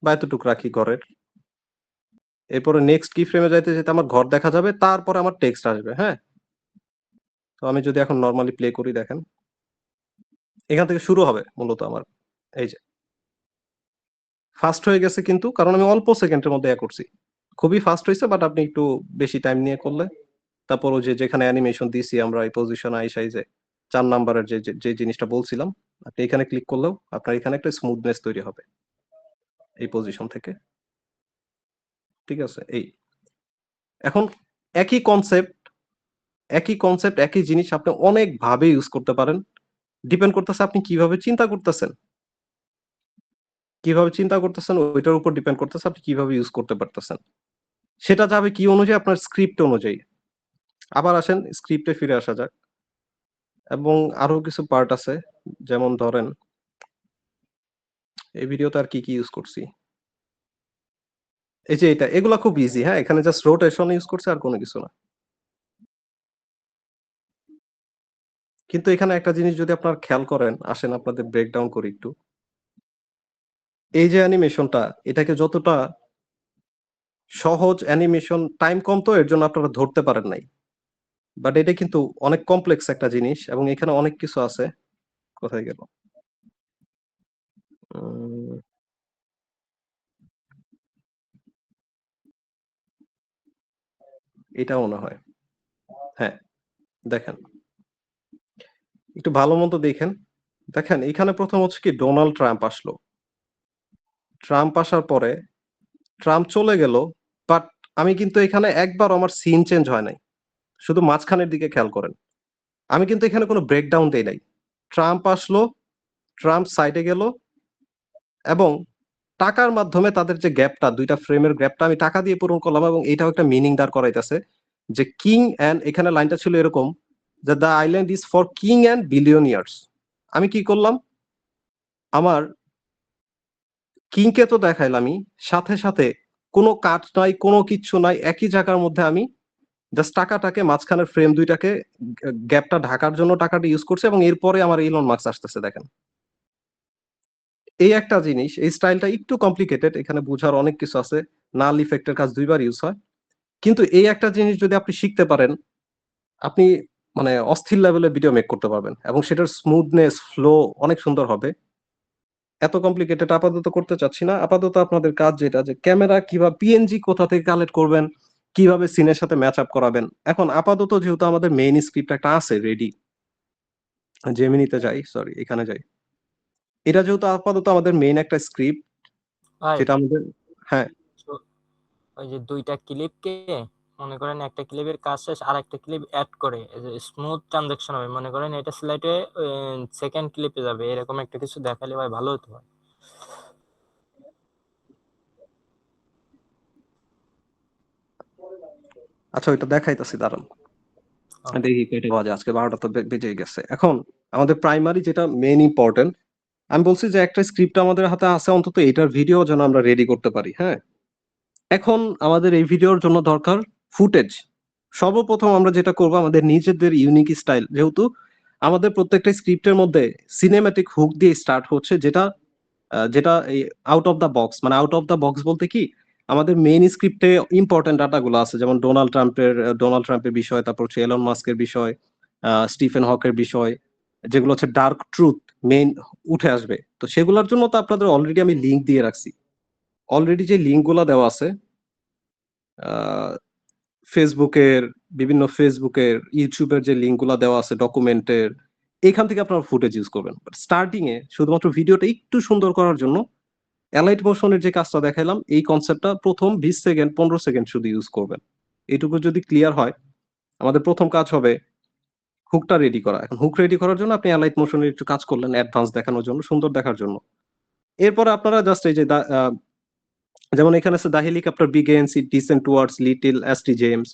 বা এতটুকু রাখি ঘরের। এরপরে নেক্সট কি ফ্রেমে যাইতে যেতে আমার ঘর দেখা যাবে, তারপরে আমার টেক্সট আসবে। হ্যাঁ, তো আমি যদি এখন নরমালি প্লে করি দেখেন এখান থেকে শুরু হবে মূলত আমার এই যে ফাস্ট হয়ে গেছে কিন্তু কারণ আমি অল্প সেকেন্ডের মধ্যে করছি, খুবই ফাস্ট হয়েছে। বাট আপনি একটু বেশি টাইম নিয়ে করলে তারপর যে যেখানে অ্যানিমেশন দিছি আমরা এই পজিশন আইসাই যে 4 নাম্বারের যে জিনিসটা বলছিলাম, আপনি এখানে ক্লিক করলেও আপনার এখানে একটা স্মুথনেস তৈরি হবে এই পজিশন থেকে। ঠিক আছে, এই এখন একই কনসেপ্ট একই জিনিস আপনি অনেক ভাবে ইউজ করতে পারেন। ডিপেন্ড করতেছে আপনি কিভাবে চিন্তা করতেছেন ওইটার উপর ডিপেন্ড করতেছে আপনি কিভাবে ইউজ করতে পারতেছেন। সেটা যাবে কি অনুযায়ী, আপনার স্ক্রিপ্ট অনুযায়ী। আবার আসেন স্ক্রিপ্টে ফিরে আসা যাক এবং আরো কিছু পার্ট আছে, যেমন ধরেন এই ভিডিওতে আর কি ইউজ করছি, এই যে এটা, এগুলা খুব ইজি। হ্যাঁ, এখানে জাস্ট রোটেশন ইউজ করছে আর কোনো কিছু না। কিন্তু এখানে একটা জিনিস যদি আপনার খেয়াল করেন, আসেন আপনাদের ব্রেকডাউন করি একটু। এই যে অ্যানিমেশনটা, এটাকে যতটা সহজ অ্যানিমেশন, টাইম কম তো এর জন্য আপনারা ধরতে পারেন নাই, বাট এটা কিন্তু অনেক কমপ্লেক্স একটা জিনিস এবং এখানে অনেক কিছু আছে। কোথায় গেল? এটা মনে হয়, হ্যাঁ দেখেন একটু ভালো মতো দেখেন এখানে প্রথম হচ্ছে কি ডোনাল্ড ট্রাম্প আসলো, ট্রাম্প আসার পরে ট্রাম্প চলে গেল, বাট আমি কিন্তু এখানে একবার আমার সিন চেঞ্জ হয় নাই, শুধু মাঝখানের দিকে খেয়াল করেন। আমি কিন্তু এখানে কোনো ব্রেকডাউন দেই নাই। ট্রাম্প আসলো, ট্রাম্প সাইডে গেল এবং টাকার মাধ্যমে তাদের যে গ্যাপটা, দুইটা ফ্রেমের গ্যাপটা আমি টাকা দিয়ে পূরণ করলাম এবং এটাও একটা মিনিং দাঁড় করাইতেছে যে কিং অ্যান্ড, এখানে লাইনটা ছিল এরকম যে the island is for king and billionaires. আমি কি করলাম, আমার কিংকে তো দেখাইলামই, সাথে সাথে কোনো কাট নাই, কোনো কিচ্ছু নাই, একই জায়গার মধ্যে আমি জাস্ট টাকাটাকে মাঝখানের ফ্রেম দুইটাকে গ্যাপটা ঢাকার জন্য টাকাটা ইউজ করছে এবং এরপরে আমার ইলন মাস্ক আসতেছে। দেখেন এই একটা জিনিস, এই স্টাইলটা একটু কমপ্লিকেটেড, এখানে বোঝার অনেক কিছু আছে। নাল ইফেক্টের কাজ দুইবার ইউজ হয়, কিন্তু এই একটা জিনিস যদি আপনি শিখতে পারেন, আপনি মানে অস্থির লেভেলের ভিডিও মেক করতে পারবেন এবং সেটার স্মুথনেস, ফ্লো অনেক সুন্দর হবে। এত কমপ্লিকেটেড আপাতত করতে চাচ্ছি না। আপাতত আপনাদের কাজ যেটা, যে ক্যামেরা কিভাবে পিএনজি কোথা থেকে কালেক্ট করবেন, কিভাবে সিনের সাথে ম্যাচ আপ করাবেন। এখন আপাতত যেহেতু আমাদের মেইন স্ক্রিপ্ট একটা আছে রেডি, জেমিনিতে যাই, সরি এখানে যাই, এটা যেহেতু আপাতত আমাদের মেইন একটা স্ক্রিপ্ট যেটা আমাদের, হ্যাঁ ওই যে দুইটা ক্লিপকে মনে করেন একটা ক্লিপের কাজ শেষ আর একটা ক্লিপ অ্যাড করে স্মুথ ট্রানজাকশন হবে, মনে করেন এটা স্লাইডে সেকেন্ড ক্লিপে যাবে, এরকম একটা কিছু দেখালে ভাই ভালো হতো। আচ্ছা ওইটা দেখাইতেছি, দাঁড়ান দেখি কেটে বাজে, আজকে 12টা তো বেজে গেছে। এখন আমাদের প্রাইমারি যেটা মেইন ইম্পর্টেন্ট, আমি বলছি যে একটা স্ক্রিপ্ট আমাদের হাতে আছে, অন্তত এটার ভিডিও যেন আমরা রেডি করতে পারি। হ্যাঁ, এখন আমাদের এই ভিডিওর জন্য দরকার ফুটেজ। সর্বপ্রথম আমরা যেটা করব, আমাদের নিজেদের ইউনিক স্টাইল, যেহেতু আমাদের প্রত্যেকটা স্ক্রিপ্টের মধ্যে সিনেম্যাটিক হুক দিয়ে স্টার্ট হচ্ছে, যেটা যেটা এই আউট অফ দ্য বক্স, মানে আউট অফ দ্য বক্স বলতে কি আমাদের মেইন স্ক্রিপ্টে ইম্পর্টেন্ট ডাটাগুলো আছে, যেমন ডোনাল্ড ট্রাম্পের বিষয়, তারপর হচ্ছে এলন মাস্কের বিষয়, স্টিফেন হকের বিষয়, যেগুলো হচ্ছে ডার্ক ট্রুথ মেইন উঠে আসবে। তো সেগুলোর জন্য তো আপনাদের অলরেডি আমি লিঙ্ক দিয়ে রাখছি। অলরেডি যে লিঙ্কগুলো দেওয়া আছে ফেসবুকের, ইউটিউবের যে লিঙ্কগুলো দেওয়া আছে ডকুমেন্টের, এখান থেকে আপনারা ফুটেজ ইউজ করবেন। বাট স্টার্টিং এ শুধুমাত্র ভিডিওটা একটু সুন্দর করার জন্য অ্যালাইট মোশনের যে কাজটা দেখাইলাম, এই কনসেপ্টটা প্রথম 20 সেকেন্ড 15 সেকেন্ড শুধু ইউজ করবেন। এইটুকু যদি ক্লিয়ার হয়, আমাদের প্রথম কাজ হবে হুকটা রেডি করা। এখন হুক রেডি করার জন্য আপনি অ্যালাইট মোশনের একটু কাজ করলেন অ্যাডভান্স দেখানোর জন্য, সুন্দর দেখার জন্য। এরপর আপনারা জাস্ট এই যে যেমন এখানে আছে the helicopter begins it descent towards little S T James,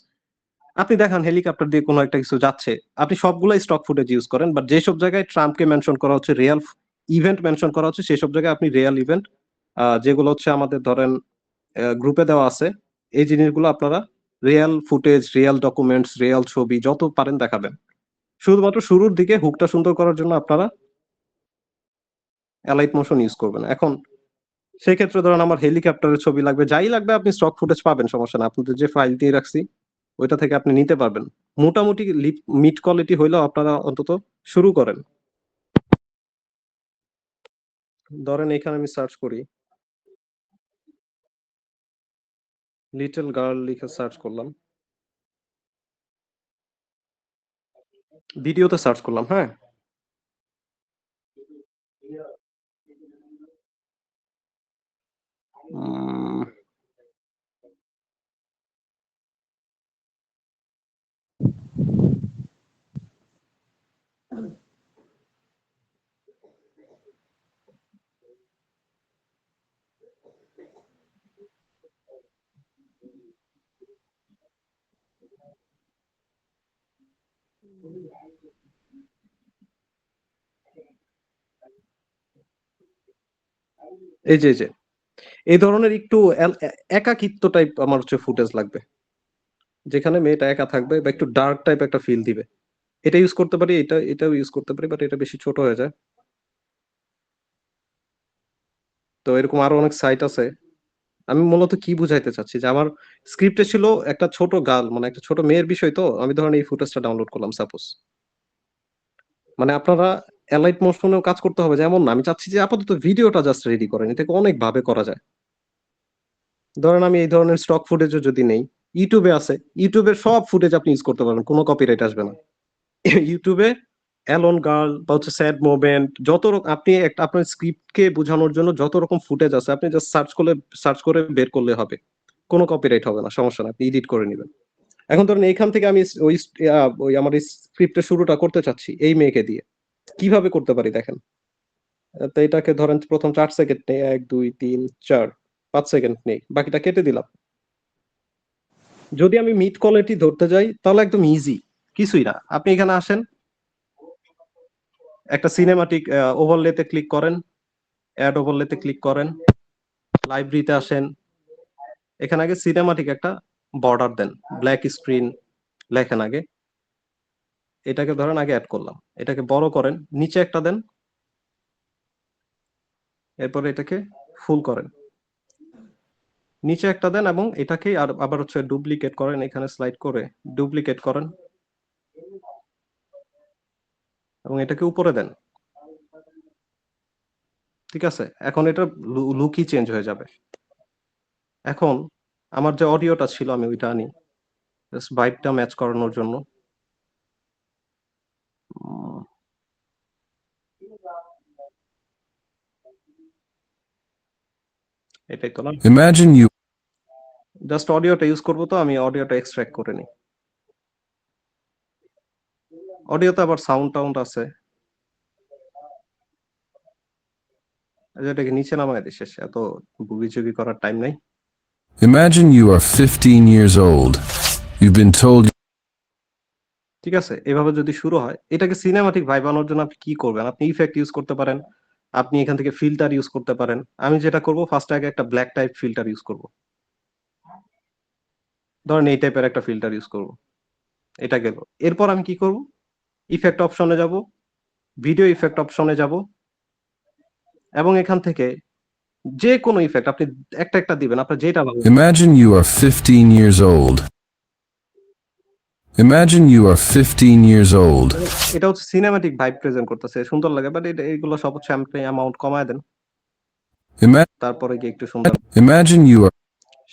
আপনি দেখান হেলিকপ্টার দিয়ে কোনো একটা কিছু যাচ্ছে, আপনি সবগুলাই স্টক ফুটেজ ইউজ করেন, বাট যেসব জায়গায় ট্রাম্পকে মেনশন করা হচ্ছে, রিয়েল ইভেন্ট মেনশন করা হচ্ছে, সেসব জায়গায় আপনি রিয়েল ইভেন্ট যেগুলো হচ্ছে আমাদের ধরেন গ্রুপে দেওয়া আছে, এই জিনিসগুলো আপনারা real footage, real documents, real ছবি যত পারেন দেখাবেন। শুধুমাত্র শুরুর দিকে হুকটা সুন্দর করার জন্য আপনারা অ্যালাইট মোশন ইউজ করবেন। এখন সেই ক্ষেত্রে ধরেন আমার হেলিকপ্টারের ছবি লাগবে, যাই লাগবে আপনি স্টক ফুটেজ পাবেন, সমস্যা না, আপনাদের যে ফাইল দিয়ে রাখছি ওইটা থেকে আপনি নিতে পারবেন। মোটামুটি মিড কোয়ালিটি হইলেও আপনারা অন্তত শুরু করেন। ধরেন এখানে আমি সার্চ করি লিটল গার্ল লিখে সার্চ করলাম, ভিডিওতে সার্চ করলাম, হ্যাঁ এই যে এই ধরনের একটু একাকিত্ব টাইপ আমার হচ্ছে ফুটেজ লাগবে, যেখানে মেয়েটা একা থাকবে বা একটু ডার্ক টাইপ একটা ফিল দিবে। এটা ইউজ করতে পারি, এটাও ইউজ করতে পারি, বাট এটা বেশি ছোট হয়ে যায়। তো এরকম আরো অনেক সাইট আছে। আমি মূলত কি বুঝাইতে চাচ্ছি যে আমার স্ক্রিপ্টে ছিল একটা ছোট গার্ল, মানে একটা ছোট মেয়ের বিষয়, তো আমি ধরেন এই ফুটেজটা ডাউনলোড করলাম সাপোজ। মানে আপনারা অ্যালাইট মোশনেও কাজ করতে হবে যেমন না, আমি চাচ্ছি যে আপাতত ভিডিওটা জাস্ট রেডি করেন, এটাকে অনেক ভাবে করা যায়। ধরেন আমি এই ধরনের স্টক ফুটেজও যদি নেই, ইউটিউবে আছে, ইউটিউবের সব ফুটেজ আপনি ইউজ করতে পারবেন, কোনো কপিরাইট আসবে না। ইউটিউবে অ্যালোন গার্ল বা হচ্ছে স্যাড মোমেন্ট, যত আপনি একটা আপনার স্ক্রিপ্টকে বোঝানোর জন্য যত রকম ফুটেজ আছে, আপনি জাস্ট সার্চ করে বের করলে হবে, কোনো কপিরাইট হবে না, সমস্যা না, আপনি এডিট করে নেবেন। এখন ধরেন এইখান থেকে আমি ওই আমার স্ক্রিপ্টের শুরুটা করতে চাচ্ছি এই মেয়েকে দিয়ে, কিভাবে করতে পারি দেখেন। তো এটাকে ধরেন প্রথম 4 সেকেন্ড নেই, 1 2 3 4 5 সেকেন্ড নেই, বাকিটা কেটে দিলাম। যদি আমি মিড কোয়ালিটি ধরতে যাই তাহলে একদম ইজি, কিছুই না, আপনি এখানে আসেন, একটা সিনেমাটিক ওভারলেতে ক্লিক করেন, অ্যাড ওভারলেতে ক্লিক করেন, লাইব্রেরিতে আসেন, এখানে আগে সিনেমাটিক একটা বর্ডার দেন, ব্ল্যাক স্ক্রিন লেখেন আগে, এটাকে ধরেন আগে অ্যাড করলাম, এটাকে বড় করেন, নিচে একটা দেন, এরপরে এটাকে ফুল করেন, নিচে একটা দেন, এবং এটাকে আবার হচ্ছে ডুপ্লিকেট করেন, এখানে স্লাইড করে ডুপ্লিকেট করেন এবং এটাকে উপরে দেন। ঠিক আছে, এখন এটা লুকই চেঞ্জ হয়ে যাবে। এখন আমার যে অডিওটা ছিল আমি ওইটা আনি, জাস্ট ভাইবটা ম্যাচ করানোর জন্য। এটাই তো না, Imagine you জাস্ট অডিওটা ইউজ করবো, তো আমি অডিওটা এক্সট্রাক্ট করে নিই। অডিওতে আবার সাউন্ড আছে, এটাকে নিচে নামায় দিই, শেষ, এত বুগিচুগি করার টাইম নাই। Imagine you are 15 years old. You've been told ঠিক আছে, এভাবে যদি শুরু হয়, এটাকে সিনেমাটিক ভাইব আনার জন্য আপনি কি করবেন, আপনি ইফেক্ট ইউজ করতে পারেন, আপনি এখান থেকে ফিল্টার ইউজ করতে পারেন। আমি যেটা করব, ফার্স্ট আগে একটা ব্ল্যাক টাইপ ফিল্টার ইউজ করব, ধরেন এই টাইপের একটা ফিল্টার ইউজ করব, এটা গেল। এরপর আমি কি করব, ইফেক্ট অপশনে যাব, ভিডিও ইফেক্ট অপশনে যাব, এবং এখান থেকে যে কোনো ইফেক্ট আপনি একটা একটা দিবেন, আপনার যেটা ভালো লাগে। Imagine you are 15 years old. Imagine you are 15 years old. এটা হচ্ছে সিনেম্যাটিক ভাইব প্রেজেন্ট করতেছে, সুন্দর লাগে, বাট এগুলো সব হচ্ছে আপনি অ্যামাউন্ট কমায় দেন, তারপরে গিয়ে একটু সুন্দর Imagine you are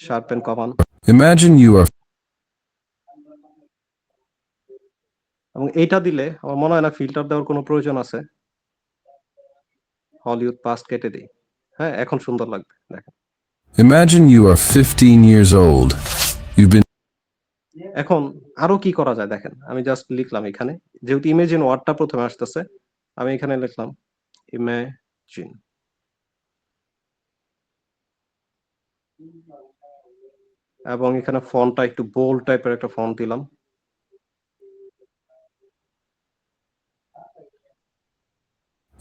শার্পেন কমান, Imagine you are এবং এইটা দিলে আমার মনে হয় না ফিল্টার দেওয়ার কোনো প্রয়োজন আছে। হলিউড পাস্ট কেটে দিই, হ্যাঁ এখন সুন্দর লাগবে। দেখেন Imagine you are 15 years old. You've been এখন আরো কি করা যায় দেখেন, আমি জাস্ট লিখলাম এখানে, যেহেতু ইমেজিন ওয়ার্ডটা প্রথমে আসতেছে, আমি এখানে লিখলাম ইমেজিন, এবং এখানে ফন্টটা একটু বোল্ড টাইপের একটা ফন্ট দিলাম।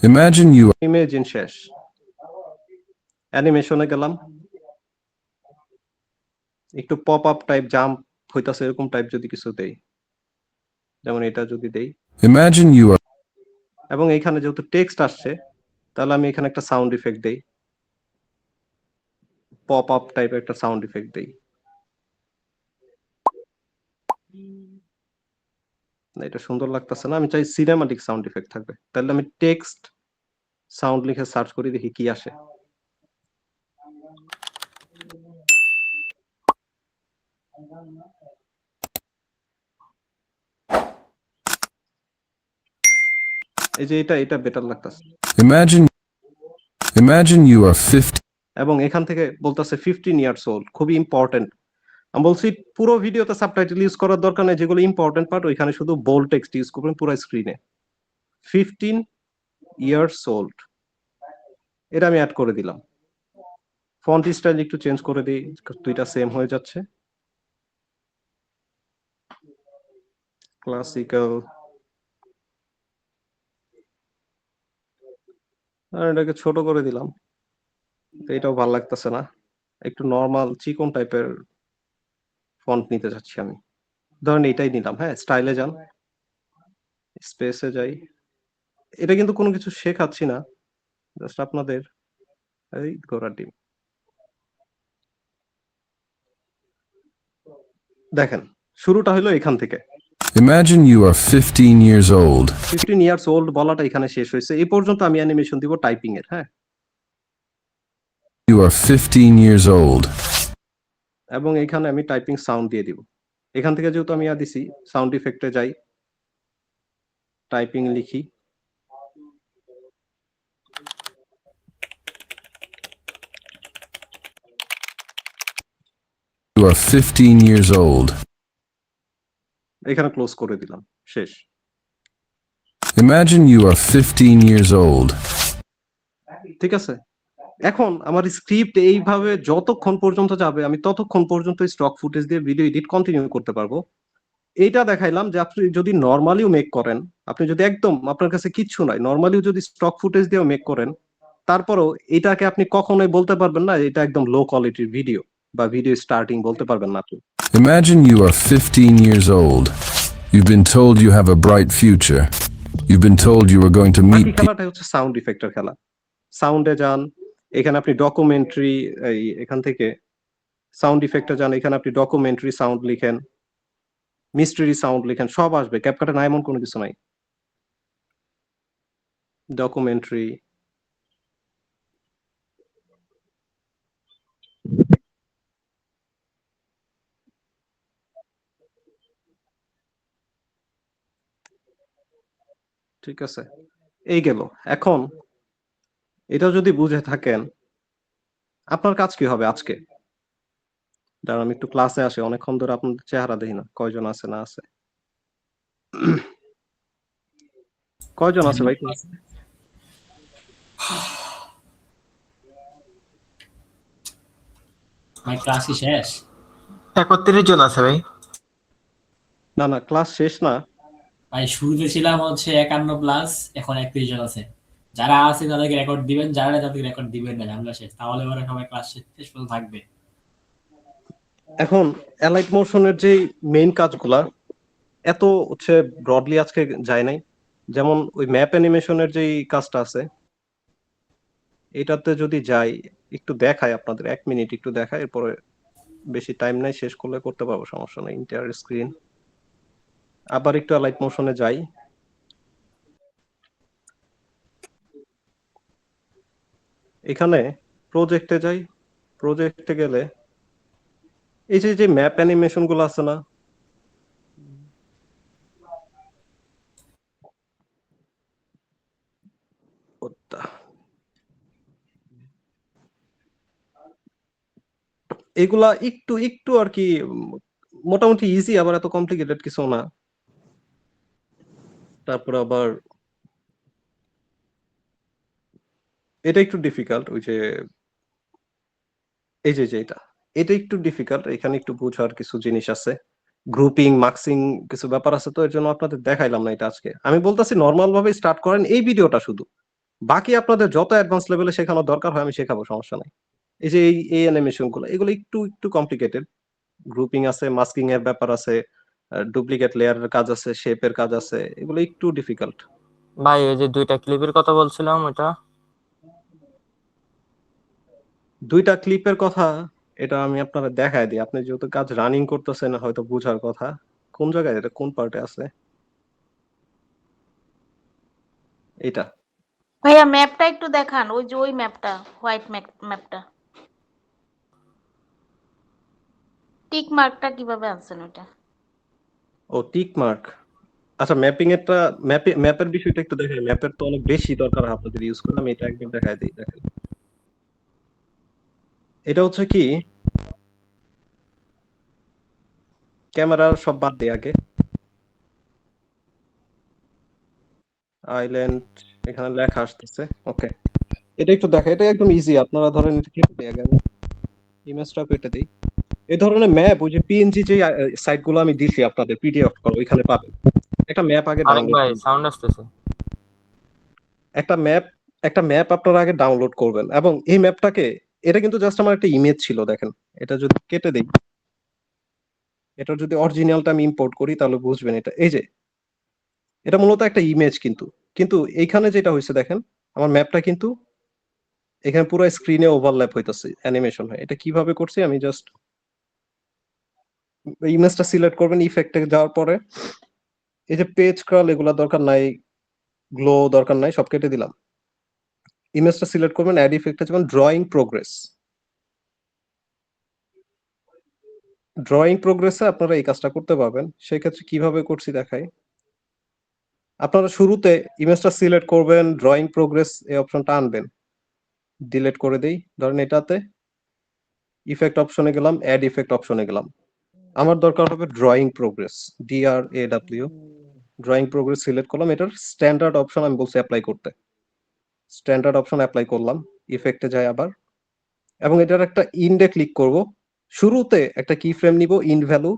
Imagine you are ইমেজিন শেষ, অ্যানিমেশনে গেলাম, একটু পপ আপ টাইপ জাম্প হইতাছে এরকম টাইপ যদি কিছু দেই, যেমন এটা যদি দেই, Imagine you are এবং এখানে যেহেতু টেক্সট আসছে তাহলে আমি এখানে একটা সাউন্ড ইফেক্ট দেই, পপ আপ টাইপ একটা সাউন্ড ইফেক্ট দেই। না এটা সুন্দর লাগতেছে না, আমি চাই সিনেমাটিক সাউন্ড ইফেক্ট থাকবে, তাহলে আমি টেক্সট সাউন্ড লিখে সার্চ করি, দেখি কি আসে। এই যে এটা বেটার লাগতেছে। Imagine you are 50 এবং এখান থেকে বলতেছে 15 ইয়ার্স ওল্ড, খুবই ইম্পর্টেন্ট। আমি বলছি পুরো ভিডিওতে সাবটাইটেল ইউজ করার দরকার নেই, যেগুলো ইম্পর্টেন্ট পার্ট ওইখানে শুধু বোল্ড টেক্সট ইউজ করবেন পুরো স্ক্রিনে। 15 ইয়ার্স ওল্ড, এটা আমি অ্যাড করে দিলাম। ফন্ট স্টাইল একটু চেঞ্জ করে দিই, দুইটা সেম হয়ে যাচ্ছে। ক্লাসিক্যাল, আর এটাকে ছোট করে দিলাম, এটাও ভালো লাগতেছে না, একটু নর্মাল চিকন টাইপের ফন্ট নিতে চাচ্ছি আমি, ধরেন এটাই নিলাম। হ্যাঁ স্টাইলে যান, স্পেসে যাই, এটা কিন্তু কোনো কিছু শেখাচ্ছি না, জাস্ট আপনাদের এই ঘোড়ার ডিম। দেখেন শুরুটা হলো এখান থেকে, Imagine you are 15 years old. 15 years old বলাটা এখানে শেষ হয়েছে, এই পর্যন্ত আমি অ্যানিমেশন দিব টাইপিং এর। হ্যাঁ You are 15 years old. এবং এখানে আমি টাইপিং সাউন্ড দিয়ে দিব। এখান থেকে যেহেতু আমি দিছি, সাউন্ড ইফেক্টে যাই, টাইপিং লিখি, You are 15 years old. এখানে ক্লোজ করে দিলাম, শেষ। Imagine you are 15 years old. ঠিক আছে, এখন আমার স্ক্রিপ্ট এইভাবে যতক্ষণ পর্যন্ত যাবে আমি ততক্ষণ পর্যন্ত স্টক ফুটেজ দিয়ে ভিডিও এডিট কন্টিনিউ করতে পারবো। এইটা দেখাইলাম যে আপনি যদি নর্মালিও মেক করেন, আপনি যদি একদম আপনার কাছে কিচ্ছু নাই, নর্মালিও যদি স্টক ফুটেজ দিয়েও মেক করেন, তারপরও এটাকে আপনি কখনোই বলতে পারবেন না এটা একদম লো কোয়ালিটির ভিডিও বা ভিডিও স্টার্টিং বলতে পারবেন না আপনি। Imagine you are 15 years old. You've been told you have a bright future. You've been told you are going to meet বাকি খেলাটা হচ্ছে সাউন্ড ইফেক্টের খেলা। সাউন্ডে যান, এখানে আপনি ডকুমেন্টারি, এখান থেকে সাউন্ড ইফেক্টে যান, এখানে আপনি ডকুমেন্টারি সাউন্ড লিখেন, মিস্ট্রি সাউন্ড লিখেন, সব আসবে। ক্যাপকাটে না এমন কোনো কিছু নাই। ডকুমেন্টারি, ঠিক আছে, এই গেল। এখন এটা যদি বুঝে থাকেন আপনার কাজ কি হবে আজকে? দাঁড়ান আমি একটু ক্লাসে আসি, অনেকক্ষণ ধরে আপনাদের চেহারা দেখি না, কয়জন আছে না আছে? কয়জন আছে ভাই ক্লাসে? ভাই ক্লাস কি শেষ? 31 জন আছে ভাই। না না ক্লাস শেষ না ভাই, শুরুতে ছিলাম হচ্ছে 51 প্লাস, এখন 31 জন আছে। যারা আছে তাদেরকে রেকর্ড দিবেন, যারা নেই তাদেরকে রেকর্ড দিবেন না, ঝামেলা শেষ। তাহলে ওরা সবাই ক্লাস শেষ পর্যন্ত থাকবে। এখন অ্যালাইট মোশনের যে মেইন কাজগুলা এত হচ্ছে ব্রডলি আজকে যায় নাই, যেমন ওই ম্যাপ অ্যানিমেশনের যে কাজটা আছে এটাতে যদি যাই একটু দেখাই আপনাদের, 1 মিনিট একটু দেখাই, এরপরে বেশি টাইম নাই, শেষ করলে করতে পারবো, সমস্যা নাই। ইন্টার স্ক্রিন, আবার একটু লাইট মোশনে যাই। এখানে প্রজেক্টে যাই, প্রজেক্টে গেলে এই যে ম্যাপ অ্যানিমেশন গুলো আছে না, এগুলা একটু একটু আর কি মোটামুটি ইজি, আবার এত কমপ্লিকেটেড কিছু না। তারপর আবার এটা একটু ডিফিকাল্ট, ওই যে এই যে এটা একটু ডিফিকাল্ট, এখানে একটু বোঝার কিছু জিনিস আছে, গ্রুপিং মার্কসিং কিছু ব্যাপার আছে, তো এর জন্য আপনাদের দেখাইলাম না এটা আজকে। আমি বলতেছি নরমাল ভাবে স্টার্ট করেন এই ভিডিওটা শুধু, বাকি আপনাদের যত অ্যাডভান্স লেভেলে শেখানোর দরকার হয় আমি শেখাবো, সমস্যা নাই। এই যে এই অ্যানিমেশন গুলো, এগুলো একটু একটু কমপ্লিকেটেড, গ্রুপিং আছে, মাস্কিং এর ব্যাপার আছে, ডুপ্লিকেট লেয়ারের কাজ আছে, শেপের কাজ আছে, এগুলো একটু ডিফিকাল্ট। ভাই ওই যে 2টা ক্লিপের কথা বলছিলাম ওটা, 2টা ক্লিপের কথা, এটা আমি আপনারা দেখায় দিই। আপনি যেহেতু কাজ রানিং করতেছেন হয়তো বোঝার কথা। কোন জায়গায়, এটা কোন পার্টে আছে? এটা ভাইয়া ম্যাপটা একটু দেখান, ওই যে ওই ম্যাপটা, হোয়াইট ম্যাপটা, টিক মার্কটা কিভাবে আনছেন ওটা? ও টিক মার্ক, আচ্ছা ম্যাপিং এরটা, ম্যাপের বিষয়টা একটু দেখাই। ম্যাপের তো অনেক বেশি দরকার হয় আপনাদের ইউজ করে, আমি এটা একদম দেখাই দিই। দেখেন এটা হচ্ছে কি, ক্যামেরার সব বাদ দিই আগে, আইল্যান্ড এখানে লেখা আসতেছে, ওকে এটা একটু দেখা, এটা একদম ইজি। আপনারা ধরেন এটা কেটে দিই আগে, আমি ইমেজটা কেটে দিই। এই ধরনের ম্যাপ, ওই যে পিএনজি যে সাইটগুলো আমি দিছি আপনাদের পিডিএফ করো, ওইখানে পাবেন। একটা ম্যাপ আগে আরেক ডাউনলোড ভাই করবেন, সাউন্ড আসতেছে। একটা ম্যাপ আপনারা আগে ডাউনলোড করবেন, এবং এই ম্যাপটাকে, এটা কিন্তু জাস্ট আমার একটা ইমেজ ছিল, দেখেন এটা যদি কেটে দিই, এটা যদি অরিজিনালটা আমি ইম্পোর্ট করি তাহলে বুঝবেন। এটা এই যে এটা মূলত একটা ইমেজ, কিন্তু কিন্তু এইখানে যেটা হয়েছে দেখেন, আমার ম্যাপটা কিন্তু এখানে পুরো স্ক্রিনে ওভারল্যাপ হইতাছে, অ্যানিমেশন হয়। এটা কিভাবে করছি, আমি জাস্ট ইমেজটা সিলেক্ট করবেন, ইফেক্টে যাওয়ার পরে এই যে পেজ স্ক্রল এগুলা দরকার নাই, গ্লো দরকার নাই, সব কেটে দিলাম। ইমেজটা সিলেক্ট করবেন, অ্যাড ইফেক্টে যাবেন, ড্রয়িং প্রোগ্রেস। ড্রয়িং প্রোগ্রেসে আপনারা এই কাজটা করতে পারবেন। সেক্ষেত্রে কিভাবে করছি দেখাই। আপনারা শুরুতে ইমেজটা সিলেক্ট করবেন, ড্রয়িং প্রোগ্রেস এই অপশনটা আনবেন, ডিলিট করে দেই। ধরেন এটাতে ইফেক্ট অপশনে গেলাম, অ্যাড ইফেক্ট অপশনে গেলাম, আমার দরকার হবে drawing progress, DRAW, drawing progress select করলাম। এটার স্ট্যান্ডার্ড অপশন আমি বলছি অ্যাপ্লাই করতে, স্ট্যান্ডার্ড অপশন অ্যাপ্লাই করলাম, ইফেক্টে যাই আবার, এবং এটার একটা ইন্ডে ক্লিক করব। শুরুতে একটা কি ফ্রেম নিব, ইন ভ্যালু,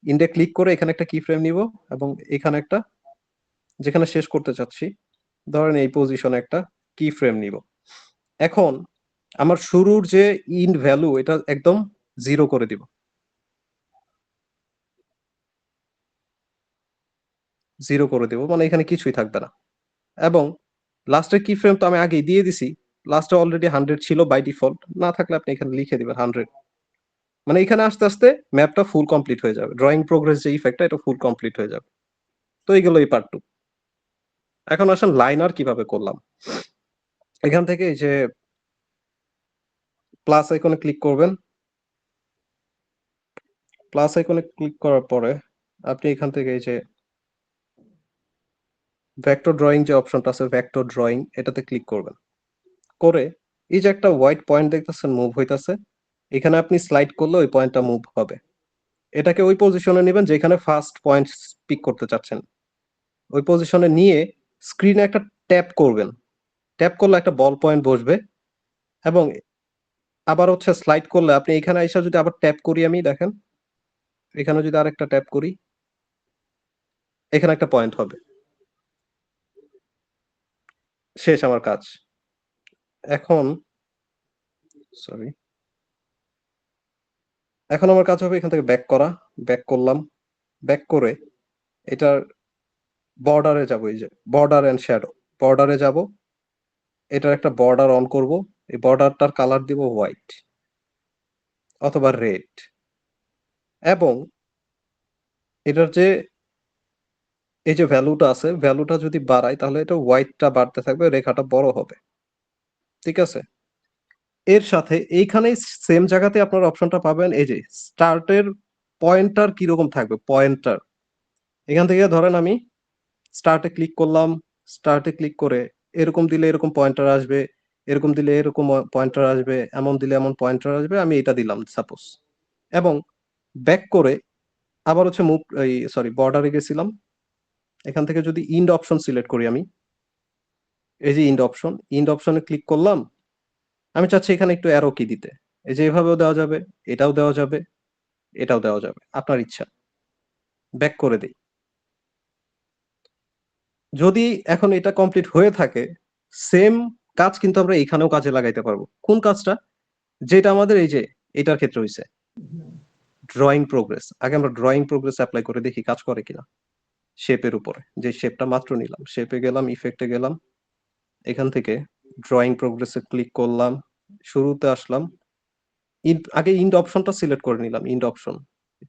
ইন্ডে ক্লিক করে এখানে একটা কি ফ্রেম নিব, এবং এখানে একটা, যেখানে শেষ করতে চাচ্ছি ধরেন এই পজিশনে একটা কি ফ্রেম নিব। এখন আমার শুরুর যে ইন ভ্যালু, এটা একদম 0 করে দিব, 0 করে দেব, মানে এখানে কিছুই থাকবে না। এবং লাস্টের কি ফ্রেম তো আমি আগে দিয়ে দিছি, লাস্টে অলরেডি 100 ছিল বাই ডিফল্ট, না থাকলে আপনি এখানে লিখে দিবেন 100। মানে এখানে আস্তে আস্তে ম্যাপটা ফুল কমপ্লিট হয়ে যাবে, ড্রয়িং প্রোগ্রেস যে ইফেক্টটা, এটা ফুল কমপ্লিট হয়ে যাবে। তো এইগুলো এই পার্ট 2। এখন আসেন লাইনার কিভাবে করলাম। এখান থেকে এই যে প্লাস আইকনে ক্লিক করবেন, প্লাস আইকনে ক্লিক করার পরে আপনি এখান থেকে এই যে ভেক্টর ড্রয়িং যে অপশনটা আছে, ভেক্টর ড্রয়িং, এটাতে ক্লিক করবেন। করে এই যে একটা হোয়াইট পয়েন্ট দেখতেছেন মুভ হইতাছে, এখানে আপনি স্লাইড করলে ওই পয়েন্টটা মুভ হবে। এটাকে ওই পজিশনে নেবেন যেখানে ফার্স্ট পয়েন্ট পিক করতে চাচ্ছেন, ওই পজিশনে নিয়ে স্ক্রিনে একটা ট্যাপ করবেন। ট্যাপ করলে একটা বল পয়েন্ট বসবে, এবং আবার হচ্ছে স্লাইড করলে আপনি এখানে এসে যদি আবার ট্যাপ করি, আমি দেখেন এখানে যদি আরেকটা ট্যাপ করি, এখানে একটা পয়েন্ট হবে। শেষ আমার কাজ। এখন সরি, এখন আমার কাজ হবে এখান থেকে ব্যাক করা, ব্যাক করলাম, ব্যাক করে এটার বর্ডারে যাব, এই যে বর্ডার এন্ড শ্যাডো, বর্ডারে যাব, এটার একটা বর্ডার অন করব, এই বর্ডারটার কালার দিব হোয়াইট অথবা রেড, এবং এটার যে এই যে ভ্যালুটা আছে, ভ্যালুটা যদি বাড়াই তাহলে এটা হোয়াইটটা বাড়তে থাকবে, রেখাটা বড় হবে। ঠিক আছে, এর সাথে এইখানেই সেম জায়গাতে আপনার অপশনটা পাবেন, এই যে স্টার্টের পয়েন্টার কিরকম থাকবে, পয়েন্টার। এখান থেকে ধরেন আমি স্টার্টে ক্লিক করলাম, স্টার্টে ক্লিক করে এরকম দিলে এরকম পয়েন্টার আসবে, এরকম দিলে এরকম পয়েন্টার আসবে, এমন দিলে এমন পয়েন্টার আসবে, আমি এটা দিলাম সাপোজ। এবং ব্যাক করে আবার হচ্ছে মুভ, এই সরি বর্ডারে গেছিলাম, এখান থেকে যদি ইন্ড অপশন সিলেক্ট করি আমি, এই যে ইন্ড অপশনে ক্লিক করলাম, আমি চাচ্ছি এখানে একটু অ্যারো কি দিতে, এই যে এভাবেও দেওয়া যাবে, এটাও দেওয়া যাবে, এটাও দেওয়া যাবে, আপনার ইচ্ছা। ব্যাক করে দেই। যদি এখন এটা কমপ্লিট হয়ে থাকে, সেম কাজ কিন্তু আমরা এখানেও কাজে লাগাইতে পারবো। কোন কাজটা? যেটা আমাদের এই যে এটার ক্ষেত্রে হইছে ড্রয়িং প্রোগ্রেস। আগে আমরা ড্রয়িং প্রোগ্রেস অ্যাপ্লাই করে দেখি কাজ করে কিনা। শেপের উপরে, যে শেপটা মাত্র নিলাম, শেপে গেলাম, ইফেক্টে গেলাম, এখান থেকে ড্রয়িং প্রোগ্রেসে ক্লিক করলাম, শুরুতে আসলাম, আগে ইন্ড অপশনটা সিলেক্ট করে নিলাম, ইন্ড অপশন,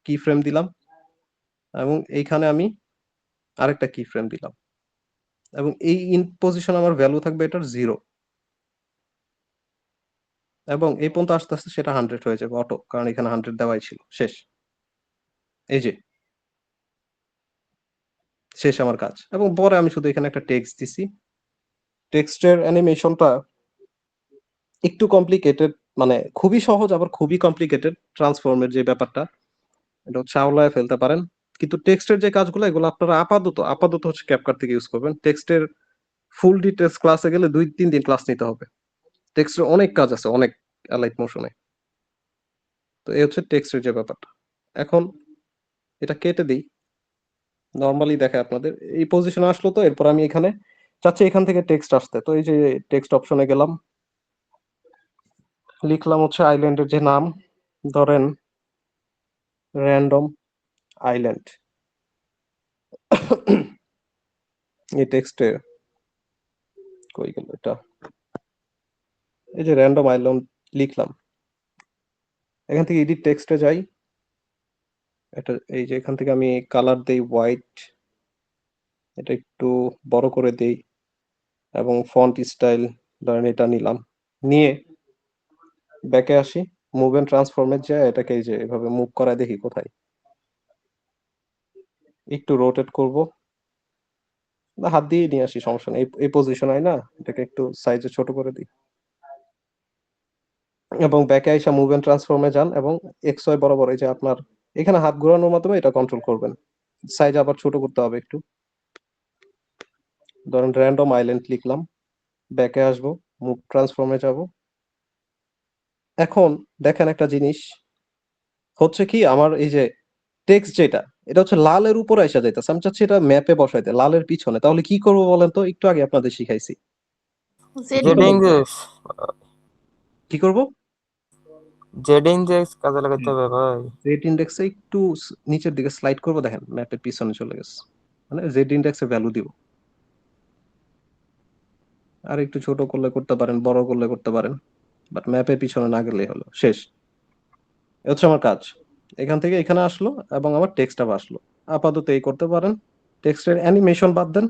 কি ফ্রেম দিলাম, এবং এইখানে আমি আরেকটা কি ফ্রেম দিলাম, এবং এই ইন পজিশন আমার ভ্যালু থাকবে এটার 0, এবং এই পর্যন্ত আস্তে আস্তে সেটা 100 হয়ে যাবে অটো, কারণ এখানে 100 দেওয়াই ছিল। শেষ, এই যে শেষ আমার কাজ। এবং পরে আমি শুধু এখানে একটা টেক্সট দিছি, টেক্সটের অ্যানিমেশনটা একটু কমপ্লিকেটেড, মানে খুবই সহজ আবার খুবই কমপ্লিকেটেড। ট্রান্সফর্মের যে ব্যাপারটা, এটা হচ্ছে আওলায় ফেলতে পারেন, কিন্তু টেক্সটের যে কাজগুলো এগুলো আপনারা আপাতত হচ্ছে ক্যাপকাট থেকে ইউজ করবেন। টেক্সটের ফুল ডিটেলস ক্লাসে গেলে 2-3 দিন ক্লাস নিতে হবে। টেক্সটের অনেক কাজ আছে, অনেক অ্যালাইট মোশনে। তো এই হচ্ছে টেক্সটের যে ব্যাপারটা। এখন এটা কেটে দিই, নরমালি দেখায় আপনাদের। এই পজিশনে আসলো, তো এরপর আমি এখানে চাচ্ছি এখান থেকে টেক্সট আসতে, তো এই যে টেক্সট অপশনে গেলাম, লিখলাম হচ্ছে আইল্যান্ডের যে নাম, ধরেন র্যান্ডম আইল্যান্ড। এই টেক্সটে কই গেল এটা, এই যে র্যান্ডম আইল্যান্ড লিখলাম, এখান থেকে এডিট টেক্সটে যাই, এটা এই যে এখান থেকে আমি কালার দেই হোয়াইট, এটা একটু বড় করে দেই, এবং ফন্ট স্টাইল ধরেন এটা নিলাম, নিয়ে ব্যাকে আসি, মুভ এন্ড ট্রান্সফর্মে যায়, এটাকে এই যে এভাবে মুভ করায় দেখি কোথায়, একটু রোটেট করব, হাত দিয়ে নিয়ে আসি, সমস্যা নেই। এই পজিশন হয় না, এটাকে একটু সাইজে ছোট করে দিই, এবং ব্যাকে আইসা মুভ এন্ড ট্রান্সফর্মে যান, এবং এক্স ওয়াই বরাবর এই যে আপনার এখানে হাত ঘোরানোর মাধ্যমে এটা কন্ট্রোল করবেন। সাইজ আবার ছোট করতে হবে একটু, ধরেন র্যান্ডম আইল্যান্ড লিখলাম, ব্যাকে আসবো, মুভ ট্রান্সফর্মে যাব। এখন দেখেন একটা জিনিস হচ্ছে কি, আমার এই যে টেক্সট যেটা, এটা হচ্ছে লালের উপরে এসে যাইতেছে, আমি চাচ্ছি এটা ম্যাপে বসাইতে, লালের পিছনে। তাহলে কি করবো বলেন তো, একটু আগে আপনাদের শিখাইছি। জেড ইনজেক্স, কি করব? জেড ইনজেক্স কাজে লাগাতে হবে ভাই। জেড ইন্ডেক্সে একটু নিচের দিকে স্লাইড করব, দেখেন ম্যাপের পিছনে চলে গেছে, মানে জেড ইন্ডেক্সে ভ্যালু দিব। আর একটু ছোট করলে করতে পারেন, বড় করলে করতে পারেন, বাট ম্যাপের পিছনে না গেলেই হলো। শেষ, এ হচ্ছে আমার কাজ। এখান থেকে এখানে আসলো, এবং আমার টেক্সট আবার আসলো। আপাতত এই করতে পারেন, টেক্সটের অ্যানিমেশন বাদ দেন।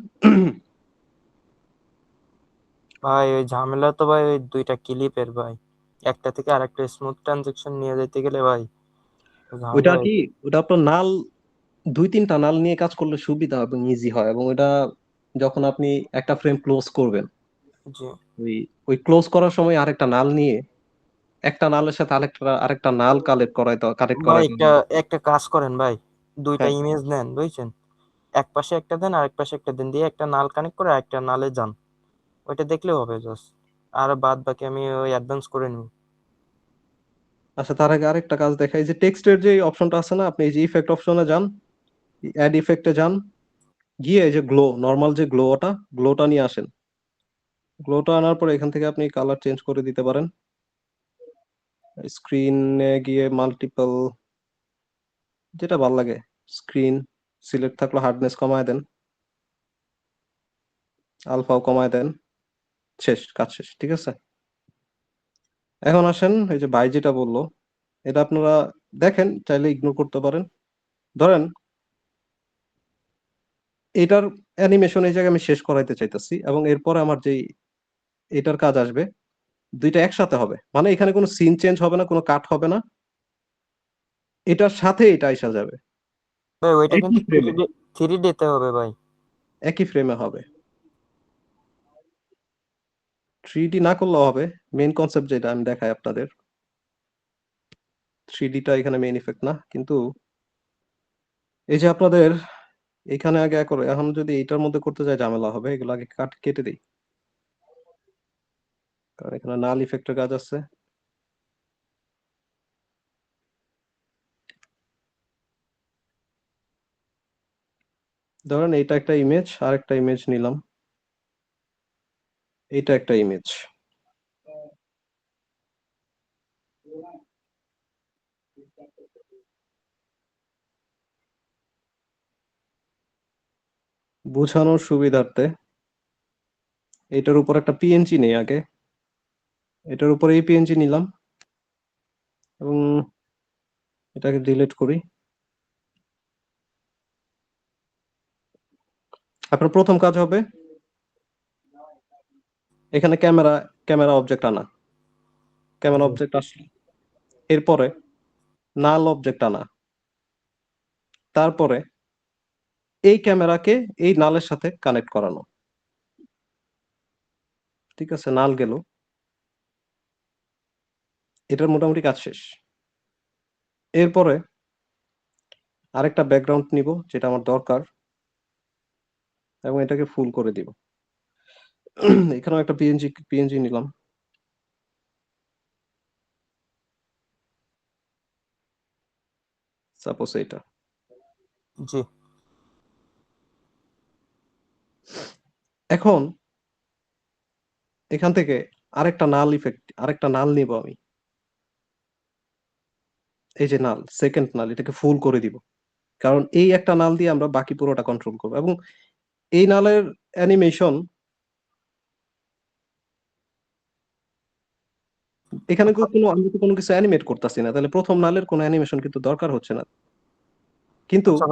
ভাই ওই ঝামেলা তো ভাই ওই দুইটা ক্লিপের ভাই, একটা থেকে আরেকটা স্মুথ ট্রানজেকশন নিয়ে যেতে গেলে ভাই ওইটা ঝামেলা। কি, ওটা আপনার নাল 2-3টা নাল নিয়ে কাজ করলে সুবিধা এবং ইজি হয়, এবং ওটা যখন আপনি একটা ফ্রেম ক্লোজ করবেন, জি ওই ওই ক্লোজ করার সময় আরেকটা নাল নিয়ে একটা নালের সাথে আরেকটা নাল কালেক্ট কানেক্ট ভাই, করাই। একটা একটা কাজ করেন ভাই, দুইটা হ্যাঁ, ইমেজ নেন বুঝছেন, এক পাশে একটা দেন আরেক পাশে একটা দেন, দিয়ে একটা নাল কানেক্ট করে আরেকটা নালে যান, ওইটা দেখলেও হবে জাস্ট। আর বাদ বাকি আমি ওই অ্যাডভান্স করে নিব। আচ্ছা তার আগে আরেকটা কাজ দেখাই, যে টেক্সটের যে অপশনটা আছে না, আপনি এই যে ইফেক্ট অপশনে যান, অ্যাড ইফেক্টে যান, গিয়ে এই যে গ্লো, নর্মাল যে গ্লোটা নিয়ে আসেন। গ্লোটা আনার পরে এখান থেকে আপনি কালার চেঞ্জ করে দিতে পারেন। স্ক্রিনে গিয়ে মাল্টিপল, যেটা ভালো লাগে, স্ক্রিন সিলেক্ট থাকলে হার্ডনেস কমায় দেন, আলফাও কমায় দেন, শেষ, কাজ শেষ। ঠিক আছে? এখন আসেন এই যে ভাই যেটা বলল, এটা আপনারা দেখেন, চাইলে ইগনোর করতে পারেন। ধরেন এটার অ্যানিমেশন এই জায়গায় আমি শেষ করাইতে চাইতেছি এবং এরপরে আমার যেই এটার কাজ আসবে, ২ টা একসাথে হবে। মানে এখানে কোনো সিন চেঞ্জ হবে না, কোনো কাট হবে না। এটার সাথে এটা আইসা যাবে। ভাই ওইটা একই কিন্তু ফ্রেমে, 3D তে হবে ভাই। একই ফ্রেমে হবে। 3D না করলেও হবে। মেইন কনসেপ্ট যেটা আমি দেখাই আপনাদের। 3D টা এখানে মেইন ইফেক্ট না। কিন্তু এই যে আপনাদের এখানে আগে করে, এখন যদি এইটার মধ্যে করতে যাই ঝামেলা হবে। এগুলো আগে কেটে দেই। কারণ এখানে নাল ইফেক্টের কাজ আছে। ধরেন এইটা একটা ইমেজ, আর একটা ইমেজ নিলাম। এইটা একটা ইমেজ। বোঝানোর সুবিধার্থে এটার উপর একটা পিএনজি নেই আগে। এটার উপর এই পিএনজি নিলাম এবং এটাকে ডিলিট করি। আপনার প্রথম কাজ হবে এখানে ক্যামেরা অবজেক্ট আনা। ক্যামেরা অবজেক্ট আসলো, এরপরে নাল অবজেক্ট আনা, তারপরে এই ক্যামেরাকে এই নালের সাথে কানেক্ট করানো। ঠিক আছে, নাল গেল, এটার মোটামুটি কাজ শেষ। এরপরে আরেকটা ব্যাকগ্রাউন্ড নিব যেটা আমার দরকার এবং এটাকে ফুল করে দিব। এখানেও একটা পিএনজি নিলাম। সাপোজ এটা। জি। এখন এখান থেকে আরেকটা নাল নিব আমি। এই যে নাল, সেকেন্ড নাল, এটাকে ফুল করে দিব। কারণ এই একটা নাল দিয়ে আমরা বাকি পুরোটা কন্ট্রোল করব এবং এই নালের অ্যানিমেশন এখানে আমি তো কোনো কিছু অ্যানিমেট করতেছি না, তাহলে প্রথম নালের কোনো অ্যানিমেশন কিন্তু দরকার হচ্ছে না। কিন্তু আচ্ছা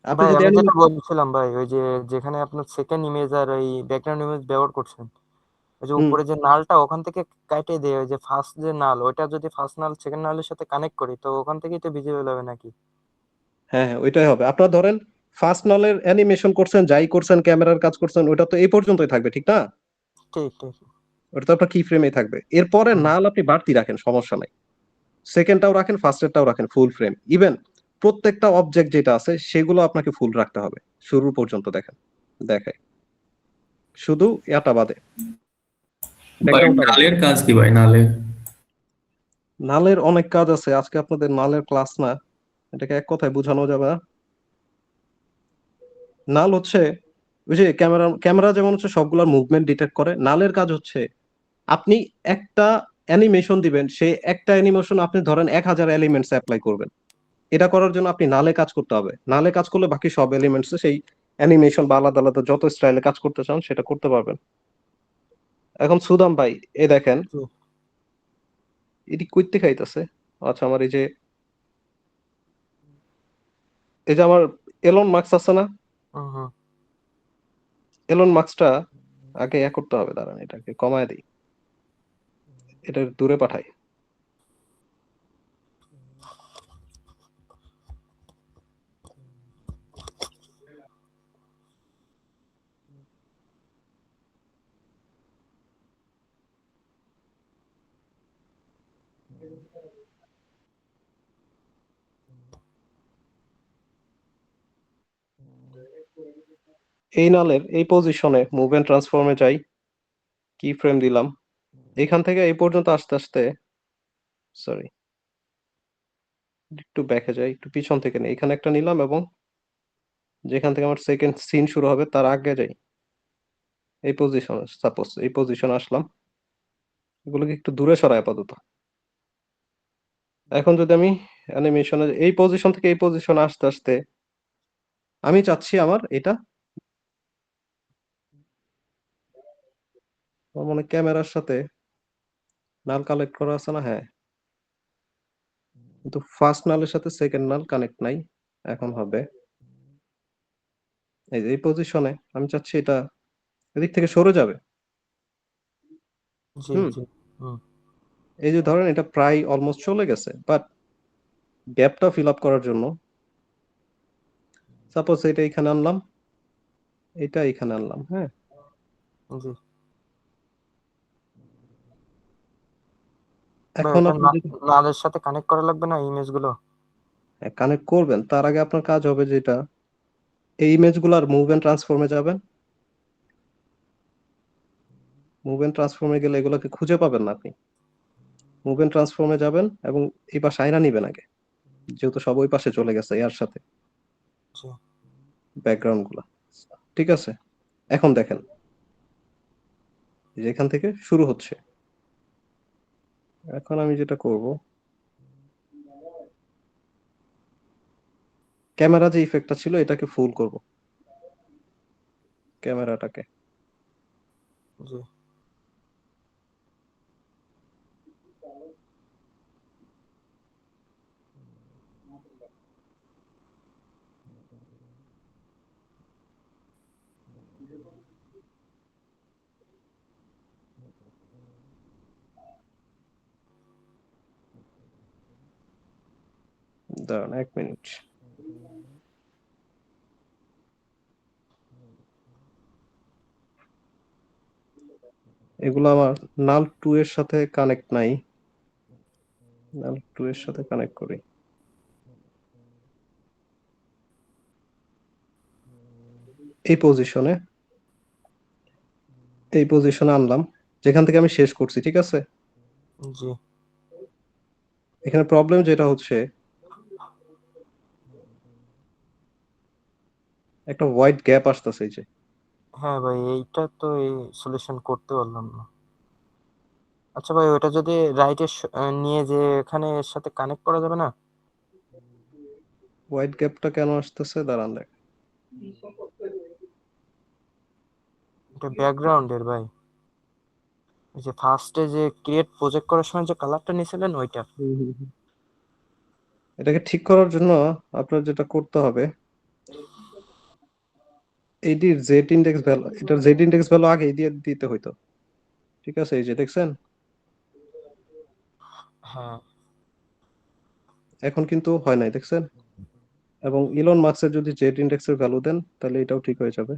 আপনি ভাই, যদি আমি যেটা বলছিলাম ভাই, ওই যে যেখানে আপনার সেকেন্ড ইমেজ আর ওই ব্যাকগ্রাউন্ড ইমেজ ব্যবহার করছেন, ওই যে উপরে যে নালটা ওখান থেকে কাটে দিয়ে ওই যে ফার্স্ট যে নাল, ওইটা যদি ফার্স্ট নাল সেকেন্ড নালের সাথে কানেক্ট করি তো ওখান থেকেই তো ভিজিবল হবে নাকি? হ্যাঁ, ওইটাই হবে। আপনারা ধরেন ফার্স্ট নালের অ্যানিমেশন করছেন, যাই করছেন, ক্যামেরার কাজ করছেন, ওটা তো এই পর্যন্তই থাকবে, ঠিক না? ঠিক। ওটা তো আপনার কি ফ্রেমেই থাকবে। এরপরে নাল আপনি বাড়তি রাখেন, সমস্যা নাই। সেকেন্ডটাও রাখেন, ফার্স্টেরটাও রাখেন, ফুল ফ্রেম। ইভেন প্রত্যেকটা অবজেক্ট যেটা আছে সেগুলো আপনাকে ফুল রাখতে হবে শুরু পর্যন্ত। দেখাই শুধু এটা বাদে। নালের কাজ কি ভাই? নালের অনেক কাজ আছে, আজকে আপনাদের নালের ক্লাস না, এটাকে এক কথায় বোঝানো যাবে না। নাল হচ্ছে ওই যে ক্যামেরা যেমন হচ্ছে সবগুলোর মুভমেন্ট ডিটেক্ট করে, নালের কাজ হচ্ছে আপনি একটা অ্যানিমেশন দিবেন, সেই একটা অ্যানিমেশন আপনি ধরেন 1000 এলিমেন্টস অ্যাপ্লাই করবেন। এটা করার জন্য আপনি নালে কাজ করতে হবে। নালে কাজ করলে বাকি সব এলিমেন্টস সেই অ্যানিমেশন বা আলাদা আলাদা যত স্টাইলে কাজ করতে চান সেটা করতে পারবেন। এখন সুদাম ভাই এ দেখেন এটি কইতে খাইতেছে। আচ্ছা, আমার এই যে আমার এলন মার্কস আছে না, এলন মার্কসটা আগে করতে হবে। দাঁড়ান, এটাকে কমায় দিই, এটা দূরে পাঠাই। এই নালের এই পজিশনে মুভ এন্ড ট্রান্সফর্মে যাই, কি ফ্রেম দিলাম, এখান থেকে এই পর্যন্ত আস্তে আস্তে, সরি একটু ব্যাকে যাই, একটু পিছন থেকে নেই, এখানে একটা নিলাম এবং যেখান থেকে আমার সেকেন্ড সিন শুরু হবে তার আগে যাই, এই পজিশন, সাপোজ এই পজিশন আসলাম। এগুলোকে একটু দূরে সরাই আপাতত। এখন যদি আমি অ্যানিমেশনে এই পজিশন থেকে এই পজিশনে আস্তে আস্তে আমি চাচ্ছি আমার এটা আমার মনে ক্যামেরার সাথে নাল কালেক্ট করা আছে না? হ্যাঁ, কিন্তু ফার্স্ট নালের সাথে সেকেন্ড নাল কানেক্ট নাই। এখন হবে এই যে এই পজিশনে আমি চাচ্ছি এটা এদিক থেকে সরে যাবে। জি হুম, জি হুম এই যে ধরেন এটা প্রায় অলমোস্ট চলে গেছে, বাট গ্যাপটা ফিল আপ করার জন্য সাপোজ এটা এখানে আনলাম, এটা এখানে আনলাম। হ্যাঁ, জি ভাই, এখন এটা আপনি যদি নালের সাথে কানেক্ট করা লাগবে না ইমেজ গুলো? কানেক্ট করবেন তার আগে আপনার কাজ হবে যেটা এই ইমেজগুলোর মুভ এন্ড ট্রান্সফর্মে যাবেন। মুভ এন্ড ট্রান্সফর্মে গেলে এগুলোকে খুঁজে পাবেন না আপনি। মুভ এন্ড ট্রান্সফর্মে যাবেন এবং এই পাশে আয়না নিবেন আগে, যেহেতু সব ওই পাশে চলে গেছে এর সাথে জি ব্যাকগ্রাউন্ড গুলা। ঠিক আছে, এখন দেখেন যে এখান থেকে শুরু হচ্ছে। এখন আমি যেটা করব, ক্যামেরা যে ইফেক্টটা ছিল এটাকে ফুল করব, ক্যামেরাটাকে। জি দাঁড়ান 1 মিনিট। এগুলো আমার নাল 2 এর সাথে কানেক্ট নাই। নাল 2 এর সাথে কানেক্ট করি। এই পজিশনে আনলাম যেখান থেকে আমি শেষ করছি। ঠিক আছে, জি এখানে প্রবলেম যেটা হচ্ছে একটা হোয়াইট গ্যাপ আসতেছে এই যে। হ্যাঁ ভাই, এইটা তো এই সলিউশন করতে পারলাম না। আচ্ছা ভাই, ওটা যদি রাইটে নিয়ে যে এখানে এর সাথে কানেক্ট করা যাবে না? হোয়াইট গ্যাপটা কেন আসতেছে দাঁড়ান দেখ। এটা ব্যাকগ্রাউন্ডের ভাই, এই যে ফার্স্টে যে ক্রিয়েট প্রজেক্ট করার সময় যে কালারটা নিয়েছিলেন ওইটা। এটাকে ঠিক করার জন্য আপনার যেটা করতে হবে, এইটির জেড ইনডেক্স ভ্যালু, এটার জেড ইনডেক্স ভ্যালু আগে দিয়ে দিতে হইতো। ঠিক আছে, এই যে দেখছেন, হ্যাঁ এখন কিন্তু হয় নাই, দেখছেন। এবং ইলন মাস্কের যদি জেড ইনডেক্সের ভ্যালু দেন তাহলে এটাও ঠিক হয়ে যাবে।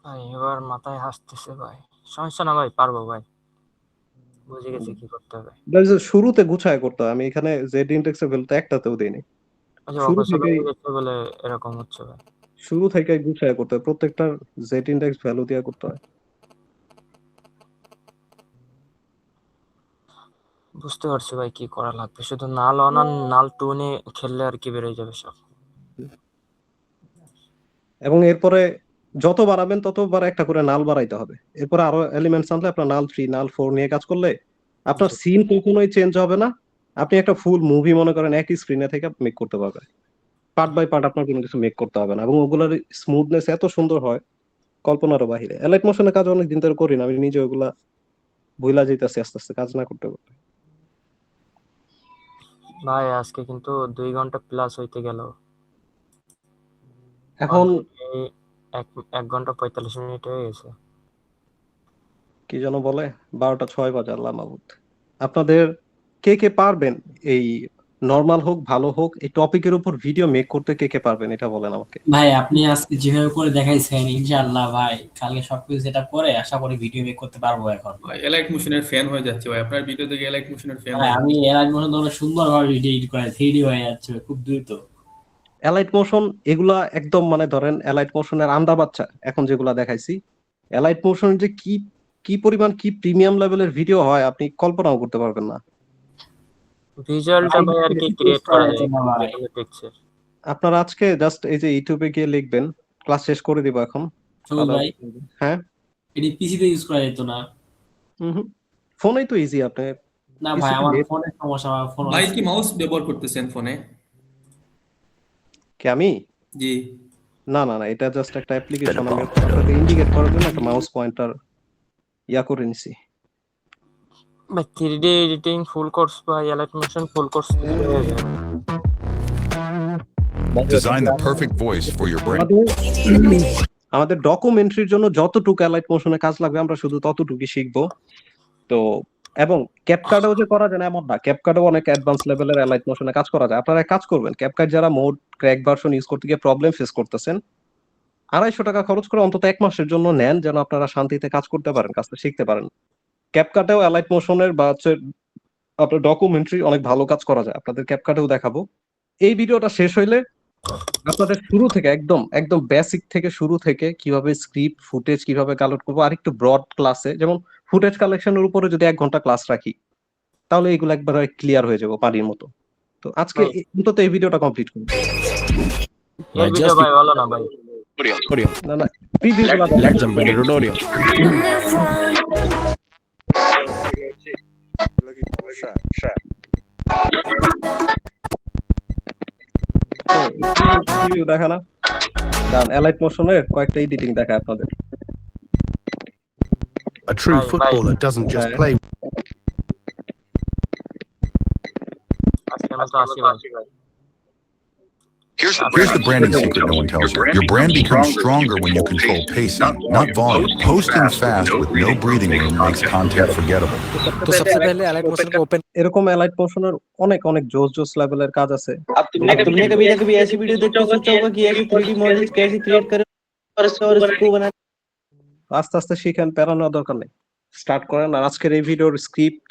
ভাই এবার মাথায় হাসতেছে ভাই। সমস্যা না ভাই, পারবো ভাই, বুঝে গেছি কি করতে হবে। শুরুতে গুছায় করতে হয়। আমি এখানে জেড ইনডেক্সের ভ্যালুটা একটাতেও দেইনি। ওই যে শুরু অগোছালো থেকেই হয়ে গেছে বলে এরকম হচ্ছে ভাই। গুছায় করতে হয়, প্রত্যেকটার জেড ইনডেক্স ভ্যালু দিয়ে করতে হয়। বুঝতে পারছি ভাই কি করা লাগবে, শুধু নাল অন আর নাল টু নিয়ে খেললে আর কি বেরোয় যাবে সব। এবং এরপরে যত বাড়াবেন ততবার একটা করে নাল বাড়াইতে হবে। এরপরে আরো এলিমেন্টস আনলে আপনার নাল 3 নাল 4 নিয়ে কাজ করলে আপনার জি সিন কখনোই চেঞ্জ হবে না। আপনি একটা ফুল মুভি মনে করেন একই স্ক্রিনে থেকে মেক করতে পারবেন। পার্ট বাই পার্ট আপনার কোনো কিছু মেক করতে হবে না, এবং ওগুলোর স্মুথনেস এত সুন্দর হয় কল্পনারও বাহিরে। এলাইট মোশনের কাজ অনেক দিন ধরে করি না, আমি নিজে ওগুলা ভুলা যাইতেছি আস্তে আস্তে কাজ না করতে করতে। ভাই, আজকে কিন্তু 2 ঘন্টা প্লাস হইতে গেল। এখন অলরেডি 1 ঘন্টা 45 মিনিট হয়ে গেছে। কি যেন বলে 12টা 6 বাজে, আল্লাহ মাহবুদ। আপনাদের কে কে পারবেন এই নরমাল হোক ভালো হোক এই টপিকের উপর ভিডিও মেক করতে, কে কে পারবেন এটা বলেন আমাকে। ভাই, আপনি আজকে যেভাবে করে দেখাইছেন, ইনশাআল্লাহ ভাই কালকে সবকিছু সেটা করে আশা করি ভিডিও মেক করতে পারবো এখন। ভাই এলাইট মোশনের ফ্যান হয়ে যাচ্ছে ভাই, আপনার ভিডিও দেখে এলাইট মোশনের ফ্যান ভাই হয়ে আমি যাচ্ছে। এর আগে মনে হয় সুন্দর ভাবে ভিডিও এডিট করে 3D হয়ে যাচ্ছে খুব দ্রুত। এলাইট মোশন এগুলা একদম মানে ধরেন এলাইট মোশনের আন্ডা বাচ্চা এখন যেগুলা দেখাইছি, এলাইট মোশন যে কি কি পরিমাণ কি প্রিমিয়াম লেভেলের ভিডিও হয় আপনি কল্পনাও করতে পারবেন না। ভিজুয়ালটা ভাই আর কি ক্রিয়েট করা যায় যেটা দেখছে। আপনারা আজকে জাস্ট এই যে ইউটিউবে গিয়ে লিখবেন, ক্লাস শেষ করে দিব এখন। সবুজ ভাই, হ্যাঁ, এটি পিসিতে ইউজ করা যেত না? ফোনেই তো ইজি, আপনি না ভাই আমার ফোনের সমস্যা, আমার ফোন ভাই কি মাউস ব্যবহার করতেছেন ফোনে? কি আমি? জি। না না না, এটা জাস্ট একটা অ্যাপ্লিকেশন, আমি আপনাকে ইন্ডিকেট করার জন্য একটা মাউস পয়েন্টার ইয়া করে নিছি। ভাই 3D এডিটিং ফুল কোর্স বা elite motion full course Design the perfect voice for your brain. আমাদের ডকুমেন্টারির জন্য যতটুকু অ্যালাইট মোশনে কাজ লাগবে আমরা শুধু ততটুকুই শিখবো। তো এবং ক্যাপকাটেও যে করা যায় না এমন না, ক্যাপকাটেও অনেক অ্যাডভান্স লেভেলের অ্যালাইট মোশনে কাজ করা যায়। আপনারা কাজ করবেন, ক্যাপকাট যারা মোড ক্র্যাক ভার্সন ইউজ করতে গিয়ে প্রবলেম ফেস করতেছেন, 250 টাকা খরচ করে অন্তত 1 মাসের জন্য নেন, যেন আপনারা শান্তিতে কাজ করতে পারেন, কাজটা শিখতে পারেন। ক্যাপকাটেও অ্যালাইট মোশনের বা আপনার ডকুমেন্টারি অনেক ভালো কাজ করা যায়, আপনাদের ক্যাপকাটেও দেখাবো। এই ভিডিওটা শেষ হইলে আপনাদের শুরু থেকে একদম একদম বেসিক থেকে শুরু থেকে কিভাবে স্ক্রিপ্ট ফুটেজ কিভাবে কালেক্ট করবো, আর একটু ব্রড ক্লাসে, যেমন ফুটেজ কালেকশনের উপরে যদি 1 ঘন্টা ক্লাস রাখি তাহলে এগুলো একবার ক্লিয়ার হয়ে যাবে পানির মতো। তো আজকে অন্তত এই ভিডিওটা কমপ্লিট করব। এই ভিডিও ভাই ভালো না ভাই, না না প্রিভিউগুলো দেখা না, অ্যালাইট মোশনের কয়েকটা এডিটিং দেখায় আপনাদের। A true footballer doesn't just play. Here's the branding secret no one tells you. Your brand becomes stronger when you control pacing, not volume. Posting fast with no breathing room makes content forgettable. तो सबसे पहले elite motion को open এরকম allied মোশনের অনেক অনেক জোস লেভেলের কাজ আছে। तुमने कभी ना कभी ऐसी वीडियो देखी सोचा होगा कि ऐसी 3D मॉडल्स कैसे क्रिएट करें और इसको बनाने। আস্তে আস্তে শিখেন, প্যারা নেওয়ার দরকার নেই, স্টার্ট করেন। আর আজকের এই ভিডিওর স্ক্রিপ্ট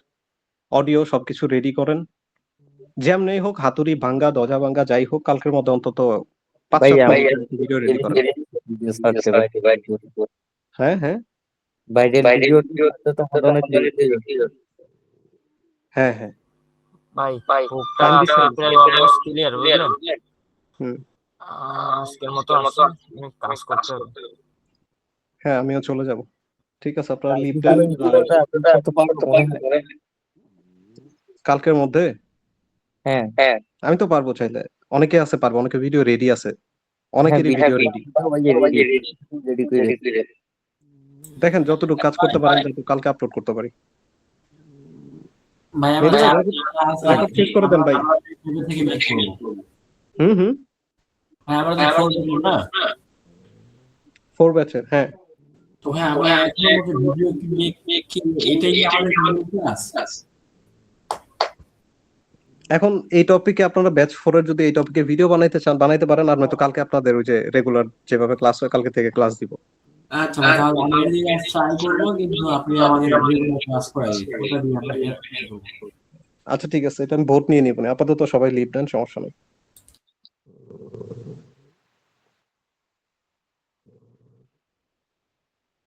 অডিও সবকিছু রেডি করেন, যেমনই হোক, হাতুড়ি ভাঙ্গা দরজা ভাঙ্গা যাই হোক, কালকের মধ্যে অন্তত 5-7 ভিডিও রেডি করেন। হ্যাঁ হ্যাঁ হ্যাঁ হ্যাঁ ভাই হুকটা প্রায় অলমোস্ট ক্লিয়ার বুঝলেন। আজকের মতো আসুন, কাজ করতে হবে। হ্যাঁ আমিও চলে যাব। ঠিক আছে, আপনারা লিভ দেন কালকের মধ্যে। হ্যাঁ আমি তো পারবো চাইলে, অনেকে আছে পারবো, অনেকে ভিডিও রেডি আছে, অনেকেরই ভিডিও রেডি। দেখেন যতটুকু কাজ করতে পারেন, যতটুকু কালকে আপলোড করতে পারি। ভাই আমরা রেকর্ড শেষ করে দেন ভাই। থেকে ব্যাক করব। হুম ভাই আমরা তো 4 করব না, 4 ব্যাচের। হ্যাঁ তো হ্যাঁ আমরা এখন ভিডিও কি এটাই আমাদের ক্লাস। এখন এই টপিকে আপনারা ব্যাচ 4 এর যদি এই টপিকে ভিডিও বানাইতে চান বানাইতে পারেন, আর নয়তো কালকে আপনাদের ওই যে রেগুলার যেভাবে ক্লাস হয় কালকে থেকে ক্লাস দিব। আচ্ছা তাহলে আমরা এই ট্রাই করব, কিন্তু আপনি আমাদের রেগুলার ক্লাস করাই ওটা দিয়ে আমরা করব। আচ্ছা ঠিক আছে, এটা আমি ভোট নিয়ে নিব না, আপাতত সবাই লিভ দেন, সমস্যা নেই।